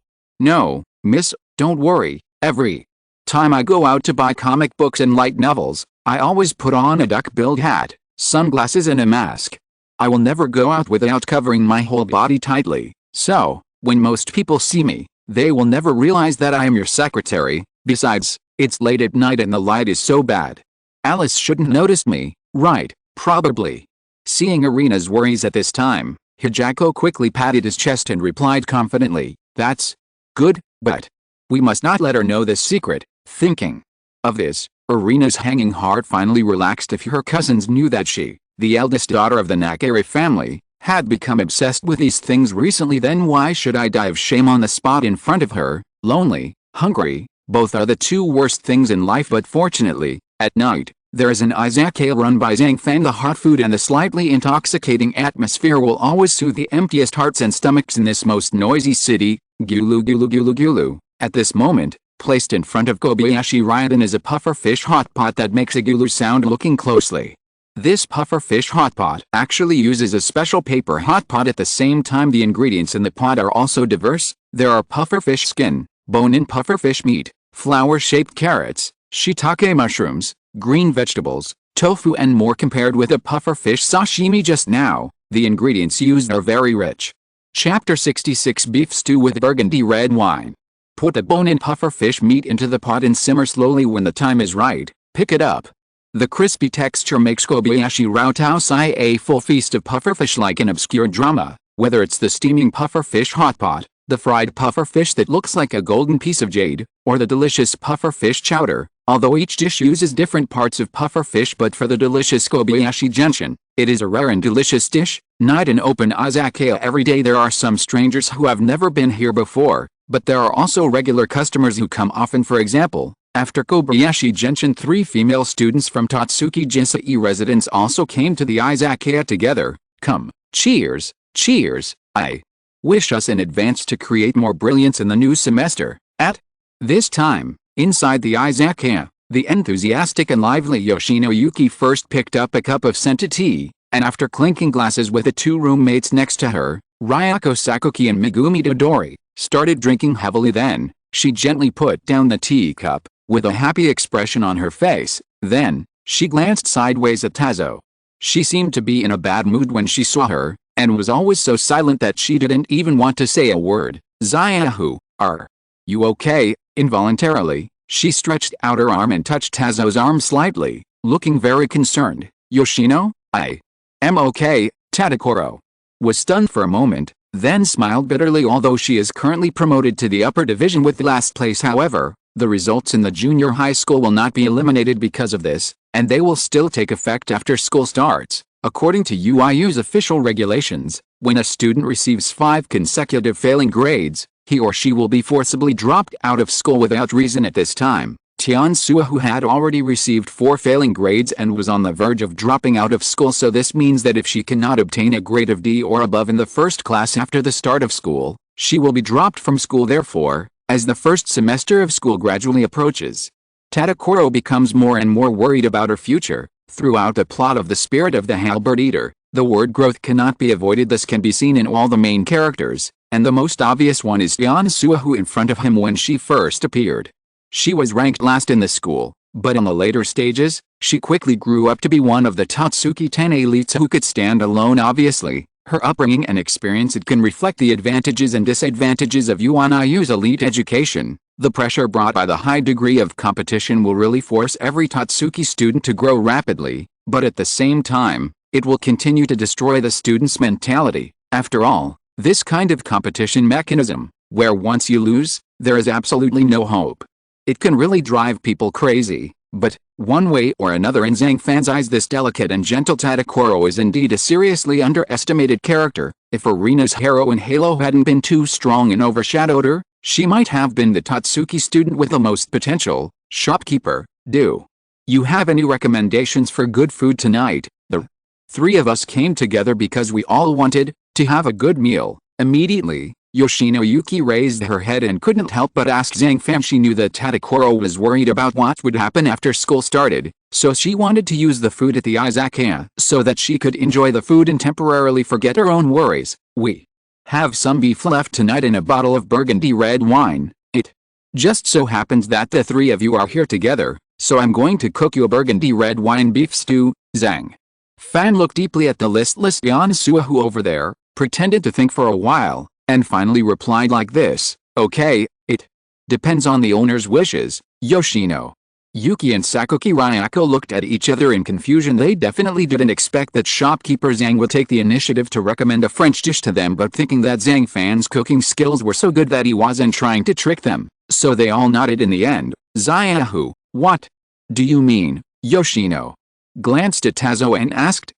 miss, don't worry. Every time I go out to buy comic books and light novels, I always put on a duck-billed hat, sunglasses and a mask. I will never go out without covering my whole body tightly, so When most people see me, they will never realize that I am your secretary. Besides, it's late at night and the light is so bad. Alice shouldn't notice me, right? Probably. Seeing Irina's worries at this time, Hijako quickly patted his chest and replied confidently, "That's good, but we must not let her know this secret." Thinking of this, Irina's hanging heart finally relaxed. If her cousins knew that she, the eldest daughter of the Nakare family, had become obsessed with these things recently, then why should I die of shame on the spot in front of her? Lonely, hungry, both are the two worst things in life, but fortunately, at night, there is an izakaya run by Zhang Fan. The hot food and the slightly intoxicating atmosphere will always soothe the emptiest hearts and stomachs in this most noisy city. Gulu gulu gulu gulu. At this moment, placed in front of Kobayashi Gentian is a puffer fish hot pot that makes a gulu sound. Looking closely, this puffer fish hot pot actually uses a special paper hot pot. At the same time, the ingredients in the pot are also diverse. There are puffer fish skin, bone-in puffer fish meat, flower-shaped carrots, shiitake mushrooms, green vegetables, tofu and more. Compared with a puffer fish sashimi just now, the ingredients used are very rich. Chapter 66 Beef Stew with Burgundy Red Wine. Put the bone-in puffer fish meat into the pot and simmer slowly. When the time is right, pick it up. The crispy texture makes Kobayashi Gentian a full feast of puffer fish like an obscure drama, whether it's the steaming puffer fish hot pot, the fried puffer fish that looks like a golden piece of jade, or the delicious puffer fish chowder. Although each dish uses different parts of puffer fish, but for the delicious Kobayashi Gentian, it is a rare and delicious dish. Night and open izakaya every day. There are some strangers who have never been here before, but there are also regular customers who come often. For example, after Kobayashi Gentian, 3 female students from Tatsuki Jinsei residence also came to the izakaya together. Come, cheers, cheers. I wish us in advance to create more brilliance in the new semester. At this time, inside the izakaya, the enthusiastic and lively Yoshino Yuki first picked up a cup of scented tea, and after clinking glasses with the 2 roommates next to her, Ryako Sakuki and Megumi Dodori, started drinking heavily. Then, she gently put down the teacup, with a happy expression on her face. Then, she glanced sideways at Tazo. She seemed to be in a bad mood when she saw her, and was always so silent that she didn't even want to say a word. "Zayahu, are you okay?" Involuntarily, she stretched out her arm and touched Tazo's arm slightly, looking very concerned. "Yoshino, I am okay." Tadakoro was stunned for a moment, then smiled bitterly. Although she is currently promoted to the upper division with last place, however, the results in the junior high school will not be eliminated because of this, and they will still take effect after school starts. According to UIU's official regulations, when a student receives 5 consecutive failing grades, he or she will be forcibly dropped out of school without reason. At this time, Tian Sua, who had already received 4 failing grades and was on the verge of dropping out of school, so this means that if she cannot obtain a grade of D or above in the first class after the start of school, she will be dropped from school. Therefore, as the first semester of school gradually approaches, Tadakoro becomes more and more worried about her future. Throughout the plot of The Spirit of the Halberd Eater, the word growth cannot be avoided. This can be seen in all the main characters, and the most obvious one is Tian Sua, who in front of him when she first appeared, she was ranked last in the school, but in the later stages, she quickly grew up to be one of the Tatsuki 10 elites who could stand alone. Obviously, her upbringing and experience, it can reflect the advantages and disadvantages of UNIU's elite education. The pressure brought by the high degree of competition will really force every Tatsuki student to grow rapidly, but at the same time, it will continue to destroy the student's mentality. After all, this kind of competition mechanism, where once you lose, there is absolutely no hope, it can really drive people crazy. But, one way or another, in Zhang Fan's eyes, this delicate and gentle Tadakoro is indeed a seriously underestimated character. If Irina's heroine halo hadn't been too strong and overshadowed her, she might have been the Tatsuki student with the most potential. Shopkeeper, do you have any recommendations for good food tonight? The 3 of us came together because we all wanted to have a good meal. Immediately, Yoshino Yuki raised her head and couldn't help but ask Zhang Fan. She knew that Tadakoro was worried about what would happen after school started, so she wanted to use the food at the izakaya so that she could enjoy the food and temporarily forget her own worries. "We have some beef left tonight and a bottle of burgundy red wine. It just so happens that the 3 of you are here together, so I'm going to cook you a burgundy red wine beef stew." Zhang Fan looked deeply at the listless Tian Sua, who over there pretended to think for a while, and finally replied like this, "Okay, it depends on the owner's wishes, Yoshino." Yuki and Sakuki Ryako looked at each other in confusion. They definitely didn't expect that shopkeeper Zhang would take the initiative to recommend a French dish to them, but thinking that Zhang Fan's cooking skills were so good that he wasn't trying to trick them, so they all nodded in the end. Zayahu, what do you mean? Yoshino glanced at Tazo and asked,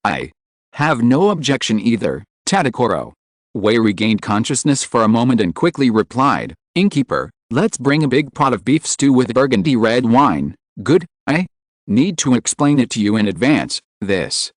I have no objection either. Tadakoro Wei regained consciousness for a moment and quickly replied, "Innkeeper, let's bring a big pot of beef stew with burgundy red wine." "Good, I need to explain it to you in advance. This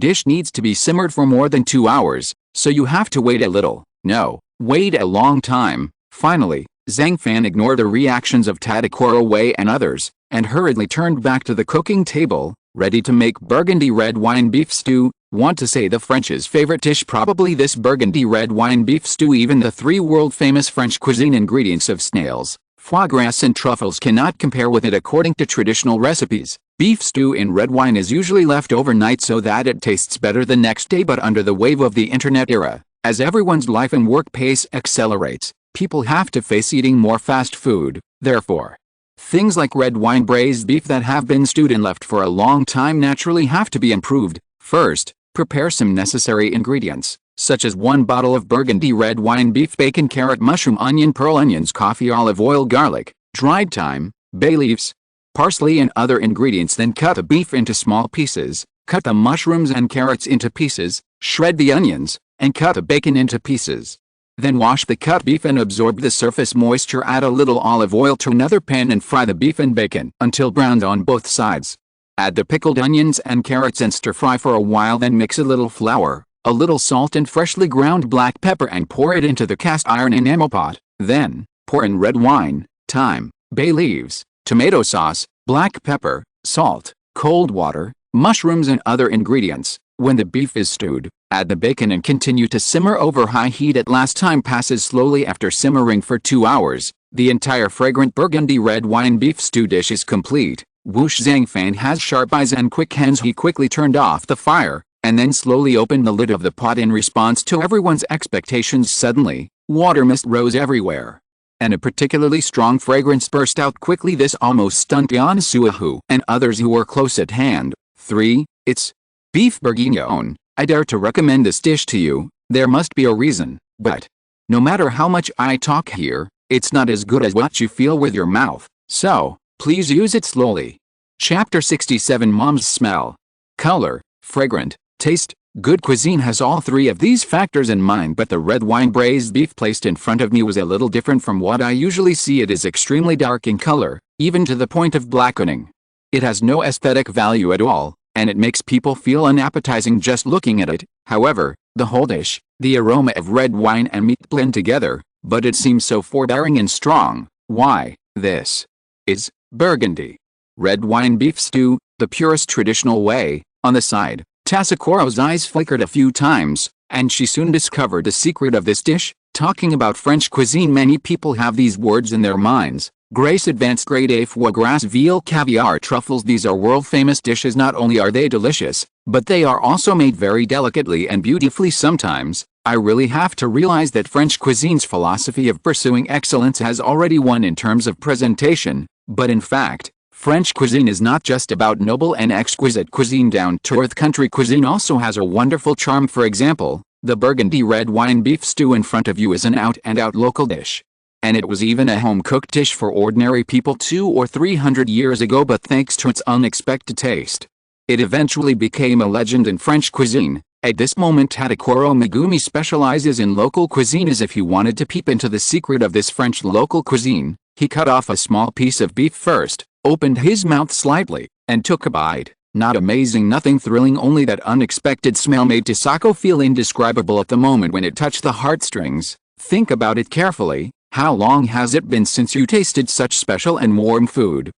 dish needs to be simmered for more than 2 hours, so you have to wait a little." "No, wait a long time." Finally, Zhang Fan ignored the reactions of Tadakoro Wei and others, and hurriedly turned back to the cooking table, ready to make burgundy red wine beef stew. Want to say the French's favorite dish? Probably this burgundy red wine beef stew. Even the 3 world-famous French cuisine ingredients of snails, foie gras and truffles cannot compare with it according to traditional recipes. Beef stew in red wine is usually left overnight so that it tastes better the next day, but under the wave of the internet era, as everyone's life and work pace accelerates, people have to face eating more fast food. Therefore, things like red wine braised beef that have been stewed and left for a long time naturally have to be improved. First, prepare some necessary ingredients, such as 1 bottle of burgundy red wine beef, bacon, carrot, mushroom, onion, pearl onions, coffee, olive oil, garlic, dried thyme, bay leaves, parsley and other ingredients. Then cut the beef into small pieces, cut the mushrooms and carrots into pieces, shred the onions, and cut the bacon into pieces. Then wash the cut beef and absorb the surface moisture. Add a little olive oil to another pan and fry the beef and bacon until browned on both sides. Add the pickled onions and carrots and stir fry for a while. Then mix a little flour, a little salt and freshly ground black pepper and pour it into the cast iron enamel pot. Then, pour in red wine, thyme, bay leaves, tomato sauce, black pepper, salt, cold water, mushrooms and other ingredients. When the beef is stewed, add the bacon and continue to simmer over high heat. At last time passes slowly after simmering for 2 hours. The entire fragrant burgundy red wine beef stew dish is complete. Whoosh! Zhang Fan has sharp eyes and quick hands. He quickly turned off the fire, and then slowly opened the lid of the pot in response to everyone's expectations. Suddenly, water mist rose everywhere, and a particularly strong fragrance burst out quickly. This almost stunned Yan Suahu and others who were close at hand. 3. It's beef bourguignon. I dare to recommend this dish to you. There must be a reason, but no matter how much I talk here, it's not as good as what you feel with your mouth, so please use it slowly. Chapter 67 Mom's Smell. Color, fragrant, taste. Good cuisine has all 3 of these factors in mind, but the red wine braised beef placed in front of me was a little different from what I usually see. It is extremely dark in color, even to the point of blackening. It has no aesthetic value at all, and it makes people feel unappetizing just looking at it. However, the whole dish, the aroma of red wine and meat blend together, but it seems so forbearing and strong. Why, this is burgundy red wine beef stew, the purest traditional way. On the side, Tasakoro's eyes flickered a few times, and she soon discovered the secret of this dish. Talking about French cuisine, many people have these words in their minds: Grace, advanced grade A, foie gras, veal, caviar, truffles. These are world-famous dishes. Not only are they delicious, but they are also made very delicately and beautifully. Sometimes, I really have to realize that French cuisine's philosophy of pursuing excellence has already won in terms of presentation, but in fact, French cuisine is not just about noble and exquisite cuisine. Down-to-earth country cuisine also has a wonderful charm. For example, the burgundy red wine beef stew in front of you is an out-and-out local dish. And it was even a home-cooked dish for ordinary people 200 or 300 years ago, but thanks to its unexpected taste, it eventually became a legend in French cuisine. At this moment, Tadakoro Megumi specializes in local cuisine. As if he wanted to peep into the secret of this French local cuisine, he cut off a small piece of beef first, opened his mouth slightly, and took a bite. Not amazing, nothing thrilling, only that unexpected smell made Tasako feel indescribable at the moment when it touched the heartstrings. Think about it carefully. How long has it been since you tasted such special and warm food?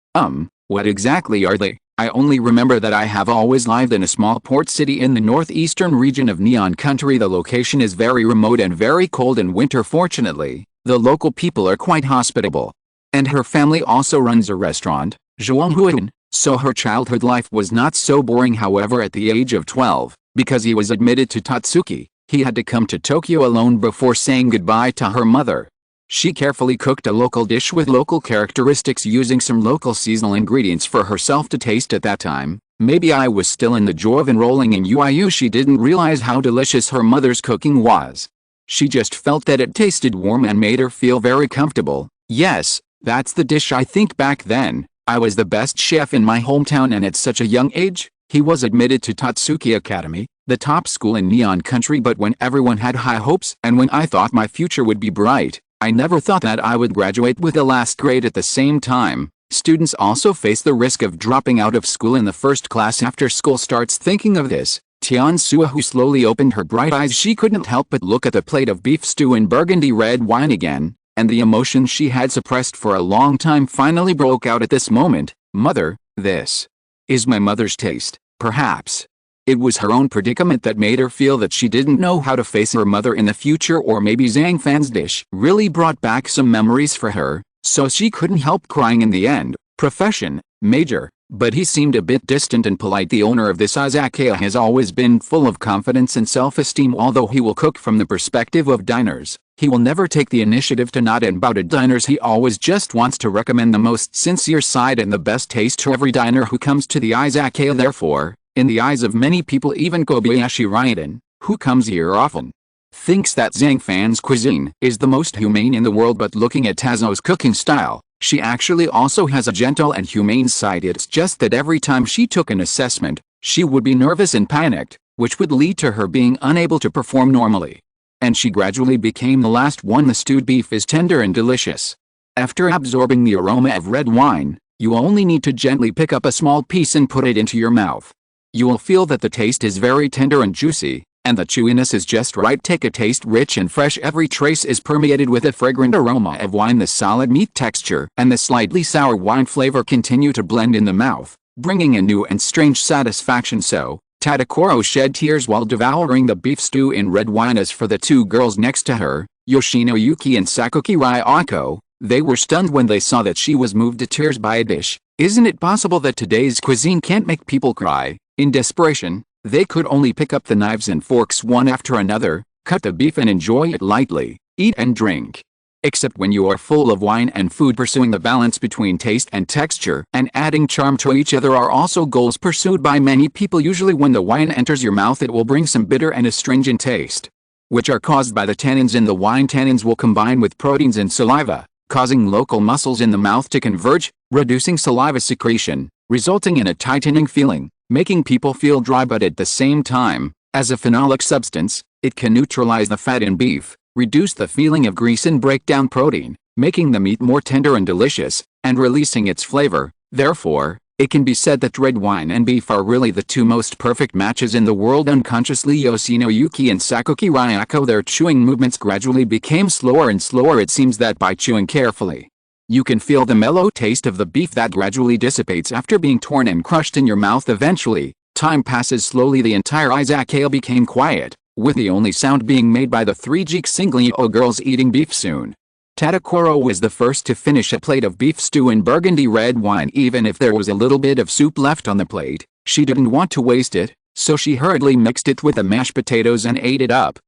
What exactly are they? I only remember that I have always lived in a small port city in the northeastern region of Neon Country. The location is very remote and very cold in winter. Fortunately, the local people are quite hospitable. And her family also runs a restaurant, Zhuanghuan, so her childhood life was not so boring. However, at the age of 12, because he was admitted to Tatsuki, He had to come to Tokyo alone before saying goodbye to her mother. She carefully cooked a local dish with local characteristics using some local seasonal ingredients for herself to taste at that time. Maybe I was still in the joy of enrolling in UIU. She didn't realize how delicious her mother's cooking was. She just felt that it tasted warm and made her feel very comfortable. Yes, that's the dish. I think back then, I was the best chef in my hometown, and at such a young age. He was admitted to Tatsuki Academy, the top school in Neon Country, but when everyone had high hopes and when I thought my future would be bright, I never thought that I would graduate with a last grade at the same time. Students also face the risk of dropping out of school in the first class after school starts. Thinking of this, Tian Sua, who slowly opened her bright eyes, she couldn't help but look at the plate of beef stew and burgundy red wine again, and the emotion she had suppressed for a long time finally broke out at this moment. Mother, this is my mother's taste, perhaps. It was her own predicament that made her feel that she didn't know how to face her mother in the future, or maybe Zhang Fan's dish really brought back some memories for her, so she couldn't help crying in the end. Profession, major, but he seemed a bit distant and polite. The owner of this izakaya has always been full of confidence and self-esteem. Although he will cook from the perspective of diners, he will never take the initiative to nod and bow to diners. He always just wants to recommend the most sincere side and the best taste to every diner who comes to the izakaya. Therefore, in the eyes of many people, even Kobayashi Gentian, who comes here often, thinks that Zhang Fan's cuisine is the most humane in the world. But looking at Tazo's cooking style, she actually also has a gentle and humane side. It's just that every time she took an assessment, she would be nervous and panicked, which would lead to her being unable to perform normally. And she gradually became the last one. The stewed beef is tender and delicious. After absorbing the aroma of red wine, you only need to gently pick up a small piece and put it into your mouth. You will feel that the taste is very tender and juicy, and the chewiness is just right. Take a taste, rich and fresh. Every trace is permeated with a fragrant aroma of wine. The solid meat texture and the slightly sour wine flavor continue to blend in the mouth, bringing a new and strange satisfaction. So, Tadakoro shed tears while devouring the beef stew in red wine. As for the two girls next to her, Yoshino Yuki and Sakuki Ryako, they were stunned when they saw that she was moved to tears by a dish. Isn't it possible that today's cuisine can't make people cry? In desperation, they could only pick up the knives and forks one after another, cut the beef and enjoy it lightly, eat and drink. Except when you are full of wine and food, pursuing the balance between taste and texture and adding charm to each other are also goals pursued by many people. Usually when the wine enters your mouth, it will bring some bitter and astringent taste, which are caused by the tannins in the wine. Tannins will combine with proteins in saliva, causing local muscles in the mouth to converge, reducing saliva secretion, resulting in a tightening feeling, making people feel dry. But at the same time, as a phenolic substance, it can neutralize the fat in beef, reduce the feeling of grease and break down protein, making the meat more tender and delicious, and releasing its flavor. Therefore, it can be said that red wine and beef are really the two most perfect matches in the world. Unconsciously, Yoshino Yuki and Sakuki Ryako, their chewing movements gradually became slower and slower. It seems that by chewing carefully, you can feel the mellow taste of the beef that gradually dissipates after being torn and crushed in your mouth. Eventually, time passes slowly. The entire izakaya became quiet, with the only sound being made by the three Jiksinglyo girls eating beef. Soon, Tadakoro was the first to finish a plate of beef stew and burgundy red wine. Even if there was a little bit of soup left on the plate, she didn't want to waste it, so she hurriedly mixed it with the mashed potatoes and ate it up.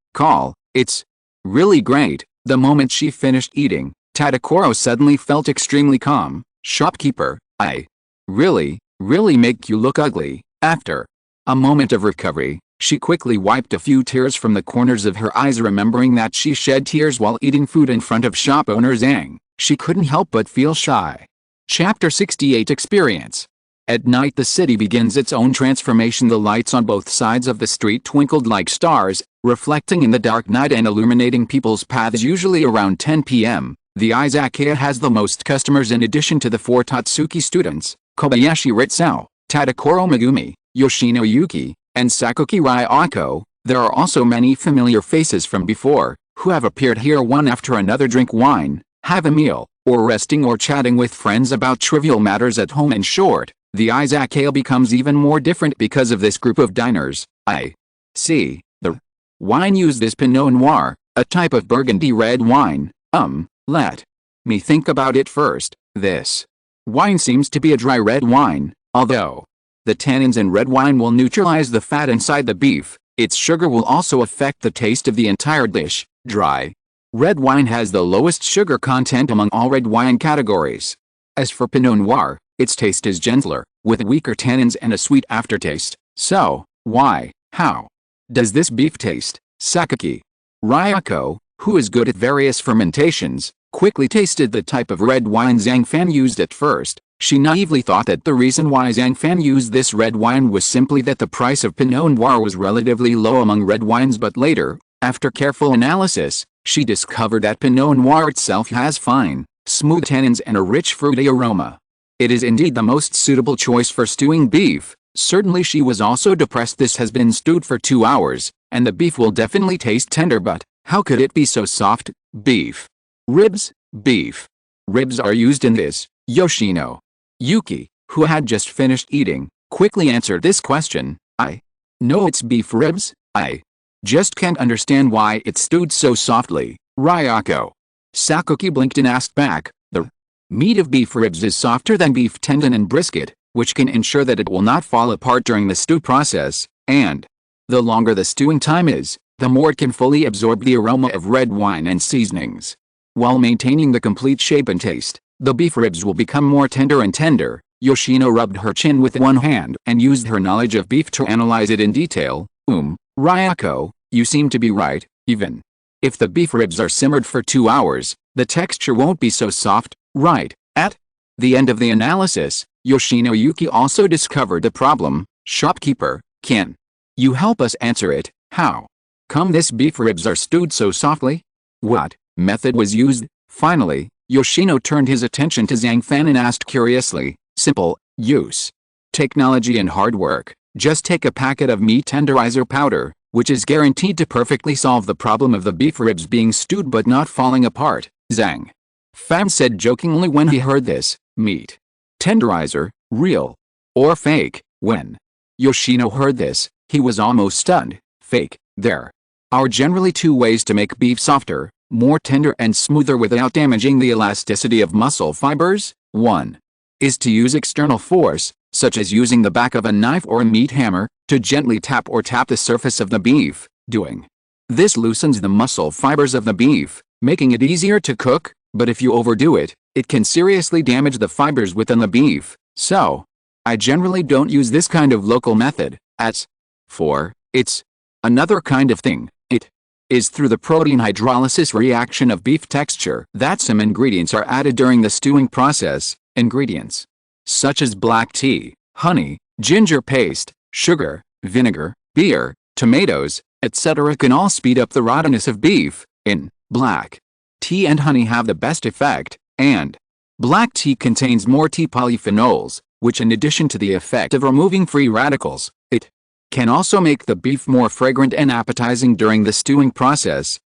It's really great. The moment she finished eating, Tadakoro suddenly felt extremely calm. Shopkeeper, I really make you look ugly. After a moment of recovery, she quickly wiped a few tears from the corners of her eyes. Remembering that she shed tears while eating food in front of shop owner Zhang, she couldn't help but feel shy. Chapter 68 Experience. At night, the city begins its own transformation. The lights on both sides of the street twinkled like stars, reflecting in the dark night and illuminating people's paths. Usually around 10 p.m., the izakaya has the most customers. In addition to the four Tatsuki students, Kobayashi Ritsao, Tadakoro Megumi, Yoshino Yuki, and Sakuki Ryako, there are also many familiar faces from before, who have appeared here one after another. Drink wine, have a meal, or resting or chatting with friends about trivial matters at home. In short, the izakaya becomes even more different because of this group of diners. I see. The wine used is Pinot Noir, a type of burgundy red wine. Let me think about it first. This wine seems to be a dry red wine, although the tannins in red wine will neutralize the fat inside the beef, Its sugar will also affect the taste of the entire dish. Dry red wine has the lowest sugar content among all red wine categories. As for Pinot Noir, its taste is gentler, with weaker tannins and a sweet aftertaste. So, how does this beef taste? Sakaki Ryako, who is good at various fermentations, quickly tasted the type of red wine Zhang Fan used at first. She naively thought that the reason why Zhang Fan used this red wine was simply that the price of Pinot Noir was relatively low among red wines, but later, after careful analysis, she discovered that Pinot Noir itself has fine, smooth tannins and a rich fruity aroma. It is indeed the most suitable choice for stewing beef. Certainly she was also depressed. This has been stewed for 2 hours, and the beef will definitely taste tender, but how could it be so soft? Beef ribs. Beef ribs are used in this. Yoshino Yuki, who had just finished eating, quickly answered this question. I know it's beef ribs. I just can't understand why it's stewed so softly. Ryako Sakuki blinked and asked back. The meat of beef ribs is softer than beef tendon and brisket, which can ensure that it will not fall apart during the stew process, and the longer the stewing time is, the more it can fully absorb the aroma of red wine and seasonings. While maintaining the complete shape and taste, the beef ribs will become more tender and tender. Yoshino rubbed her chin with one hand and used her knowledge of beef to analyze it in detail. Ryako, you seem to be right. Even if the beef ribs are simmered for 2 hours, the texture won't be so soft, right? At the end of the analysis, Yoshino Yuki also discovered the problem. Shopkeeper, can you help us answer it? How come this beef ribs are stewed so softly? What method was used? Finally, Yoshino turned his attention to Zhang Fan and asked curiously. Simple. Use technology and hard work. Just take a packet of meat tenderizer powder, which is guaranteed to perfectly solve the problem of the beef ribs being stewed but not falling apart. Zhang Fan said jokingly when he heard this. Meat tenderizer, real or fake? When Yoshino heard this, he was almost stunned. Fake. There are generally 2 ways to make beef softer, more tender and smoother without damaging the elasticity of muscle fibers. 1 is to use external force, such as using the back of a knife or a meat hammer, to gently tap the surface of the beef. Doing this loosens the muscle fibers of the beef, making it easier to cook, but if you overdo it, it can seriously damage the fibers within the beef. So, I generally don't use this kind of local method. As for it's another kind of thing, it is through the protein hydrolysis reaction of beef texture that some ingredients are added during the stewing process. Ingredients such as black tea, honey, ginger paste, sugar, vinegar, beer, tomatoes, etc. can all speed up the rottenness of beef. In black tea and honey have the best effect, and black tea contains more tea polyphenols, which in addition to the effect of removing free radicals, it can also make the beef more fragrant and appetizing during the stewing process.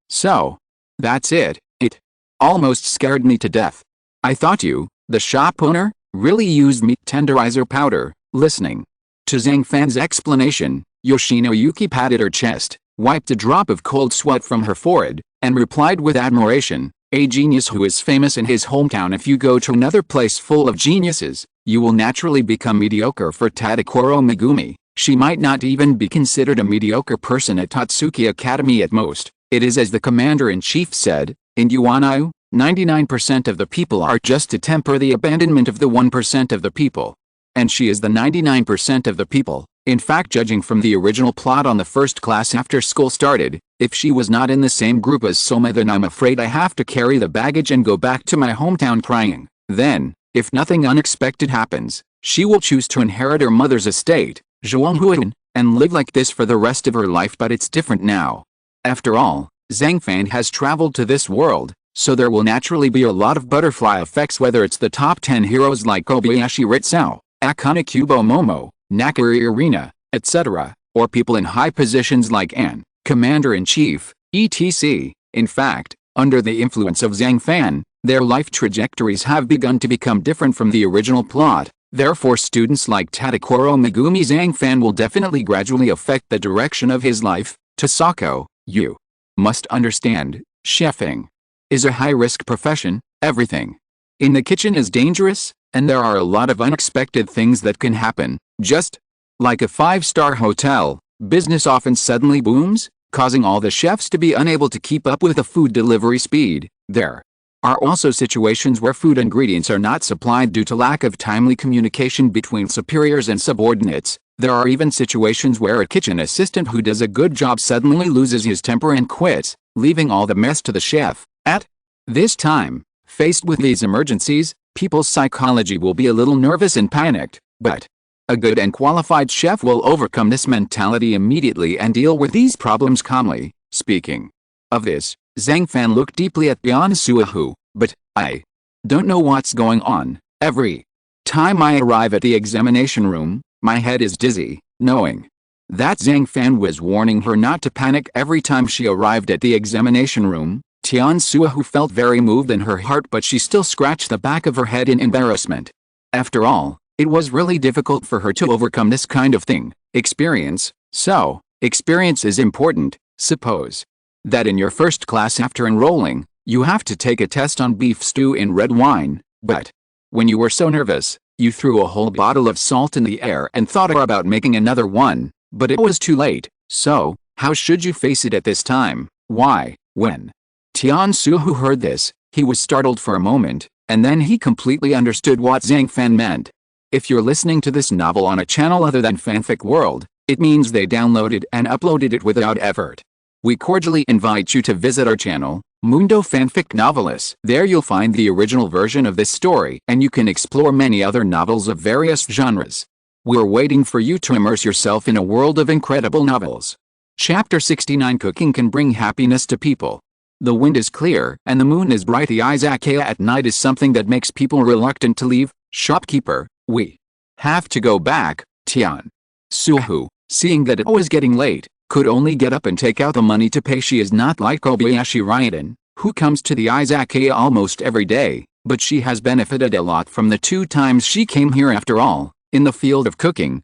So that's it. It almost scared me to death. I thought you, the shop owner, really used meat tenderizer powder. Listening to Zhang Fan's explanation, Yoshino Yuki patted her chest, wiped a drop of cold sweat from her forehead, and replied with admiration. A genius who is famous in his hometown. If you go to another place full of geniuses, you will naturally become mediocre. For Tadakoro Megumi, she might not even be considered a mediocre person at Tatsuki Academy at most. It is as the commander-in-chief said, in Yuanau, 99% of the people are just to temper the abandonment of the 1% of the people. And she is the 99% of the people. In fact, judging from the original plot on the first class after school started, if she was not in the same group as Soma, then I'm afraid I have to carry the baggage and go back to my hometown crying. Then, if nothing unexpected happens, she will choose to inherit her mother's estate, Zhuanghuan, and live like this for the rest of her life. But it's different now. After all, Zhang Fan has traveled to this world, so there will naturally be a lot of butterfly effects, whether it's the top 10 heroes like Kobayashi Ritsao, Akane Kubo Momo, Nakari Arena, etc., or people in high positions like An, Commander-in-Chief, etc. In fact, under the influence of Zhang Fan, their life trajectories have begun to become different from the original plot. Therefore, students like Tadakoro Megumi, Zhang Fan will definitely gradually affect the direction of his life. Tasako, you must understand, chefing is a high-risk profession. Everything in the kitchen is dangerous, and there are a lot of unexpected things that can happen. Just like a 5-star hotel, business often suddenly booms, causing all the chefs to be unable to keep up with the food delivery speed. There are also situations where food ingredients are not supplied due to lack of timely communication between superiors and subordinates. There are even situations where a kitchen assistant who does a good job suddenly loses his temper and quits, leaving all the mess to the chef. At this time, faced with these emergencies, people's psychology will be a little nervous and panicked, but a good and qualified chef will overcome this mentality immediately and deal with these problems calmly. Speaking of this, Zhang Fan looked deeply at Tian Suahu, but I don't know what's going on. Every time I arrive at the examination room, my head is dizzy, knowing that Zhang Fan was warning her not to panic every time she arrived at the examination room. Tian Suahu felt very moved in her heart, but she still scratched the back of her head in embarrassment. After all, it was really difficult for her to overcome this kind of thing. Experience is important. Suppose that in your first class after enrolling, you have to take a test on beef stew in red wine, but when you were so nervous, you threw a whole bottle of salt in the air and thought about making another one, but it was too late. So, how should you face it at this time? Why? When Tian Suhu heard this, he was startled for a moment, and then he completely understood what Zhang Fan meant. If you're listening to this novel on a channel other than Fanfic World, it means they downloaded and uploaded it without effort. We cordially invite you to visit our channel, Mundo Fanfic Novelis. There you'll find the original version of this story, and you can explore many other novels of various genres. We're waiting for you to immerse yourself in a world of incredible novels. Chapter 69. Cooking can bring happiness to people. The wind is clear, and the moon is bright. The Izakaya at night is something that makes people reluctant to leave. Shopkeeper, we have to go back. Tian Suhu, seeing that it was getting late, could only get up and take out the money to pay. She is not like Kobayashi Gentian, who comes to the Izakaya almost every day, but she has benefited a lot from the 2 times she came here. After all, in the field of cooking,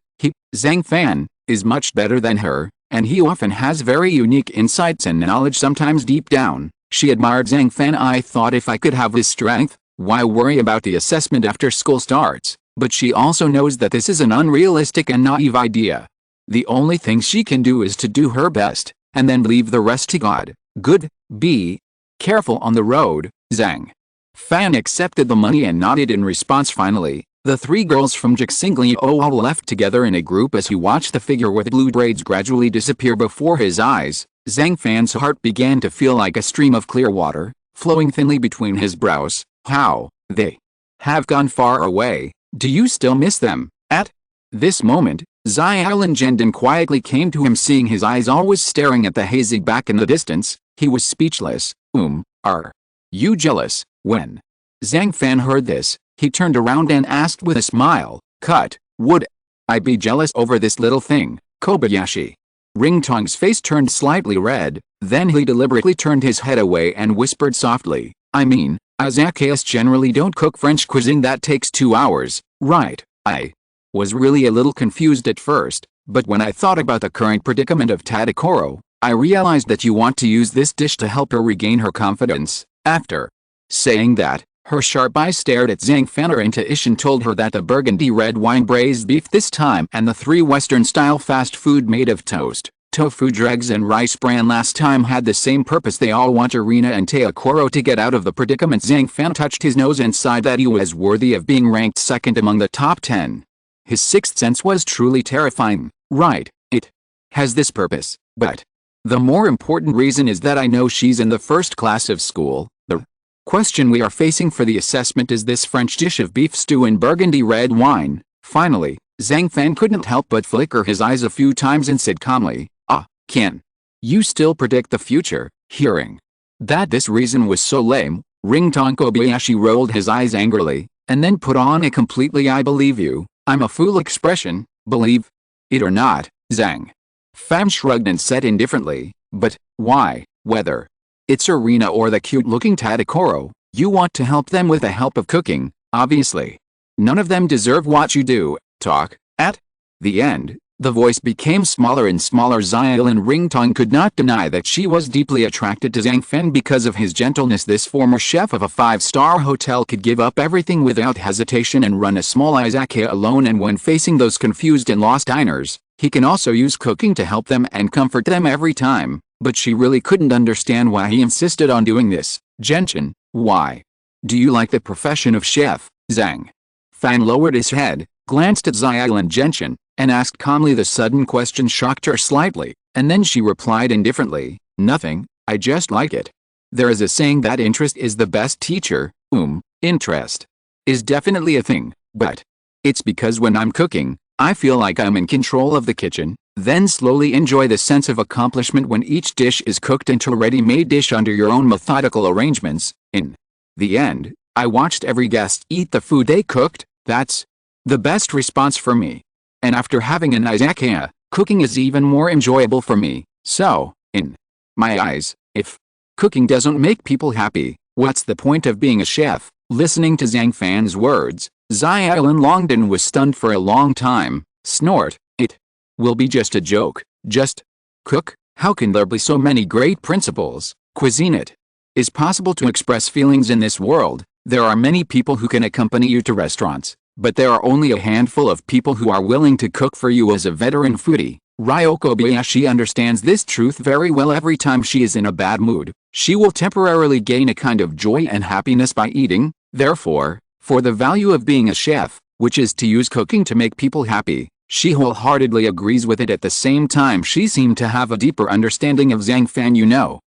Zhang Fan, is much better than her, and he often has very unique insights and knowledge. Sometimes deep down, she admired Zhang Fan. I thought if I could have this strength, why worry about the assessment after school starts? But she also knows that this is an unrealistic and naive idea. The only thing she can do is to do her best, and then leave the rest to God. Good, be careful on the road. Zhang Fan accepted the money and nodded in response. Finally, the 3 girls from Jixingli all left together in a group as he watched the figure with blue braids gradually disappear before his eyes. Zhang Fan's heart began to feel like a stream of clear water, flowing thinly between his brows. How they have gone far away. Do you still miss them? At this moment, Xiaolin Zhendon quietly came to him. Seeing his eyes always staring at the hazy back in the distance, he was speechless. Are you jealous? When Zhang Fan heard this, he turned around and asked with a smile, would I be jealous over this little thing? Kobayashi Ringtong's face turned slightly red, then he deliberately turned his head away and whispered softly, I mean, Izakayas generally don't cook French cuisine that takes 2 hours, right? I was really a little confused at first, but when I thought about the current predicament of Tadakoro, I realized that you want to use this dish to help her regain her confidence. After saying that, her sharp eyes stared at Zhang Fan. Her intuition told her that the burgundy red wine braised beef this time and the 3 Western-style fast food made of toast, tofu dregs and rice bran last time had the same purpose. They all want Arena and Teokoro to get out of the predicament. Zhang Fan touched his nose and sighed that he was worthy of being ranked second among the top 10. His sixth sense was truly terrifying. Right, it has this purpose, but the more important reason is that I know she's in the first class of school. The question we are facing for the assessment is this French dish of beef stew in burgundy red wine. Finally, Zhang Fan couldn't help but flicker his eyes a few times and said calmly, can you still predict the future? Hearing that this reason was so lame, Ringtong Kobayashi rolled his eyes angrily, and then put on a completely I believe you, I'm a fool expression. Believe it or not, Zhang Fan shrugged and said indifferently, but why? Whether it's Arena or the cute-looking Tadakoro, you want to help them with the help of cooking, obviously. None of them deserve what you do. Talk. At the end, The voice became smaller and smaller. Xiaolin Ringtong could not deny that she was deeply attracted to Zhang Fan because of his gentleness. This former chef of a 5-star hotel could give up everything without hesitation and run a small izakaya alone, and when facing those confused and lost diners, he can also use cooking to help them and comfort them every time. But she really couldn't understand why he insisted on doing this. Gentian, why do you like the profession of chef? Zhang Fan lowered his head, glanced at Xiaolin Gentian, and asked calmly. The sudden question shocked her slightly, and then she replied indifferently, nothing, I just like it. There is a saying that interest is the best teacher. Interest is definitely a thing, but it's because when I'm cooking, I feel like I'm in control of the kitchen, then slowly enjoy the sense of accomplishment when each dish is cooked into a ready-made dish under your own methodical arrangements. In the end, I watched every guest eat the food they cooked. That's the best response for me. And after having an izakaya, cooking is even more enjoyable for me. So, in my eyes, if cooking doesn't make people happy, what's the point of being a chef? Listening to Zhang Fan's words, Xiaolin Longden was stunned for a long time. Snort, it will be just a joke. Just cook? How can there be so many great principles? Cuisine it is possible to express feelings in this world. There are many people who can accompany you to restaurants, but there are only a handful of people who are willing to cook for you. As a veteran foodie, Ryo Kobayashi understands this truth very well. Every time she is in a bad mood, she will temporarily gain a kind of joy and happiness by eating. Therefore, for the value of being a chef, which is to use cooking to make people happy, she wholeheartedly agrees with it. At the same time, she seemed to have a deeper understanding of Zhang Fan.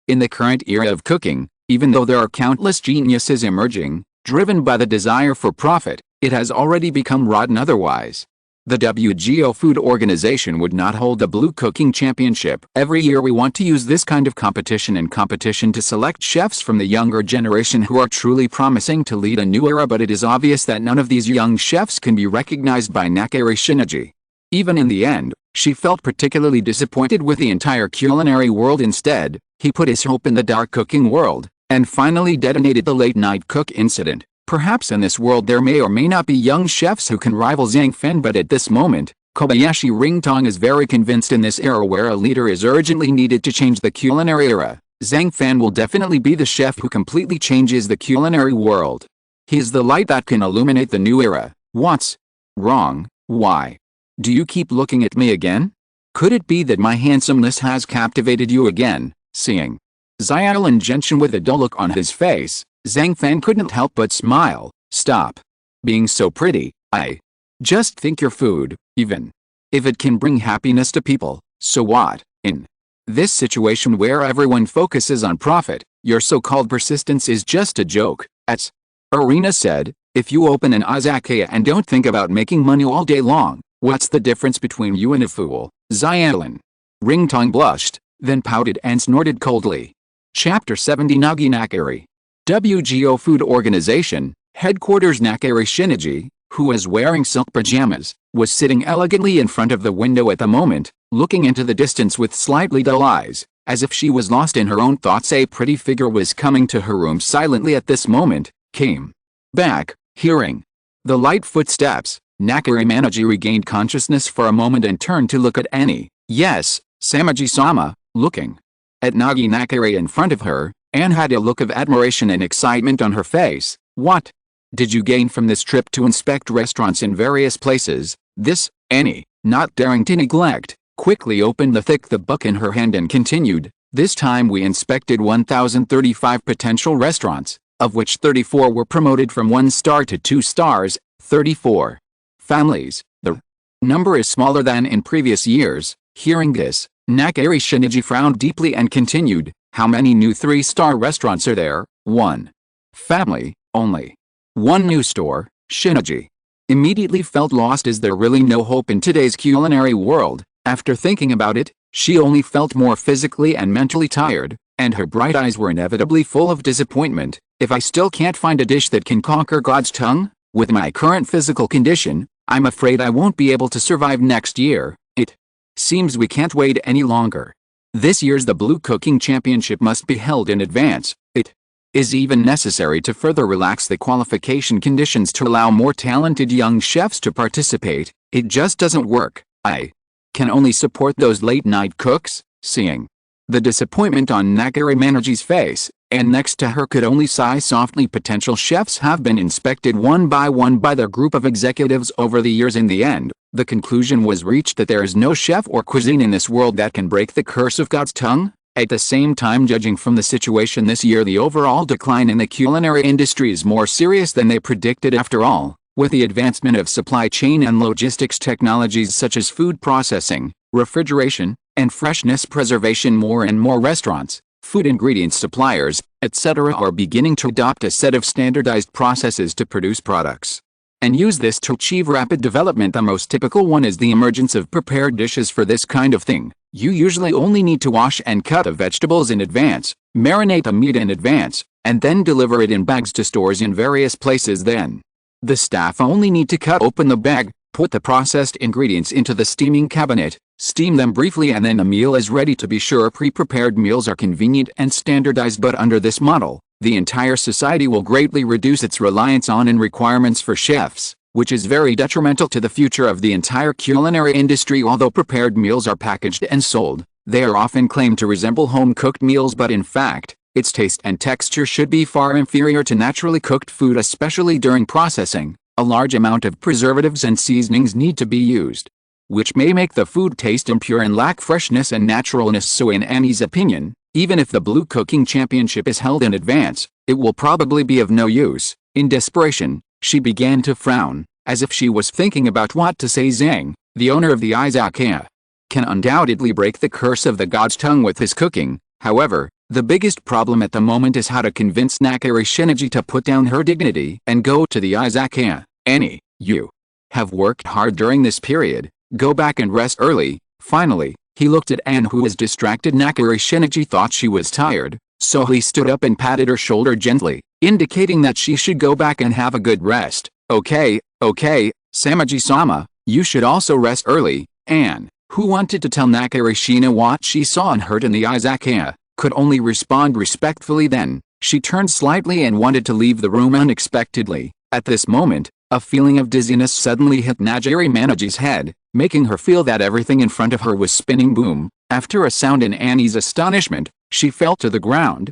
In the current era of cooking, even though there are countless geniuses emerging, driven by the desire for profit, it has already become rotten otherwise. The WGO Food Organization would not hold the Blue Cooking Championship. Every year we want to use this kind of competition to select chefs from the younger generation who are truly promising to lead a new era, but it is obvious that none of these young chefs can be recognized by Nakari Shinichi. Even in the end, she felt particularly disappointed with the entire culinary world. Instead, he put his hope in the dark cooking world, and finally detonated the late-night cook incident. Perhaps in this world there may or may not be young chefs who can rival Zhang Fan, but at this moment, Kobayashi Ringtong is very convinced in this era where a leader is urgently needed to change the culinary era, Zhang Fan will definitely be the chef who completely changes the culinary world. He is the light that can illuminate the new era. What's wrong? Why do you keep looking at me again? Could it be that my handsomeness has captivated you again? Seeing Xiaolin Gentian with a dull look on his face, Zhang Fan couldn't help but smile. Stop being so pretty. I just think your food, even if it can bring happiness to people, so what? In this situation where everyone focuses on profit, your so-called persistence is just a joke. As Arena said, if you open an izakaya and don't think about making money all day long, what's the difference between you and a fool? Xiaolin Ringtong blushed, then pouted and snorted coldly. Chapter 70 Nagi Nakari. WGO Food Organization, Headquarters. Nakari Shinichi, who was wearing silk pajamas, was sitting elegantly in front of the window at the moment, looking into the distance with slightly dull eyes, as if she was lost in her own thoughts. A pretty figure was coming to her room silently at this moment, came back, hearing the light footsteps. Nakari Manaji regained consciousness for a moment and turned to look at Annie. Yes, Samaji-sama. Looking at Nagi Nakari in front of her, Anne had a look of admiration and excitement on her face. What did you gain from this trip to inspect restaurants in various places? This, Annie, not daring to neglect, quickly opened the thick book in her hand and continued. This time we inspected 1,035 potential restaurants, of which 34 were promoted from 1 star to 2 stars, 34 families. The number is smaller than in previous years. Hearing this, Nakari Shinichi frowned deeply and continued. How many new 3-star restaurants are there? 1 family, only 1 new store. Shinichi immediately felt lost. Is there really no hope in today's culinary world? After thinking about it, she only felt more physically and mentally tired, and her bright eyes were inevitably full of disappointment. If I still can't find a dish that can conquer God's tongue, with my current physical condition, I'm afraid I won't be able to survive next year. It seems we can't wait any longer. This year's the Blue Cooking Championship must be held in advance. It is even necessary to further relax the qualification conditions to allow more talented young chefs to participate. It just doesn't work. I can only support those late-night cooks, seeing the disappointment on Nakari Manaji's face, and next to her could only sigh softly. Potential chefs have been inspected one by one by their group of executives over the years. In the end, the conclusion was reached that there is no chef or cuisine in this world that can break the curse of God's tongue. At the same time, judging from the situation this year, the overall decline in the culinary industry is more serious than they predicted. After all, with the advancement of supply chain and logistics technologies such as food processing, refrigeration, and freshness preservation, more and more restaurants, food ingredients suppliers, etc. are beginning to adopt a set of standardized processes to produce products and use this to achieve rapid development. The most typical one is the emergence of prepared dishes. For this kind of thing, you usually only need to wash and cut the vegetables in advance, marinate the meat in advance, and then deliver it in bags to stores in various places. Then, the staff only need to cut open the bag, put the processed ingredients into the steaming cabinet, steam them briefly, and then the meal is ready. To be sure, pre-prepared meals are convenient and standardized, but under this model, the entire society will greatly reduce its reliance on and requirements for chefs, which is very detrimental to the future of the entire culinary industry. Although prepared meals are packaged and sold, they are often claimed to resemble home-cooked meals, but in fact, its taste and texture should be far inferior to naturally cooked food. Especially during processing, a large amount of preservatives and seasonings need to be used, which may make the food taste impure and lack freshness and naturalness. So in Annie's opinion, even if the Blue Cooking Championship is held in advance, it will probably be of no use. In desperation, she began to frown, as if she was thinking about what to say. Zhang, the owner of the Izakaya, can undoubtedly break the curse of the God's tongue with his cooking. However, the biggest problem at the moment is how to convince Nakari Shinichi to put down her dignity and go to the Izakaya. Annie, you have worked hard during this period. Go back and rest early. Finally, he looked at Anne, who was distracted. Nakari Shinichi thought she was tired, so he stood up and patted her shoulder gently, indicating that she should go back and have a good rest. Okay, Samaji-sama, you should also rest early. Anne, who wanted to tell Nakari Shina what she saw and heard in the Izakaya, could only respond respectfully. Then, she turned slightly and wanted to leave the room unexpectedly. At this moment, a feeling of dizziness suddenly hit Nakari Manaji's head, making her feel that everything in front of her was spinning. Boom! After a sound, in Annie's astonishment, she fell to the ground.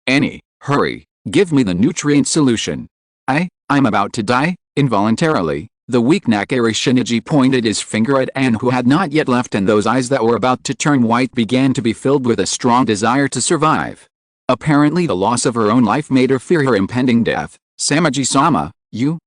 Annie, hurry, give me the nutrient solution. I'm about to die. Involuntarily, the weak Nakari Shinichi pointed his finger at Anne, who had not yet left, and those eyes that were about to turn white began to be filled with a strong desire to survive. Apparently the loss of her own life made her fear her impending death. Samaji-sama, you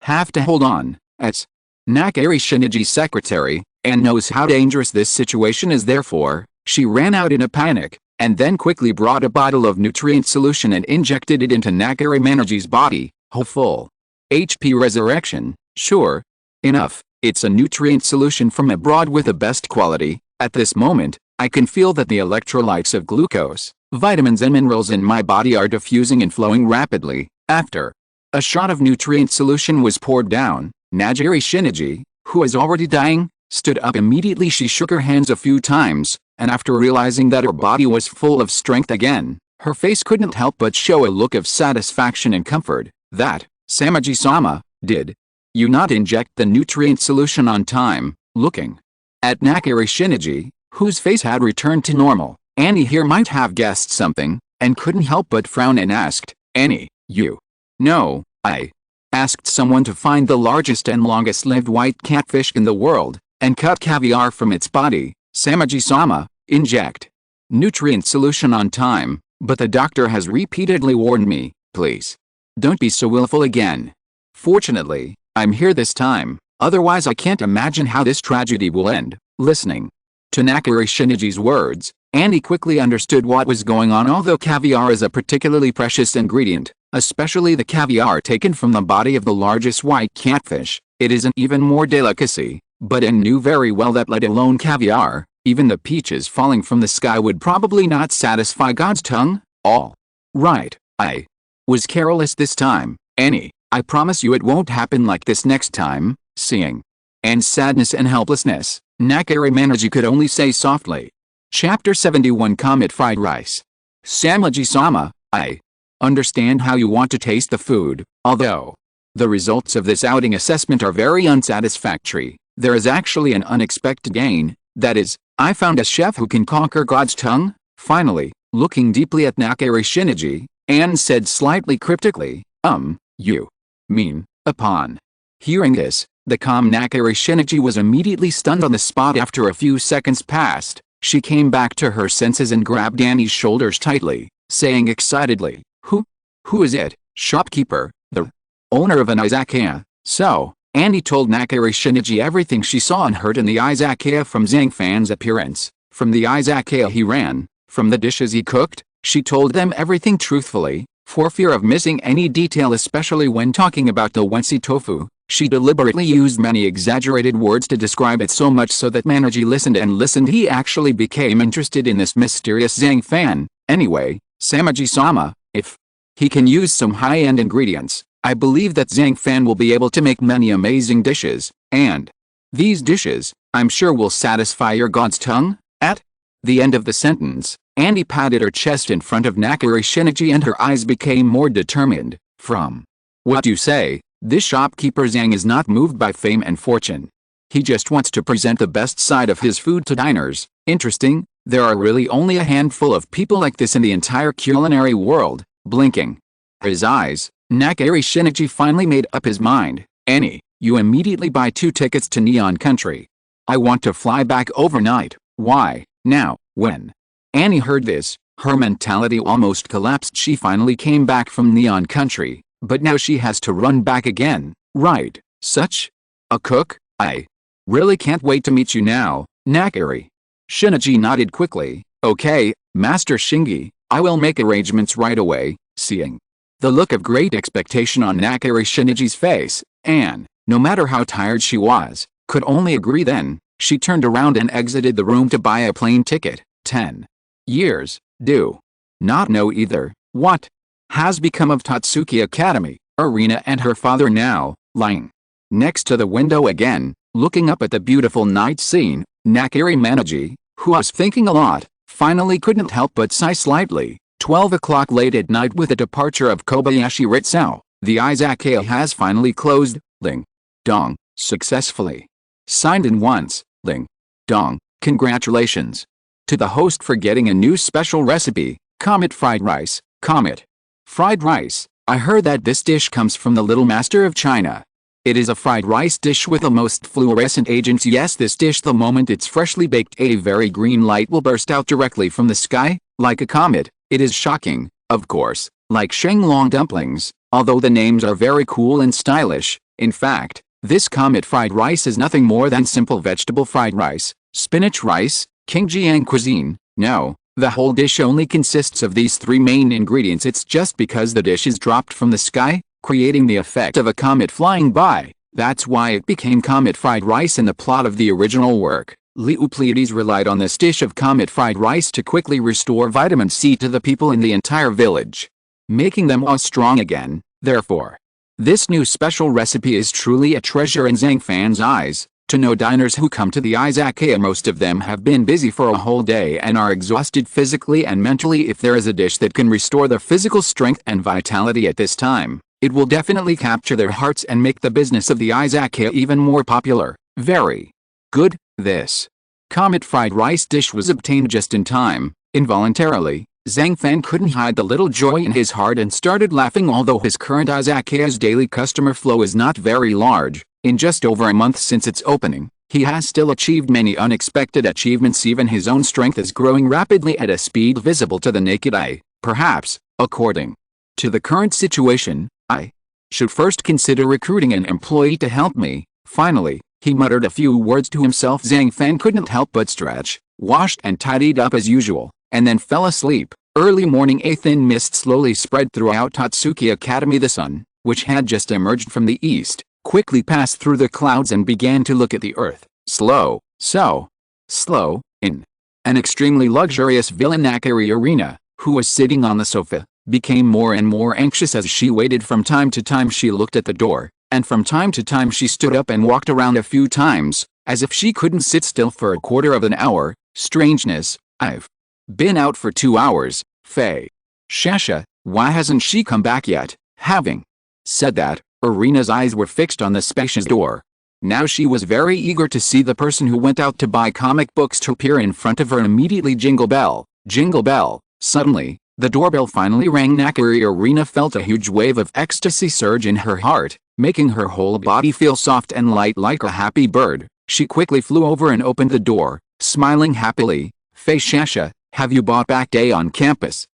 have to hold on. As Nakari Shinichi's secretary, Anne knows how dangerous this situation is. Therefore, she ran out in a panic, and then quickly brought a bottle of nutrient solution and injected it into Nakari Manaji's body. Full HP resurrection, sure enough, it's a nutrient solution from abroad with the best quality. At this moment, I can feel that the electrolytes of glucose, vitamins and minerals in my body are diffusing and flowing rapidly. After a shot of nutrient solution was poured down, Nakari Shinichi, who was already dying, stood up immediately. She shook her hands a few times, and after realizing that her body was full of strength again, her face couldn't help but show a look of satisfaction and comfort. That, Samaji-sama, did you not inject the nutrient solution on time? Looking at Nakari Shinichi, whose face had returned to normal, Annie here might have guessed something, and couldn't help but frown and asked, Annie, you? No, I asked someone to find the largest and longest-lived white catfish in the world, and cut caviar from its body. Samaji-sama, inject nutrient solution on time, but the doctor has repeatedly warned me, please, don't be so willful again. Fortunately, I'm here this time, otherwise I can't imagine how this tragedy will end. Listening to Nakari Shinichi's words, Annie quickly understood what was going on. Although caviar is a particularly precious ingredient, especially the caviar taken from the body of the largest white catfish, it is an even more delicacy. But Anne knew very well that let alone caviar, even the peaches falling from the sky would probably not satisfy God's tongue. All right, I was careless this time, Annie. I promise you it won't happen like this next time. Seeing Anne's sadness and helplessness, Nakari Manaji could only say softly. Chapter 71 Comet Fried Rice. Samaji-sama, I understand how you want to taste the food, although the results of this outing assessment are very unsatisfactory. There is actually an unexpected gain, that is, I found a chef who can conquer God's tongue. Finally, looking deeply at Nakari Shinichi, Anne said slightly cryptically, you mean, upon hearing this, the calm Nakari Shinichi was immediately stunned on the spot. After a few seconds passed, she came back to her senses and grabbed Annie's shoulders tightly, saying excitedly, Who is it, shopkeeper, the owner of an izakaya? So, Annie told Nakari Shinichi everything she saw and heard in the izakaya, from Zhang Fan's appearance, from the izakaya he ran, from the dishes he cooked. She told them everything truthfully, for fear of missing any detail, especially when talking about the wensi tofu. She deliberately used many exaggerated words to describe it, so much so that Manaji listened and listened. He actually became interested in this mysterious Zhang Fan. Anyway, Samaji-sama, if he can use some high-end ingredients, I believe that Zhang Fan will be able to make many amazing dishes, and these dishes, I'm sure, will satisfy your God's tongue. At the end of the sentence, Annie patted her chest in front of Nakari Shinichi and her eyes became more determined. From what you say, this shopkeeper Zhang is not moved by fame and fortune. He just wants to present the best side of his food to diners. Interesting, there are really only a handful of people like this in the entire culinary world. Blinking his eyes, Nakari Shinichi finally made up his mind. Annie, you immediately buy 2 tickets to Neon Country. I want to fly back overnight. Why, now, when Annie heard this, her mentality almost collapsed. She finally came back from Neon Country, but now she has to run back again, right? Such a cook? I really can't wait to meet you now, Nakari. Shinichi nodded quickly. Okay, Master Shingi, I will make arrangements right away. Seeing the look of great expectation on Nakari Shinichi's face, Anne, no matter how tired she was, could only agree. Then, she turned around and exited the room to buy a plane ticket. 10 years, do not know either. What has become of Tatsuki Academy? Arena and her father now, lying next to the window again, looking up at the beautiful night scene. Nakari Manaji, who was thinking a lot, finally couldn't help but sigh slightly. 12 o'clock late at night. With the departure of Kobayashi Ritsao, the izakaya has finally closed. Ling Dong, successfully signed in once. Ling Dong, congratulations to the host for getting a new special recipe, Comet Fried Rice. Comet Fried Rice, I heard that this dish comes from the Little Master of China. It is a fried rice dish with the most fluorescent agents. Yes, this dish, the moment it's freshly baked, a very green light will burst out directly from the sky, like a comet. It is shocking, of course, like Shenglong dumplings, although the names are very cool and stylish. In fact, this comet fried rice is nothing more than simple vegetable fried rice, spinach rice, Qingjiang cuisine. No, the whole dish only consists of these 3 main ingredients. It's just because the dish is dropped from the sky, creating the effect of a comet flying by. That's why it became comet fried rice in the plot of the original work. Liu Pleiades relied on this dish of comet fried rice to quickly restore vitamin C to the people in the entire village, making them all strong again. Therefore, this new special recipe is truly a treasure in Zhang Fan's eyes. To know diners who come to the izakaya, most of them have been busy for a whole day and are exhausted physically and mentally. If there is a dish that can restore their physical strength and vitality at this time, it will definitely capture their hearts and make the business of the izakaya even more popular. Very good. This comet fried rice dish was obtained just in time. Involuntarily, Zhang Fan couldn't hide the little joy in his heart and started laughing. Although his current izakaya's daily customer flow is not very large, in just over a month since its opening, he has still achieved many unexpected achievements. Even his own strength is growing rapidly at a speed visible to the naked eye. Perhaps, according to the current situation, I should first consider recruiting an employee to help me. Finally, he muttered a few words to himself. Zhang Fan couldn't help but stretch, washed and tidied up as usual, and then fell asleep. Early morning. A thin mist slowly spread throughout Tatsuki Academy. The sun, which had just emerged from the east, quickly passed through the clouds and began to look at the earth. Slow, so slow. In an extremely luxurious villa, Nakari Arena, who was sitting on the sofa, became more and more anxious as she waited. From time to time she looked at the door, and from time to time she stood up and walked around a few times, as if she couldn't sit still for a quarter of an hour. Strangeness, I've been out for 2 hours. Faye Shasha, why hasn't she come back yet? Having said that, Arena's eyes were fixed on the spacious door. Now she was very eager to see the person who went out to buy comic books to appear in front of her and immediately jingle bell, jingle bell. Suddenly, the doorbell finally rang. Nakari Irina felt a huge wave of ecstasy surge in her heart, making her whole body feel soft and light like a happy bird. She quickly flew over and opened the door, smiling happily. "Faye Shasha, have you bought back day on campus?"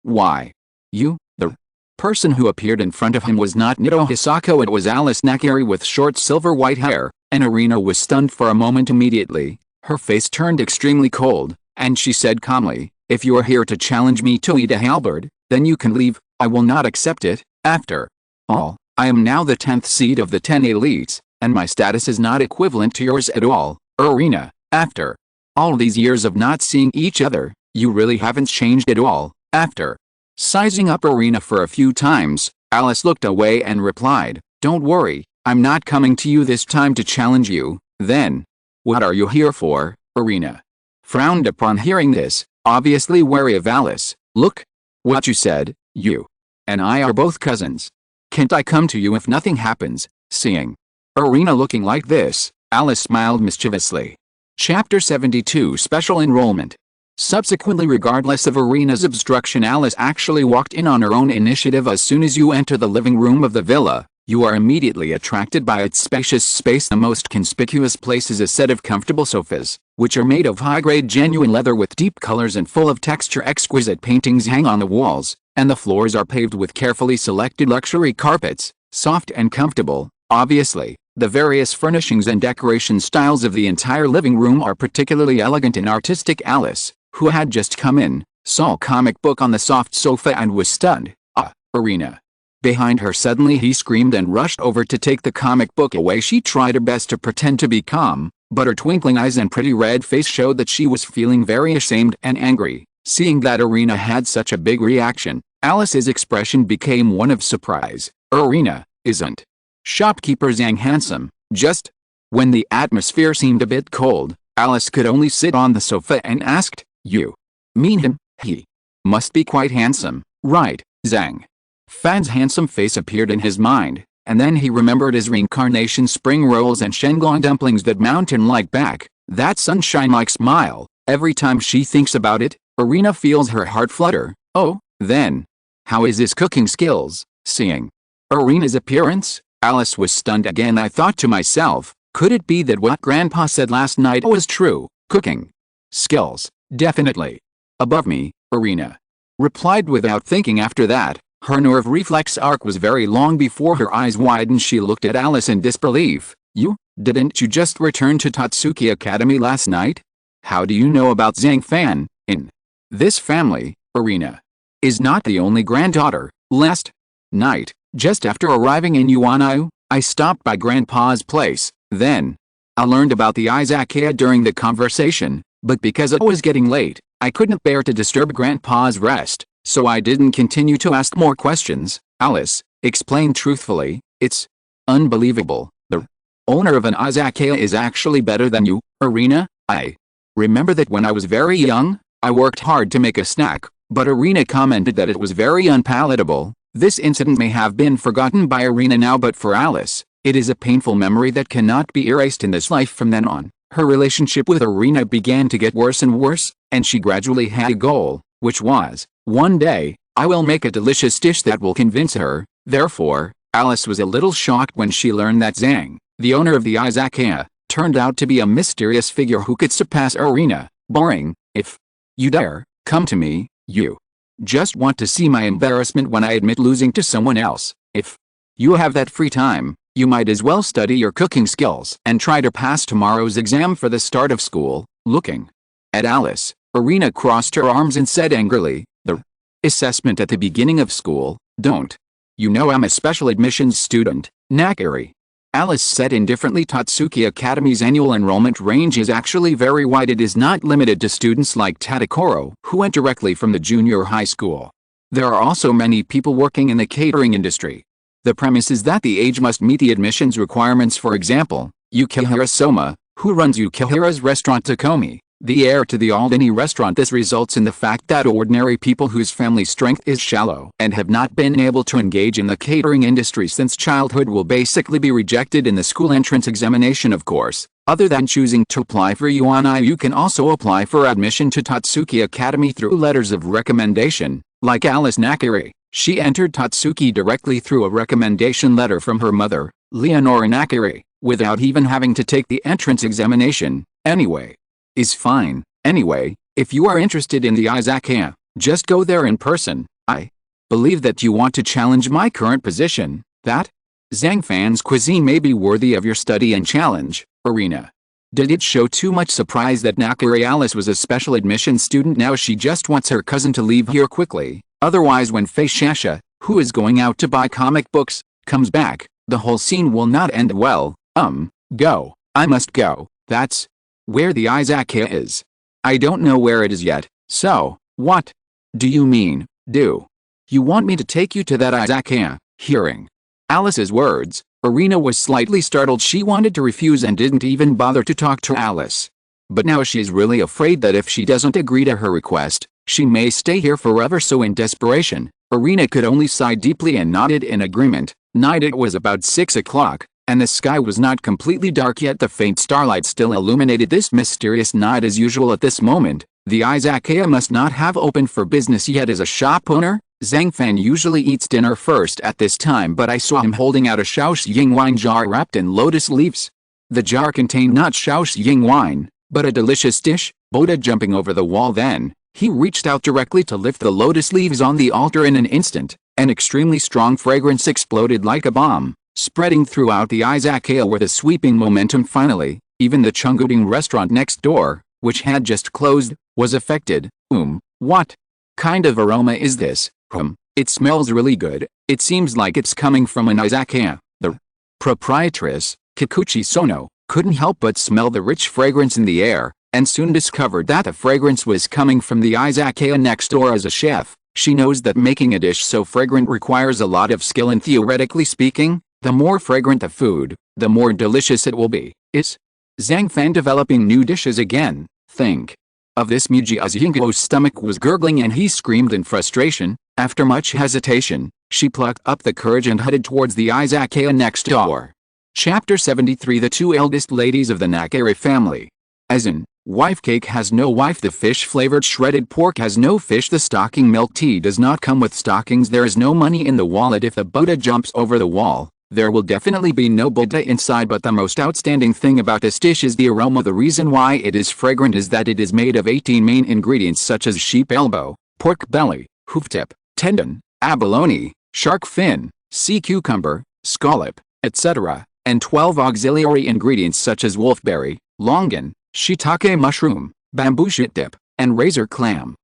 Why? You?" The person who appeared in front of him was not Nito Hisako, it was Alice Nakari with short silver-white hair, and Irina was stunned for a moment. Immediately, her face turned extremely cold, and she said calmly, "If you are here to challenge me to eat a halberd, then you can leave. I will not accept it. After all, I am now the 10th seed of the 10 elites, and my status is not equivalent to yours at all, Irina. After all these years of not seeing each other, you really haven't changed at all." After sizing up Irina for a few times, Alice looked away and replied, "Don't worry, I'm not coming to you this time to challenge you." "Then what are you here for?" Irina frowned upon hearing this, obviously wary of Alice. "Look what you said. You and I are both cousins. Can't I come to you if nothing happens?" Seeing Irina looking like this, Alice smiled mischievously. Chapter 72 Special Enrollment. Subsequently, regardless of Irina's obstruction, Alice actually walked in on her own initiative. As soon as you enter the living room of the villa, you are immediately attracted by its spacious space. The most conspicuous place is a set of comfortable sofas, which are made of high-grade genuine leather with deep colors and full of texture. Exquisite paintings hang on the walls, and the floors are paved with carefully selected luxury carpets, soft and comfortable. Obviously, the various furnishings and decoration styles of the entire living room are particularly elegant and artistic. Alice, who had just come in, saw a comic book on the soft sofa and was stunned. Irina. Behind her suddenly he screamed and rushed over to take the comic book away. She tried her best to pretend to be calm, but her twinkling eyes and pretty red face showed that she was feeling very ashamed and angry. Seeing that Irina had such a big reaction, Alice's expression became one of surprise. "Irina, isn't shopkeeper Zhang handsome?" Just when the atmosphere seemed a bit cold, Alice could only sit on the sofa and asked, "You mean him? He must be quite handsome, right?" Zhang Fan's handsome face appeared in his mind, and then he remembered his reincarnation spring rolls and Shenglong dumplings, that mountain-like back, that sunshine-like smile. Every time she thinks about it, Irina feels her heart flutter. "Oh, then, how is his cooking skills?" Seeing Irina's appearance, Alice was stunned again. "I thought to myself, could it be that what Grandpa said last night was true? Cooking skills, definitely above me," Irina replied without thinking. After that, her nerve reflex arc was very long. Before her eyes widened, she looked at Alice in disbelief. Didn't you just return to Tatsuki Academy last night? How do you know about Zhang Fan?" In this family, Irina is not the only granddaughter. Last night, just after arriving in Yuanao, I stopped by Grandpa's place. Then I learned about the Izakaya during the conversation, but because it was getting late, I couldn't bear to disturb Grandpa's rest, so I didn't continue to ask more questions. Alice explained truthfully. "It's unbelievable. The owner of an Izakaya is actually better than you, Irina. I remember that when I was very young, I worked hard to make a snack, but Irina commented that it was very unpalatable." This incident may have been forgotten by Irina now, but for Alice, it is a painful memory that cannot be erased in this life. From then on, her relationship with Irina began to get worse and worse, and she gradually had a goal, which was, one day, I will make a delicious dish that will convince her. Therefore, Alice was a little shocked when she learned that Zhang, the owner of the Izakaya, turned out to be a mysterious figure who could surpass Irina. "Boring. If you dare come to me, you just want to see my embarrassment when I admit losing to someone else. If you have that free time, you might as well study your cooking skills and try to pass tomorrow's exam for the start of school." Looking at Alice, Irina crossed her arms and said angrily, "The assessment at the beginning of school, don't you know I'm a special admissions student, Nakari?" Alice said indifferently. Tatsuki Academy's annual enrollment range is actually very wide. It is not limited to students like Tadakoro, who went directly from the junior high school. There are also many people working in the catering industry. The premise is that the age must meet the admissions requirements. For example, Yukihira Soma, who runs Yukihira's restaurant Takomi, the heir to the Aldini restaurant. This results in the fact that ordinary people whose family strength is shallow and have not been able to engage in the catering industry since childhood will basically be rejected in the school entrance examination. Of course, other than choosing to apply for UNI, you can also apply for admission to Tatsuki Academy through letters of recommendation, like Alice Nakiri. She entered Tatsuki directly through a recommendation letter from her mother, Leonora Nakiri, without even having to take the entrance examination. Anyway, is fine. Anyway, if you are interested in the Izakaya, just go there in person. I believe that you want to challenge my current position, that Zhang Fan's cuisine may be worthy of your study and challenge, Arena. Did it show too much surprise that Nakiri Alice was a special admission student? Now she just wants her cousin to leave here quickly, otherwise when Fei Shasha, who is going out to buy comic books, comes back, the whole scene will not end well. Go. I must go. That's where the Izakaya is. I don't know where it is yet, so, what do you mean, do you want me to take you to that Izakaya? Hearing Alice's words, Arena was slightly startled. She wanted to refuse and didn't even bother to talk to Alice. But now she is really afraid that if she doesn't agree to her request, she may stay here forever. So in desperation, Arena could only sigh deeply and nodded in agreement. Night. It was about 6 o'clock, and the sky was not completely dark yet. The faint starlight still illuminated this mysterious night. As usual at this moment, the Izakaya must not have opened for business yet. As a shop owner, Zhang Fan usually eats dinner first at this time, but I saw him holding out a Shaoxing wine jar wrapped in lotus leaves. The jar contained not Shaoxing wine, but a delicious dish, Buddha jumping over the wall. Then, he reached out directly to lift the lotus leaves on the altar. In an instant, an extremely strong fragrance exploded like a bomb, spreading throughout the Izakaya with a sweeping momentum. Finally, even the Chunguding restaurant next door, which had just closed, was affected. What kind of aroma is this? It smells really good. It seems like it's coming from an Izakaya. The proprietress, Kikuchi Sono, couldn't help but smell the rich fragrance in the air, and soon discovered that the fragrance was coming from the Izakaya next door. As a chef, she knows that making a dish so fragrant requires a lot of skill, and theoretically speaking, the more fragrant the food, the more delicious it will be. Is Zhang Fan developing new dishes again? Think of this. Mujia's stomach was gurgling and he screamed in frustration. After much hesitation, she plucked up the courage and headed towards the Izakaya next door. Chapter 73. The two eldest ladies of the Nakiri family. As in, wife cake has no wife, the fish-flavored shredded pork has no fish, the stocking milk tea does not come with stockings, there is no money in the wallet. If the Buddha jumps over the wall, there will definitely be no Buddha inside. But the most outstanding thing about this dish is the aroma. The reason why it is fragrant is that it is made of 18 main ingredients such as sheep elbow, pork belly, hoof tip, tendon, abalone, shark fin, sea cucumber, scallop, etc., and 12 auxiliary ingredients such as wolfberry, longan, shiitake mushroom, bamboo shoot dip, and razor clam.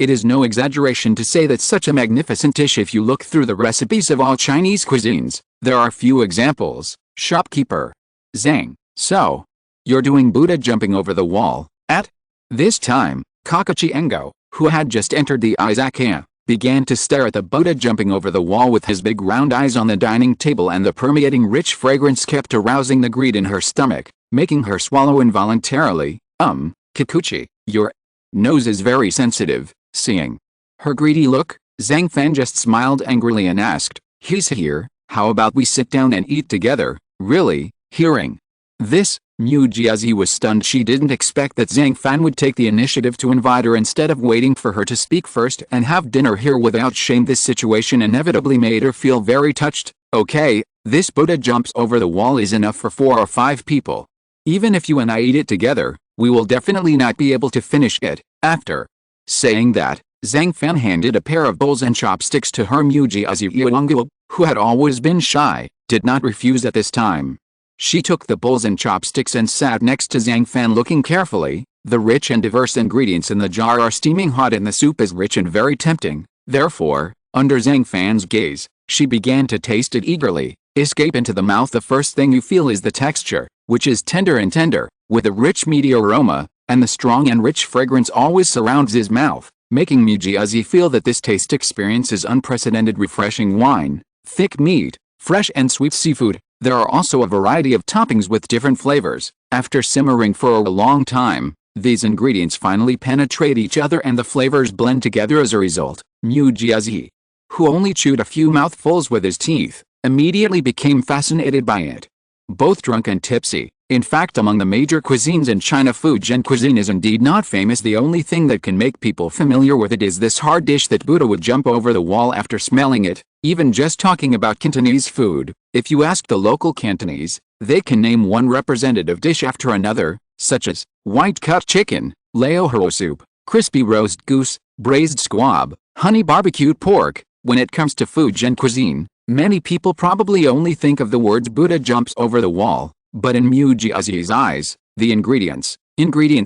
It is no exaggeration to say that such a magnificent dish, if you look through the recipes of all Chinese cuisines, there are few examples. Shopkeeper Zhang, so you're doing Buddha jumping over the wall? At this time, Kakashi Engo, who had just entered the Izakaya, began to stare at the Buddha jumping over the wall with his big round eyes on the dining table, and the permeating rich fragrance kept arousing the greed in her stomach, making her swallow involuntarily. Kikuchi, your nose is very sensitive. Seeing her greedy look, Zhang Fan just smiled angrily and asked, he's here, how about we sit down and eat together? Really? Hearing this, Mujiazi was stunned. She didn't expect that Zhang Fan would take the initiative to invite her instead of waiting for her to speak first and have dinner here without shame. This situation inevitably made her feel very touched. Okay, this Buddha jumps over the wall is enough for 4 or 5 people. Even if you and I eat it together, we will definitely not be able to finish it. After saying that, Zhang Fan handed a pair of bowls and chopsticks to her. Mujiazi, who had always been shy, did not refuse at this time. She took the bowls and chopsticks and sat next to Zhang Fan looking carefully. The rich and diverse ingredients in the jar are steaming hot and the soup is rich and very tempting. Therefore, under Zhang Fan's gaze, she began to taste it eagerly. Escape into the mouth. The first thing you feel is the texture, which is tender, with a rich meaty aroma, and the strong and rich fragrance always surrounds his mouth, making Mujiazi feel that this taste experience is unprecedented. Refreshing wine, thick meat, fresh and sweet seafood. There are also a variety of toppings with different flavors. After simmering for a long time, These ingredients finally penetrate each other and the flavors blend together as a result. Mujiazi, who only chewed a few mouthfuls with his teeth, immediately became fascinated by it. Both drunk and tipsy. In fact, among the major cuisines in China, Fujian cuisine is indeed not famous. The only thing that can make people familiar with it is this hard dish that Buddha would jump over the wall after smelling it. Even just talking about Cantonese food, if you ask the local Cantonese, they can name one representative dish after another, such as white cut chicken, lao hero soup, crispy roast goose, braised squab, honey barbecued pork. When it comes to Fujian cuisine, many people probably only think of the words Buddha jumps over the wall. But in Mujiazi's eyes, the ingredients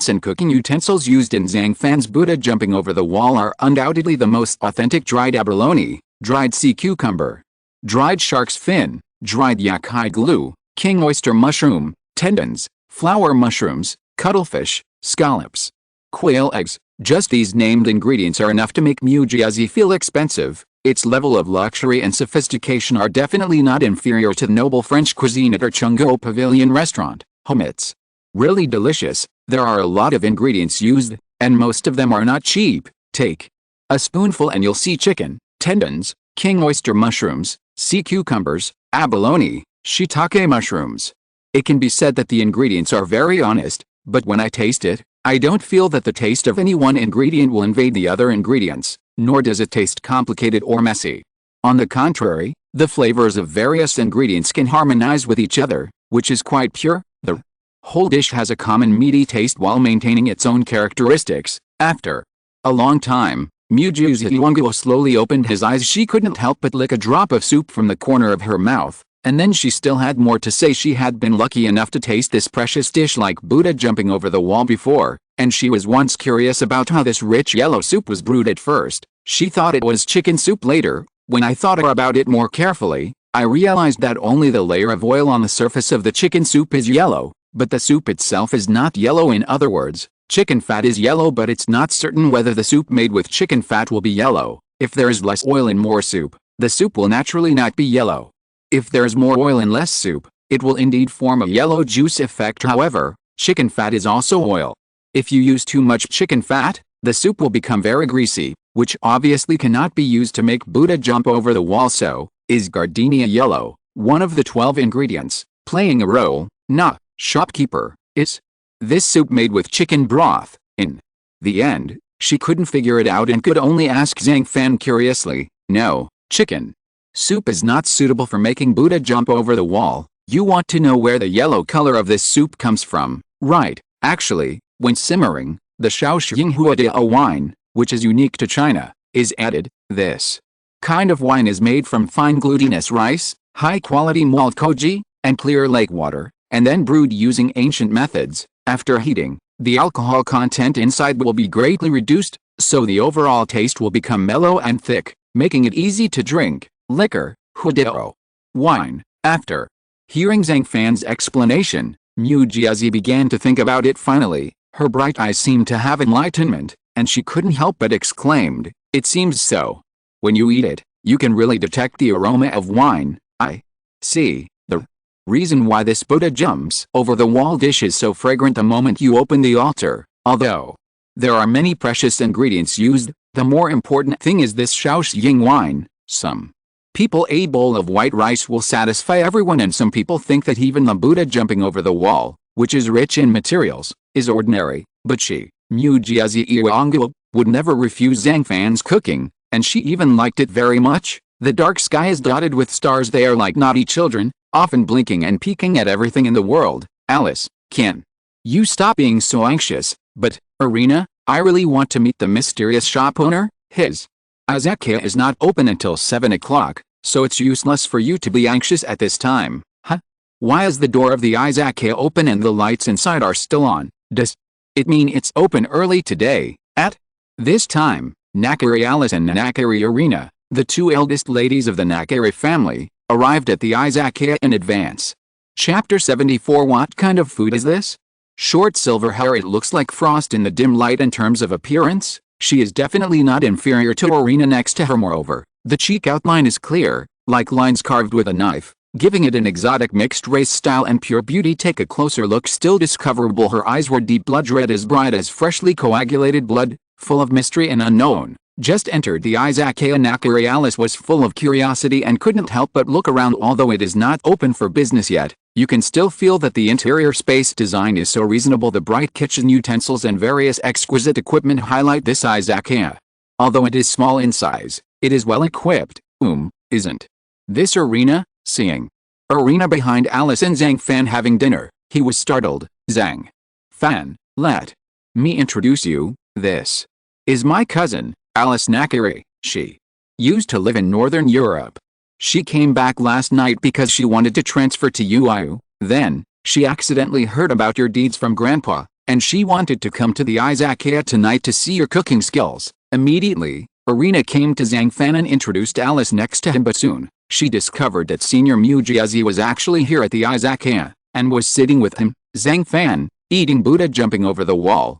and cooking utensils used in Zhang Fan's Buddha jumping over the wall are undoubtedly the most authentic: dried abalone, dried sea cucumber, dried shark's fin, dried yakai glue, king oyster mushroom, tendons, flower mushrooms, cuttlefish, scallops, quail eggs. Just these named ingredients are enough to make Mujiazi feel expensive. Its level of luxury and sophistication are definitely not inferior to the noble French cuisine at our Chengkou Pavilion restaurant. It's really delicious. There are a lot of ingredients used, and most of them are not cheap. Take a spoonful and you'll see chicken, tendons, king oyster mushrooms, sea cucumbers, abalone, shiitake mushrooms. It can be said that the ingredients are very honest, but when I taste it, I don't feel that the taste of any one ingredient will invade the other ingredients, nor does it taste complicated or messy. On the contrary, the flavors of various ingredients can harmonize with each other, which is quite pure. The whole dish has a common meaty taste while maintaining its own characteristics. After a long time, Mujiazi slowly opened his eyes. She couldn't help but lick a drop of soup from the corner of her mouth, and then she still had more to say. She had been lucky enough to taste this precious dish like Buddha jumping over the wall before, and she was once curious about how this rich yellow soup was brewed. At first, she thought it was chicken soup. Later, when I thought about it more carefully, I realized that only the layer of oil on the surface of the chicken soup is yellow, but the soup itself is not yellow. In other words, chicken fat is yellow, but it's not certain whether the soup made with chicken fat will be yellow. If there is less oil and more soup, the soup will naturally not be yellow. If there is more oil and less soup, it will indeed form a yellow juice effect. However, chicken fat is also oil. If you use too much chicken fat, the soup will become very greasy, which obviously cannot be used to make Buddha jump over the wall. So, is gardenia yellow one of the 12 ingredients playing a role? Nah, shopkeeper. Is this soup made with chicken broth? In the end, she couldn't figure it out and could only ask Zhang Fan curiously. No, chicken soup is not suitable for making Buddha jump over the wall. You want to know where the yellow color of this soup comes from, right? Actually, when simmering, the Shaoxinghua wine, which is unique to China, is added. This kind of wine is made from fine glutinous rice, high-quality malt koji, and clear lake water, and then brewed using ancient methods. After heating, the alcohol content inside will be greatly reduced, so the overall taste will become mellow and thick, making it easy to drink. Liquor, Huadao, wine. After hearing Zhang Fan's explanation, Mujiazi began to think about it. Finally, her bright eyes seemed to have enlightenment, and she couldn't help but exclaimed, "It seems so. When you eat it, you can really detect the aroma of wine. I see. The reason why this Buddha jumps over the wall dish is so fragrant the moment you open the altar. Although there are many precious ingredients used, the more important thing is this Shaoxing wine. Some people, a bowl of white rice will satisfy everyone, and some people think that even the Buddha jumping over the wall, which is rich in materials, is ordinary. But she, Mujiazi, would never refuse Zhang Fan's cooking, and she even liked it very much. The dark sky is dotted with stars. They are like naughty children, often blinking and peeking at everything in the world. Alice, can you stop being so anxious? But, Irina, I really want to meet the mysterious shop owner. His Izakaya is not open until 7 o'clock, so it's useless for you to be anxious at this time. Huh? Why is the door of the Izakaya open and the lights inside are still on? Does it mean it's open early today? At this time, Nakari Alice and Nakari Irina, the two eldest ladies of the Nakari family, arrived at the Izakaya in advance. Chapter 74. What kind of food is this? Short silver hair. It looks like frost in the dim light. In terms of appearance, she is definitely not inferior to Irina next to her. Moreover, the cheek outline is clear, like lines carved with a knife. giving it an exotic mixed-race style and pure beauty. Take a closer look, still discoverable. Her eyes were deep blood red, as bright as freshly coagulated blood, full of mystery and unknown. Just entered the Izakaya Nakiri. Alice was full of curiosity and couldn't help but look around. Although it is not open for business yet, you can still feel that the interior space design is so reasonable. The bright kitchen utensils and various exquisite equipment highlight this Izakaya. Although it is small in size, it is well equipped. Isn't this Arena? Seeing Arena behind Alice and Zhang Fan having dinner, he was startled. Zhang Fan, let me introduce you. This is my cousin, Alice Nakiri. She used to live in Northern Europe. She came back last night because she wanted to transfer to UIU. Then, she accidentally heard about your deeds from Grandpa, and she wanted to come to the Izakaya tonight to see your cooking skills. Immediately, Arena came to Zhang Fan and introduced Alice next to him, but soon, she discovered that Senior Mujiazi was actually here at the Izakaya, and was sitting with him. Zhang Fan, eating Buddha jumping over the wall.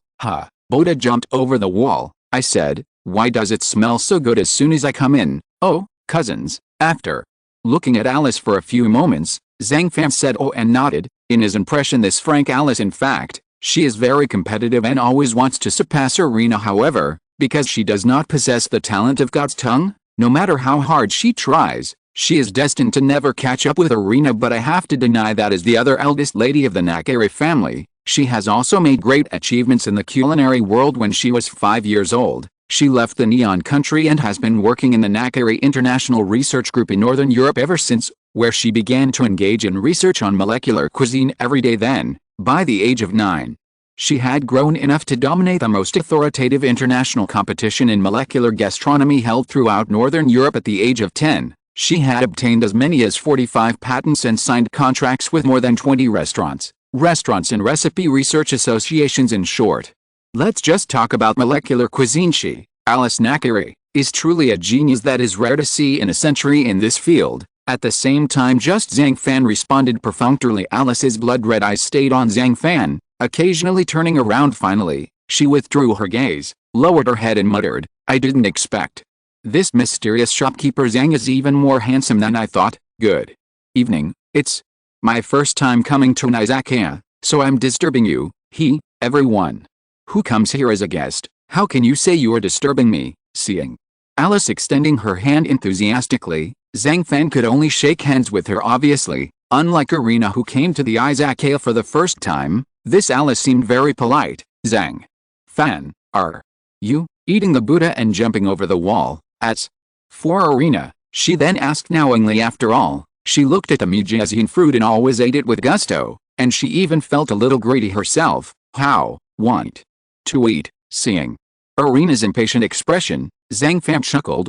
Buddha jumped over the wall, I said. Why does it smell so good as soon as I come in? Oh, cousins. After looking at Alice for a few moments, Zhang Fan said oh and nodded. In his impression, this frank Alice, in fact, she is very competitive and always wants to surpass Arena. However, because she does not possess the talent of God's tongue, no matter how hard she tries, she is destined to never catch up with Arena. But I have to deny that as the other eldest lady of the Nakiri family, she has also made great achievements in the culinary world. When she was 5 years old, she left the Neon country and has been working in the Nakiri International Research Group in Northern Europe ever since, where she began to engage in research on molecular cuisine every day. Then, by the age of 9, she had grown enough to dominate the most authoritative international competition in molecular gastronomy held throughout Northern Europe. At the age of 10, she had obtained as many as 45 patents and signed contracts with more than 20 restaurants and recipe research associations. In short, let's just talk about molecular cuisine. She, Alice Nakiri, is truly a genius that is rare to see in a century in this field. At the same time, just Zhang Fan responded perfunctorily. Alice's blood-red eyes stayed on Zhang Fan, occasionally turning around. Finally, she withdrew her gaze, lowered her head and muttered, I didn't expect. This mysterious shopkeeper Zhang is even more handsome than I thought. Good evening, it's my first time coming to an Izakaya, so I'm disturbing you. Everyone who comes here as a guest, how can you say you are disturbing me? Seeing Alice extending her hand enthusiastically, Zhang Fan could only shake hands with her. Obviously, unlike Arena, who came to the Izakaya for the first time, this Alice seemed very polite. Zhang Fan, are you eating the Buddha and jumping over the wall? As for Arena, she then asked knowingly. After all, she looked at the Mujiazian fruit and always ate it with gusto, and she even felt a little greedy herself. How want to eat? Seeing Arena's impatient expression, Zhang Fan chuckled.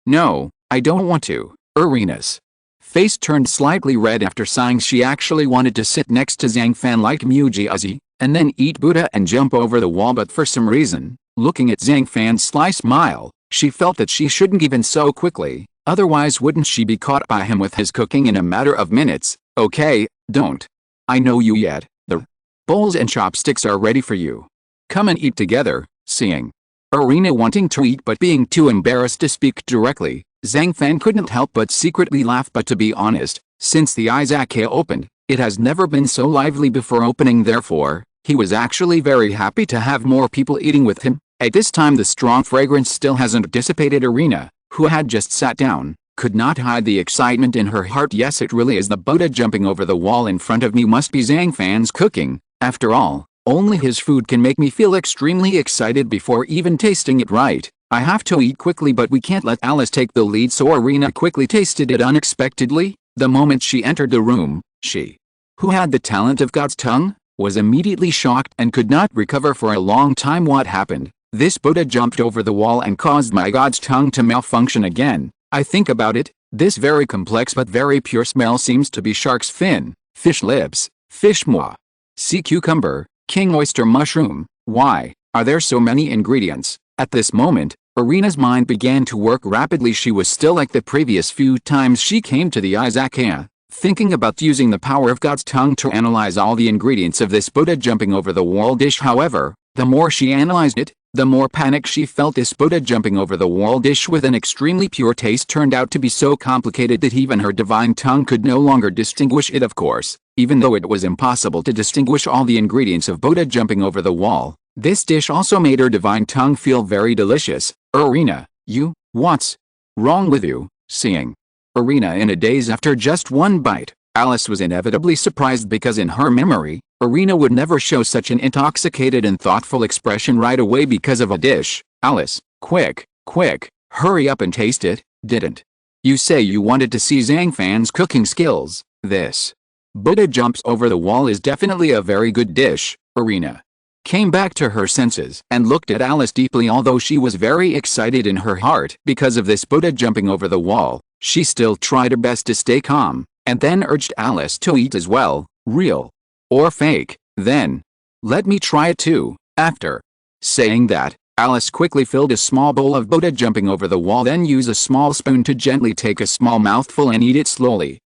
No, I don't want to. Arena's face turned slightly red. After sighing, she actually wanted to sit next to Zhang Fan like Mujiazi, and then eat Buddha and jump over the wall. But for some reason, looking at Zhang Fan's sly smile, she felt that she shouldn't even so quickly, otherwise wouldn't she be caught by him with his cooking in a matter of minutes? Okay, don't I know you yet. The bowls and chopsticks are ready for you. Come and eat together. Seeing Arena wanting to eat but being too embarrassed to speak directly, Zhang Fan couldn't help but secretly laugh. But to be honest, since the Izakaya opened, it has never been so lively before opening. Therefore, he was actually very happy to have more people eating with him. At this time, the strong fragrance still hasn't dissipated. Arena, who had just sat down, could not hide the excitement in her heart. Yes, it really is the Buddha jumping over the wall in front of me. Must be Zhang Fan's cooking. After all, only his food can make me feel extremely excited before even tasting it. Right, I have to eat quickly, but we can't let Alice take the lead. So Arena quickly tasted it unexpectedly. The moment she entered the room, she, who had the talent of God's tongue, was immediately shocked and could not recover for a long time. What happened? This Buddha jumped over the wall and caused my God's tongue to malfunction again. I think about it, this very complex but very pure smell seems to be shark's fin, fish lips, fish maw, sea cucumber, king oyster mushroom. Why are there so many ingredients? At this moment, Arena's mind began to work rapidly. She was still like the previous few times she came to the Izakaya, thinking about using the power of God's tongue to analyze all the ingredients of this Buddha jumping over the wall dish. However, the more she analyzed it, The more panic she felt, this Buddha jumping over the wall dish with an extremely pure taste turned out to be so complicated that even her divine tongue could no longer distinguish it. Of course, even though it was impossible to distinguish all the ingredients of Buddha jumping over the wall, this dish also made her divine tongue feel very delicious. Irina, what's wrong with you? Seeing Irina in a daze after just one bite, Alice was inevitably surprised because in her memory, Irina would never show such an intoxicated and thoughtful expression right away because of a dish. Alice, quick, hurry up and taste it. Didn't you say you wanted to see Zhang Fan's cooking skills? This Buddha jumps over the wall is definitely a very good dish. Irina came back to her senses and looked at Alice deeply. Although she was very excited in her heart because of this Buddha jumping over the wall, she still tried her best to stay calm, and then urged Alice to eat as well. Real or fake? Then let me try it too. After saying that, Alice quickly filled a small bowl of Buddha jumping over the wall, then used a small spoon to gently take a small mouthful and eat it slowly.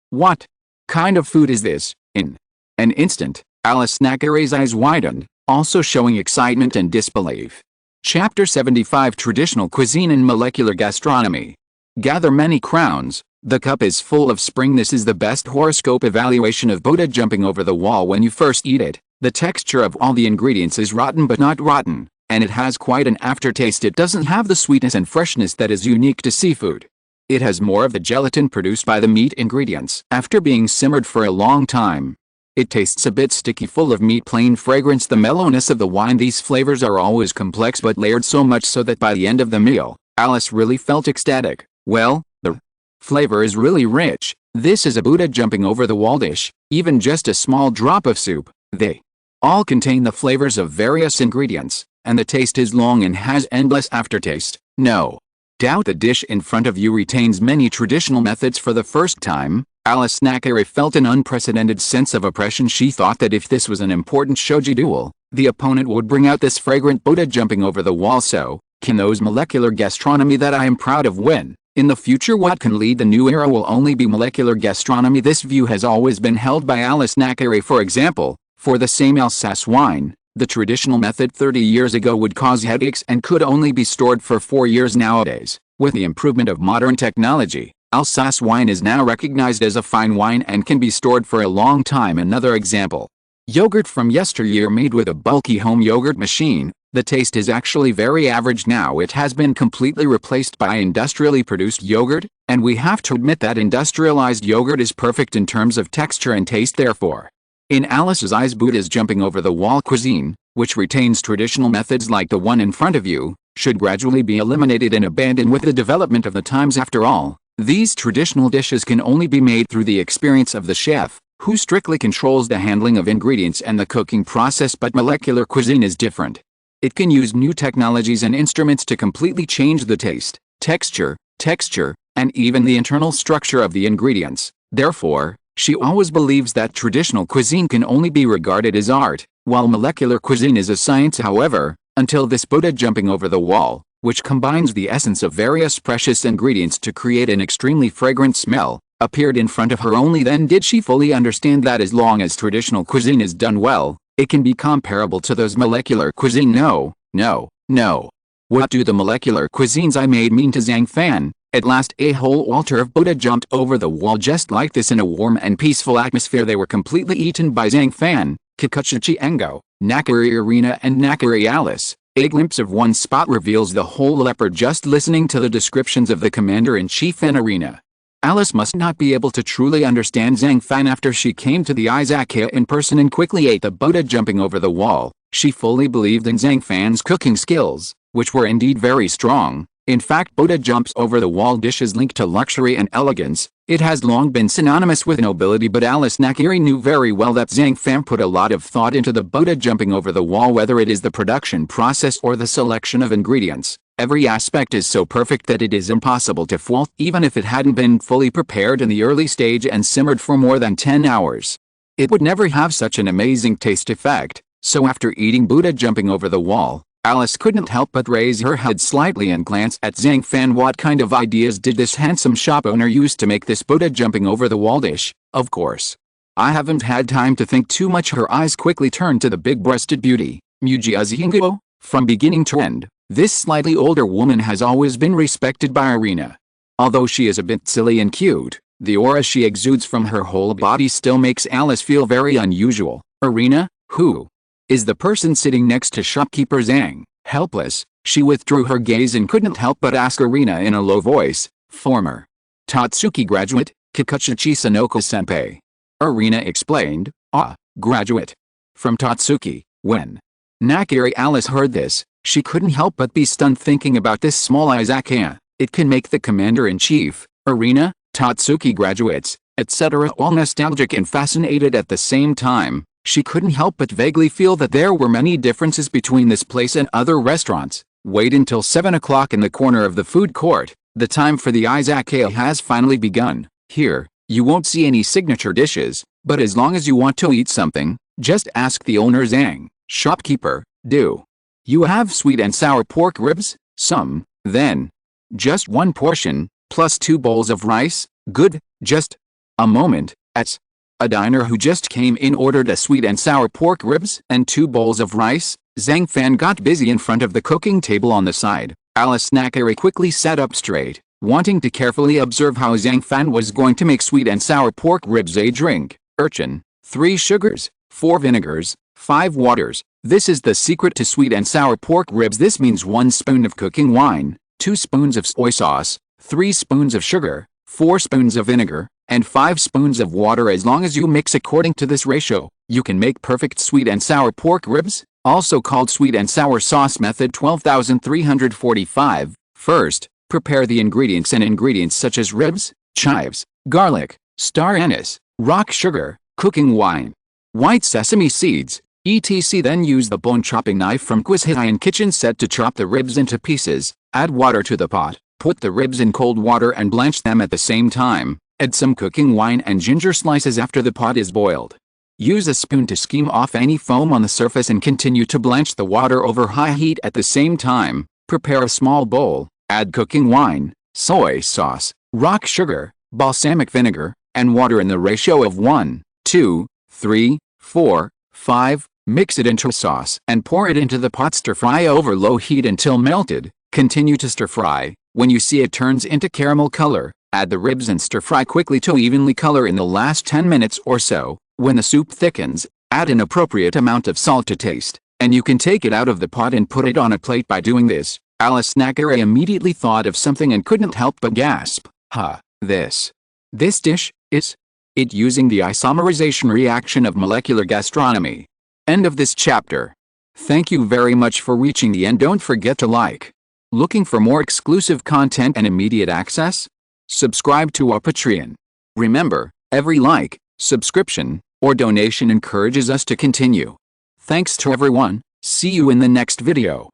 What kind of food is this? In an instant, Alice Nakari's eyes widened, also showing excitement and disbelief. Chapter 75 Traditional Cuisine and Molecular Gastronomy. Gather many crowns. The cup is full of spring. This is the best horoscope evaluation of Buddha jumping over the wall. When you first eat it, the texture of all the ingredients is rotten but not rotten, and it has quite an aftertaste. It doesn't have the sweetness and freshness that is unique to seafood. It has more of the gelatin produced by the meat ingredients after being simmered for a long time. It tastes a bit sticky, full of meat, plain fragrance, the mellowness of the wine. These flavors are always complex but layered, so much so that by the end of the meal, Alice really felt ecstatic. Well, the flavor is really rich. This is a Buddha jumping over the wall dish. Even just a small drop of soup, they all contain the flavors of various ingredients, and the taste is long and has endless aftertaste. No doubt the dish in front of you retains many traditional methods. For the first time, Alice Nakari felt an unprecedented sense of oppression. She thought that if this was an important shogi duel, the opponent would bring out this fragrant Buddha jumping over the wall. So, can those molecular gastronomy that I am proud of win? In the future, what can lead the new era will only be molecular gastronomy. This view has always been held by Alice Nakari. For example, for the same Alsace wine, the traditional method 30 years ago would cause headaches and could only be stored for 4 years. Nowadays, with the improvement of modern technology, Alsace wine is now recognized as a fine wine and can be stored for a long time. Another example. Yogurt from yesteryear made with a bulky home yogurt machine. The taste is actually very average now. It has been completely replaced by industrially produced yogurt, and we have to admit that industrialized yogurt is perfect in terms of texture and taste. Therefore, in Alice's eyes, Buddha's jumping over the wall cuisine, which retains traditional methods like the one in front of you, should gradually be eliminated and abandoned with the development of the times. After all, these traditional dishes can only be made through the experience of the chef, who strictly controls the handling of ingredients and the cooking process. But molecular cuisine is different. It can use new technologies and instruments to completely change the taste, texture, and even the internal structure of the ingredients. Therefore, she always believes that traditional cuisine can only be regarded as art, while molecular cuisine is a science. However, until this Buddha jumping over the wall, which combines the essence of various precious ingredients to create an extremely fragrant smell, appeared in front of her, only then did she fully understand that as long as traditional cuisine is done well, it can be comparable to those molecular cuisine. No. What do the molecular cuisines I made mean to Zhang Fan? At last a whole altar of Buddha jumped over the wall just like this in a warm and peaceful atmosphere. They were completely eaten by Zhang Fan, Kikuchi Engo, Nakari Irina and Nakari Alice. A glimpse of one spot reveals the whole leopard just listening to the descriptions of the commander-in-chief and Irina. Alice must not be able to truly understand Zhang Fan after she came to the Izakaya in person and quickly ate the Buddha jumping over the wall. She fully believed in Zhang Fan's cooking skills, which were indeed very strong. In fact, Buddha jumps over the wall dish is linked to luxury and elegance. It has long been synonymous with nobility, but Alice Nakari knew very well that Zhang Fan put a lot of thought into the Buddha jumping over the wall. Whether it is the production process or the selection of ingredients, every aspect is so perfect that it is impossible to fault, even if it hadn't been fully prepared in the early stage and simmered for more than 10 hours. It would never have such an amazing taste effect. So after eating Buddha jumping over the wall, Alice couldn't help but raise her head slightly and glance at Zhang Fan. What kind of ideas did this handsome shop owner use to make this Buddha jumping over the wall dish? Of course, I haven't had time to think too much. Her eyes quickly turned to the big-breasted beauty, Muji Azingo. From beginning to end, this slightly older woman has always been respected by Irina. Although she is a bit silly and cute, the aura she exudes from her whole body still makes Alice feel very unusual. Irina, who is the person sitting next to shopkeeper Zhang? Helpless, she withdrew her gaze and couldn't help but ask Irina in a low voice, former Tatsuki graduate, Kikuchichi Sanoko-senpai. Irina explained, graduate. From Tatsuki. When Nakiri Alice heard this, she couldn't help but be stunned thinking about this small Izakaya. It can make the commander-in-chief, Irina, Tatsuki graduates, etc. all nostalgic and fascinated at the same time. She couldn't help but vaguely feel that there were many differences between this place and other restaurants. Wait until 7 o'clock in the corner of the food court. The time for the Izakaya has finally begun. Here, you won't see any signature dishes, but as long as you want to eat something, just ask the owner Zhang. Shopkeeper, do you have sweet and sour pork ribs? Some, then. Just one portion, plus 2 bowls of rice. Good. Just a moment. A diner who just came in ordered a sweet and sour pork ribs and 2 bowls of rice. Zhang Fan got busy in front of the cooking table on the side. Alice Nakiri quickly sat up straight, wanting to carefully observe how Zhang Fan was going to make sweet and sour pork ribs a drink. Urchin, 3 sugars, 4 vinegars, 5 waters. This is the secret to sweet and sour pork ribs. This means 1 spoon of cooking wine, 2 spoons of soy sauce, 3 spoons of sugar, 4 spoons of vinegar, and 5 spoons of water. As long as you mix according to this ratio, you can make perfect sweet and sour pork ribs, also called sweet and sour sauce method 12,345. First, prepare the ingredients and ingredients such as ribs, chives, garlic, star anise, rock sugar, cooking wine, white sesame seeds, etc. Then use the bone chopping knife from Quizhitaian kitchen set to chop the ribs into pieces. Add water to the pot. Put the ribs in cold water and blanch them at the same time. Add some cooking wine and ginger slices after the pot is boiled. Use a spoon to skim off any foam on the surface and continue to blanch the water over high heat at the same time. Prepare a small bowl. Add cooking wine, soy sauce, rock sugar, balsamic vinegar, and water in the ratio of 1, 2, 3, 4, 5. Mix it into a sauce and pour it into the pot. Stir fry over low heat until melted. Continue to stir fry. When you see it turns into caramel color, add the ribs and stir fry quickly to evenly color in the last 10 minutes or so. When the soup thickens, add an appropriate amount of salt to taste, and you can take it out of the pot and put it on a plate. By doing this, Alice Nakiri immediately thought of something and couldn't help but gasp. This dish, is it using the isomerization reaction of molecular gastronomy. End of this chapter. Thank you very much for reaching the end. Don't forget to like. Looking for more exclusive content and immediate access? Subscribe to our Patreon. Remember, every like, subscription, or donation encourages us to continue. Thanks to everyone. See you in the next video.